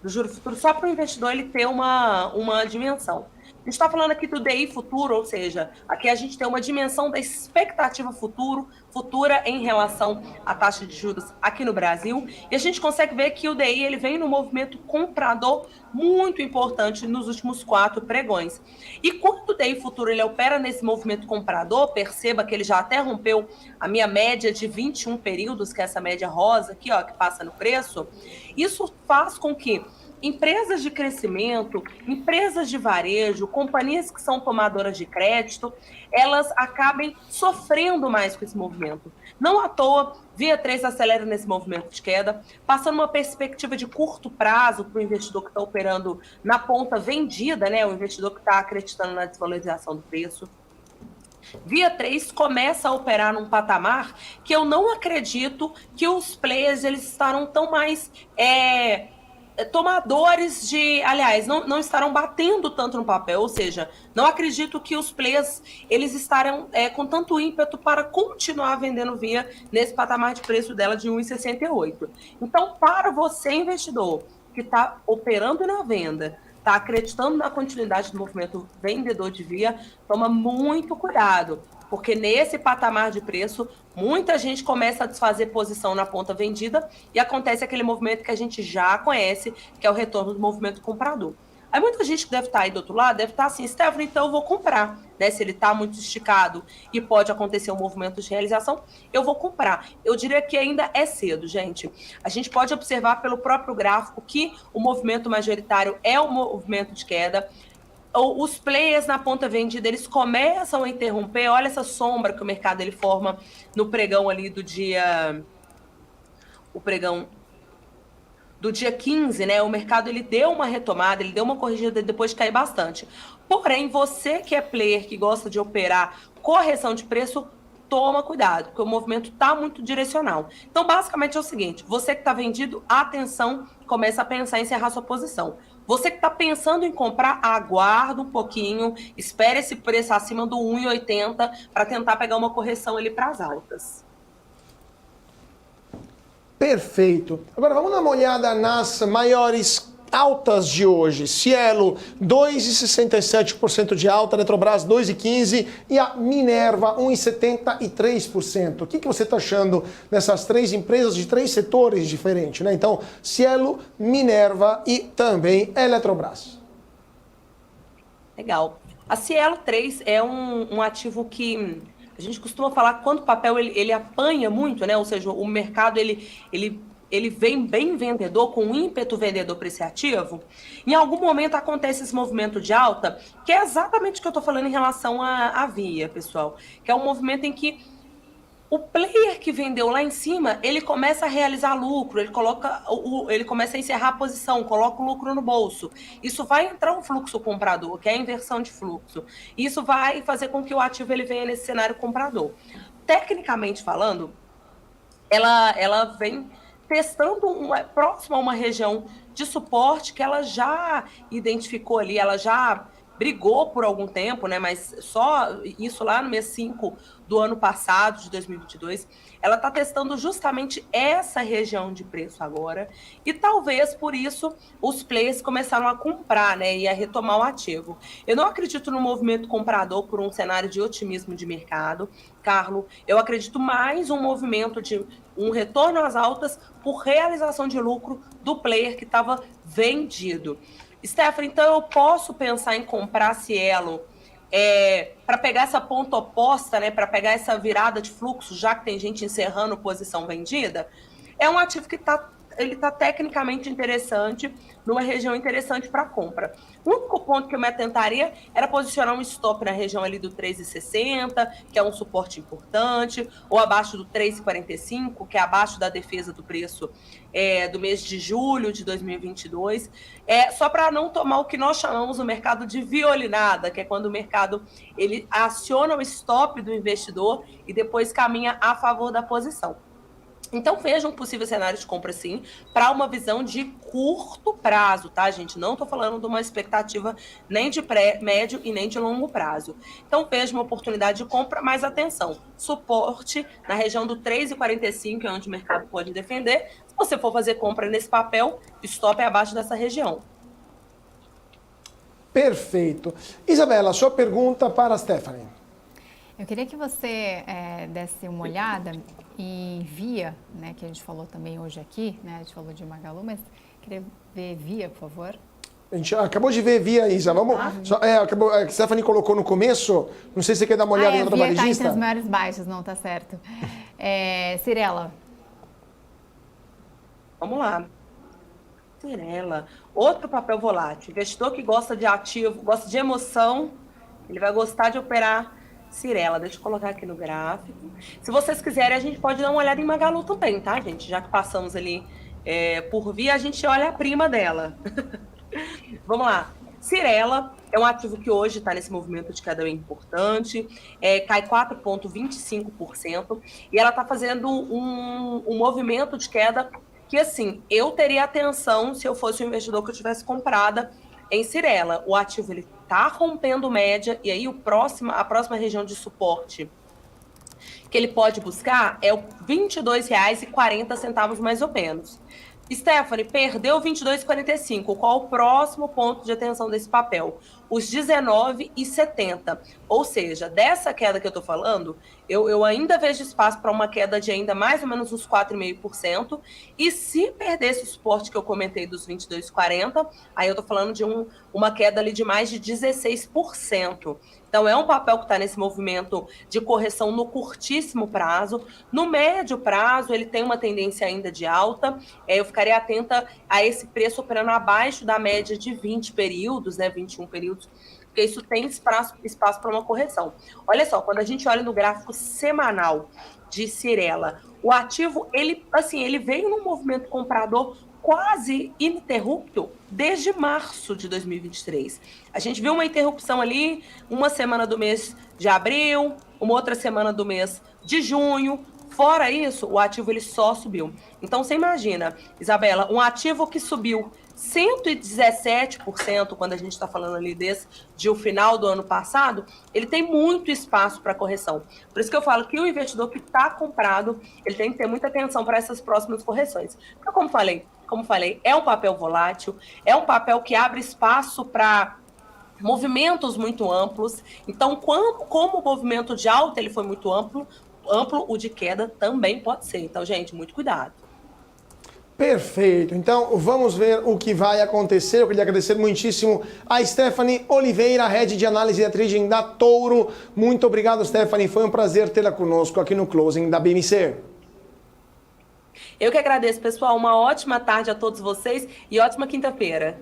S16: juro futuro, só para o investidor ele ter uma dimensão. A gente está falando aqui do DI futuro, ou seja, aqui a gente tem uma dimensão da expectativa futura em relação à taxa de juros aqui no Brasil. E a gente consegue ver que o DI ele vem no movimento comprador muito importante nos últimos 4 pregões. E quando o DI futuro ele opera nesse movimento comprador, perceba que ele já até rompeu a minha média de 21 períodos, que é essa média rosa aqui, ó, que passa no preço. Isso faz com que empresas de crescimento, empresas de varejo, companhias que são tomadoras de crédito, elas acabem sofrendo mais com esse movimento. Não à toa, Via 3 acelera nesse movimento de queda, passando uma perspectiva de curto prazo para o investidor que está operando na ponta vendida, né? O investidor que está acreditando na desvalorização do preço. Via 3 começa a operar num patamar que eu não acredito que os players eles estarão tão mais tomadores de, aliás, não estarão batendo tanto no papel, ou seja, não acredito que os players eles estarão com tanto ímpeto para continuar vendendo Via nesse patamar de preço dela de 1,68. Então, para você, investidor, que está operando na venda, está acreditando na continuidade do movimento vendedor de Via, toma muito cuidado, porque nesse patamar de preço, muita gente começa a desfazer posição na ponta vendida e acontece aquele movimento que a gente já conhece, que é o retorno do movimento comprador. Aí muita gente que deve estar aí do outro lado deve estar assim, Stephanie, então eu vou comprar, né? Se ele está muito esticado e pode acontecer um movimento de realização, eu vou comprar. Eu diria que ainda é cedo, gente. A gente pode observar pelo próprio gráfico que o movimento majoritário é um movimento de queda. Os players na ponta vendida, eles começam a interromper, olha essa sombra que o mercado ele forma no pregão ali do dia... O pregão do dia 15, né? O mercado ele deu uma retomada, ele deu uma corrigida depois de cair bastante. Porém, você que é player, que gosta de operar correção de preço, toma cuidado, porque o movimento está muito direcional. Então, basicamente é o seguinte, você que está vendido, atenção, começa a pensar em encerrar sua posição. Você que está pensando em comprar, aguarda um pouquinho, espere esse preço acima do 1,80 para tentar pegar uma correção ali para as altas.
S1: Perfeito. Agora vamos dar uma olhada nas maiores altas de hoje. Cielo, 2,67% de alta, Eletrobras 2,15% e a Minerva 1,73%. O que você está achando dessas 3 empresas de 3 setores diferentes, né? Então, Cielo, Minerva e também Eletrobras.
S16: Legal. A Cielo 3 é um ativo que a gente costuma falar que quando o papel ele apanha muito, né? Ou seja, o mercado ele vem bem vendedor, com ímpeto vendedor para esse ativo, em algum momento acontece esse movimento de alta, que é exatamente o que eu estou falando em relação à Via, pessoal, que é um movimento em que o player que vendeu lá em cima, ele começa a realizar lucro, ele começa a encerrar a posição, coloca o lucro no bolso. Isso vai entrar um fluxo comprador, que é a inversão de fluxo. Isso vai fazer com que o ativo ele venha nesse cenário comprador. Tecnicamente falando, ela vem testando próximo a uma região de suporte que ela já identificou ali, ela já brigou por algum tempo, né? Mas só isso lá no mês 5 do ano passado, de 2022, ela está testando justamente essa região de preço agora e talvez por isso os players começaram a comprar, né? E a retomar o ativo. Eu não acredito no movimento comprador por um cenário de otimismo de mercado, Carlos. Eu acredito mais um movimento de um retorno às altas por realização de lucro do player que estava vendido. Stephanie, então eu posso pensar em comprar Cielo para pegar essa ponta oposta, né, para pegar essa virada de fluxo, já que tem gente encerrando posição vendida? É um ativo que está ele tá tecnicamente interessante, numa região interessante para compra. O único ponto que eu me atentaria era posicionar um stop na região ali do 3,60, que é um suporte importante, ou abaixo do 3,45, que é abaixo da defesa do preço do mês de julho de 2022, só para não tomar o que nós chamamos no mercado de violinada, que é quando o mercado ele aciona o stop do investidor e depois caminha a favor da posição. Então, veja um possível cenário de compra, sim, para uma visão de curto prazo, tá, gente? Não estou falando de uma expectativa nem de médio e nem de longo prazo. Então, veja uma oportunidade de compra, mas atenção, suporte na região do 3,45, é onde o mercado pode defender. Se você for fazer compra nesse papel, stop é abaixo dessa região.
S1: Perfeito. Isabela, sua pergunta para a Stephanie.
S2: Eu queria que você desse uma olhada em Via, né, que a gente falou também hoje aqui, né, a gente falou de Magalu, mas queria ver Via, por favor.
S1: A gente acabou de ver Via, Isa. Vamos. A Stephanie colocou no começo. Não sei se você quer dar uma olhada em outra
S2: Via
S1: varejista.
S2: Tá entre as maiores baixas, não, tá certo. Cyrela.
S16: Vamos lá. Cyrela. Outro papel volátil. Investidor que gosta de ativo, gosta de emoção, ele vai gostar de operar Cyrela. Deixa eu colocar aqui no gráfico. Se vocês quiserem, a gente pode dar uma olhada em Magalu também, tá, gente? Já que passamos ali por Via, a gente olha a prima dela. Vamos lá. Cyrela é um ativo que hoje está nesse movimento de queda bem importante, cai 4,25%, e ela está fazendo um movimento de queda que, assim, eu teria atenção se eu fosse um investidor que eu tivesse comprada em Cyrela. O ativo ele está rompendo média, e aí a próxima região de suporte que ele pode buscar é o R$ 22,40 mais ou menos. Stephanie, perdeu 22,45. Qual o próximo ponto de atenção desse papel? Os 19,70. Ou seja, dessa queda que eu estou falando, eu ainda vejo espaço para uma queda de ainda mais ou menos uns 4,5%. E se perder esse suporte que eu comentei dos 22,40, aí eu estou falando de uma queda ali de mais de 16%. Então, é um papel que está nesse movimento de correção no curtíssimo prazo. No médio prazo, ele tem uma tendência ainda de alta. Eu ficaria atenta a esse preço operando abaixo da média de 20 períodos, né, 21 períodos, porque isso tem espaço para uma correção. Olha só, quando a gente olha no gráfico semanal de Cyrela, o ativo, ele veio num movimento comprador quase ininterrupto desde março de 2023. A gente viu uma interrupção ali, uma semana do mês de abril, uma outra semana do mês de junho. Fora isso, o ativo ele só subiu. Então, você imagina, Isabela, um ativo que subiu 117%, quando a gente está falando ali de o final do ano passado, ele tem muito espaço para correção. Por isso que eu falo que o investidor que está comprado, ele tem que ter muita atenção para essas próximas correções. Porque, como falei, é um papel volátil, é um papel que abre espaço para movimentos muito amplos. Então, como o movimento de alta ele foi muito amplo, o de queda também pode ser. Então, gente, muito cuidado.
S1: Perfeito. Então, vamos ver o que vai acontecer. Eu queria agradecer muitíssimo a Stephanie Oliveira, Head de Análise e Trading da Touro. Muito obrigado, Stephanie. Foi um prazer tê-la conosco aqui no Closing da BMC.
S16: Eu que agradeço, pessoal. Uma ótima tarde a todos vocês e ótima quinta-feira.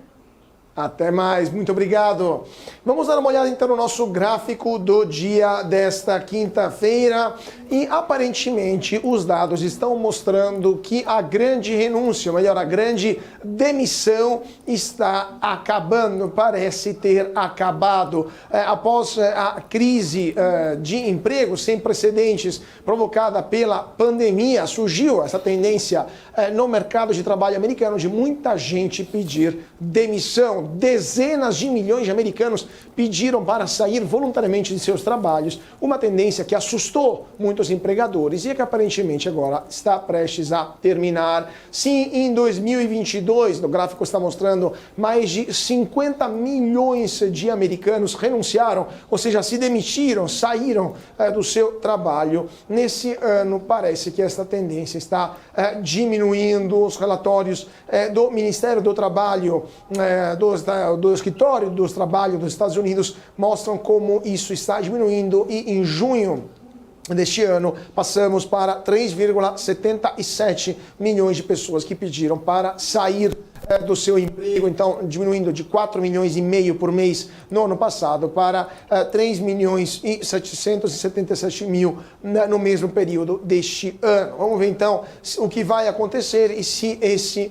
S1: Até mais, muito obrigado. Vamos dar uma olhada então no nosso gráfico do dia desta quinta-feira e aparentemente os dados estão mostrando que a grande renúncia, ou melhor, a grande demissão está acabando, parece ter acabado. Após a crise de emprego sem precedentes provocada pela pandemia, surgiu essa tendência no mercado de trabalho americano de muita gente pedir demissão. Dezenas de milhões de americanos pediram para sair voluntariamente de seus trabalhos, uma tendência que assustou muitos empregadores e que aparentemente agora está prestes a terminar. Sim, em 2022, no gráfico está mostrando, mais de 50 milhões de americanos renunciaram, ou seja, se demitiram, saíram do seu trabalho. Nesse ano, parece que esta tendência está diminuindo. Os relatórios do Ministério do Trabalho, do Escritório dos Trabalhos dos Estados Unidos mostram como isso está diminuindo e em junho deste ano, passamos para 3,77 milhões de pessoas que pediram para sair do seu emprego, então diminuindo de 4 milhões e meio por mês no ano passado para 3 milhões e 777 mil no mesmo período deste ano. Vamos ver então o que vai acontecer e se esse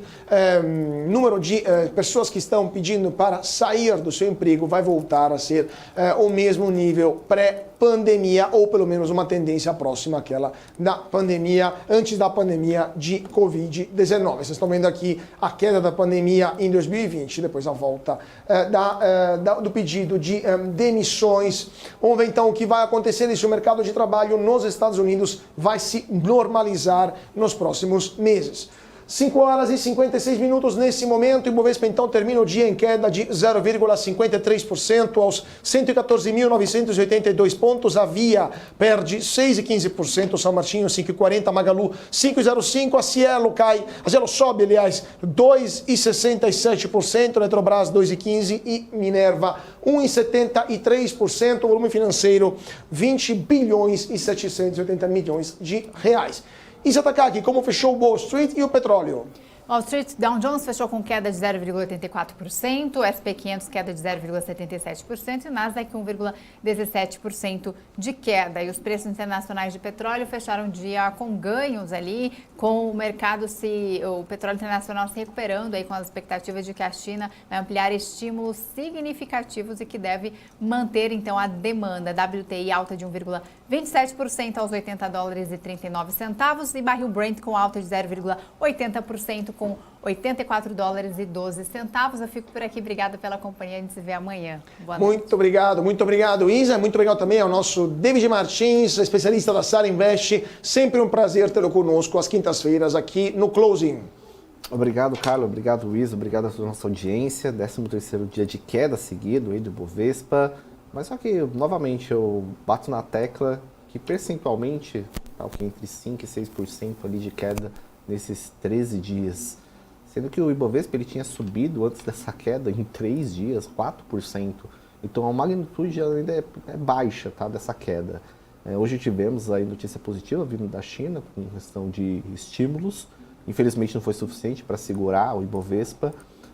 S1: número de pessoas que estão pedindo para sair do seu emprego vai voltar a ser o mesmo nível pré-pandemia ou pelo menos uma tendência próxima àquela da pandemia, antes da pandemia de Covid-19. Vocês estão vendo aqui a queda da pandemia em 2020, depois a volta do pedido de demissões. Vamos ver então o que vai acontecer se o mercado de trabalho nos Estados Unidos vai se normalizar nos próximos meses. 5 horas e 56 minutos nesse momento, o Ibovespa então termina o dia em queda de 0,53% aos 114.982 pontos, a Via perde 6,15%, São Martinho 5,40%, Magalu 5,05%, a Cielo sobe, aliás, 2,67%, Eletrobras 2,15% e Minerva 1,73%, o volume financeiro 20 bilhões e 780 milhões de reais. Isa Takaki, como fechou o Wall Street e o petróleo?
S2: Wall Street, Dow Jones fechou com queda de 0,84%, o SP 500 queda de 0,77% e o Nasdaq 1,17% de queda. E os preços internacionais de petróleo fecharam o dia com ganhos ali, com o mercado o petróleo internacional se recuperando aí com as expectativas de que a China vai ampliar estímulos significativos e que deve manter então a demanda. WTI alta de 1,27% aos $80,39 e barril Brent com alta de 0,80% com $84,12. Eu fico por aqui, obrigada pela companhia, a gente se vê amanhã. Boa noite.
S1: Muito obrigado, Isa. Muito obrigado também ao nosso David Martins, especialista da Sara Invest. Sempre um prazer tê-lo conosco às quintas-feiras aqui no Closing.
S3: Obrigado, Carlos. Obrigado, Isa. Obrigado à nossa audiência. 13º dia de queda seguido aí do Bovespa. Mas só que, novamente, eu bato na tecla que percentualmente está entre 5% e 6% ali de queda nesses 13 dias. Sendo que o Ibovespa ele tinha subido antes dessa queda em 3 dias, 4%. Então a magnitude ainda é baixa, tá, dessa queda. Hoje tivemos aí notícia positiva vindo da China com questão de estímulos. Infelizmente não foi suficiente para segurar o Ibovespa,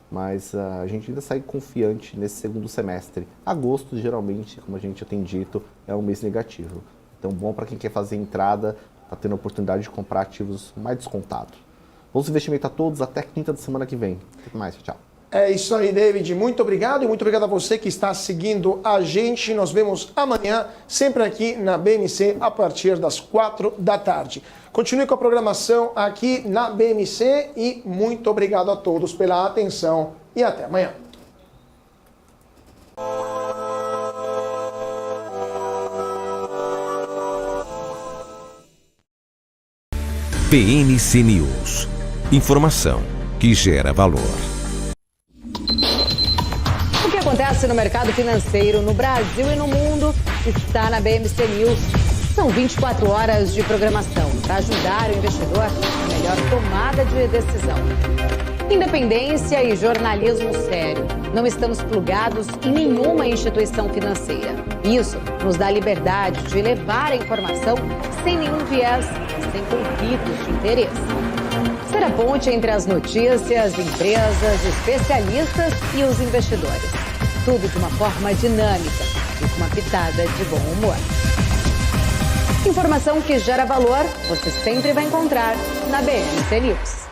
S3: mas a gente ainda sai confiante nesse segundo semestre. Agosto, geralmente, como a gente já tem dito, é um mês negativo. Então bom para quem quer fazer entrada, está tendo a oportunidade de comprar ativos mais descontados. Bons investimentos a todos, até quinta da semana que vem. Até mais, tchau.
S1: É isso aí, David. Muito obrigado e muito obrigado a você que está seguindo a gente. Nós vemos amanhã, sempre aqui na BMC, a partir das 4 da tarde. Continue com a programação aqui na BMC e muito obrigado a todos pela atenção e até amanhã.
S7: BMC News. Informação que gera valor.
S6: O que acontece no mercado financeiro no Brasil e no mundo está na BMC News. São 24 horas de programação para ajudar o investidor na melhor tomada de decisão. Independência e jornalismo sério. Não estamos plugados em nenhuma instituição financeira. Isso nos dá liberdade de levar a informação sem nenhum viés e sem conflitos de interesse. Ser a ponte entre as notícias, empresas, especialistas e os investidores. Tudo de uma forma dinâmica e com uma pitada de bom humor. Informação que gera valor, você sempre vai encontrar na BMC News.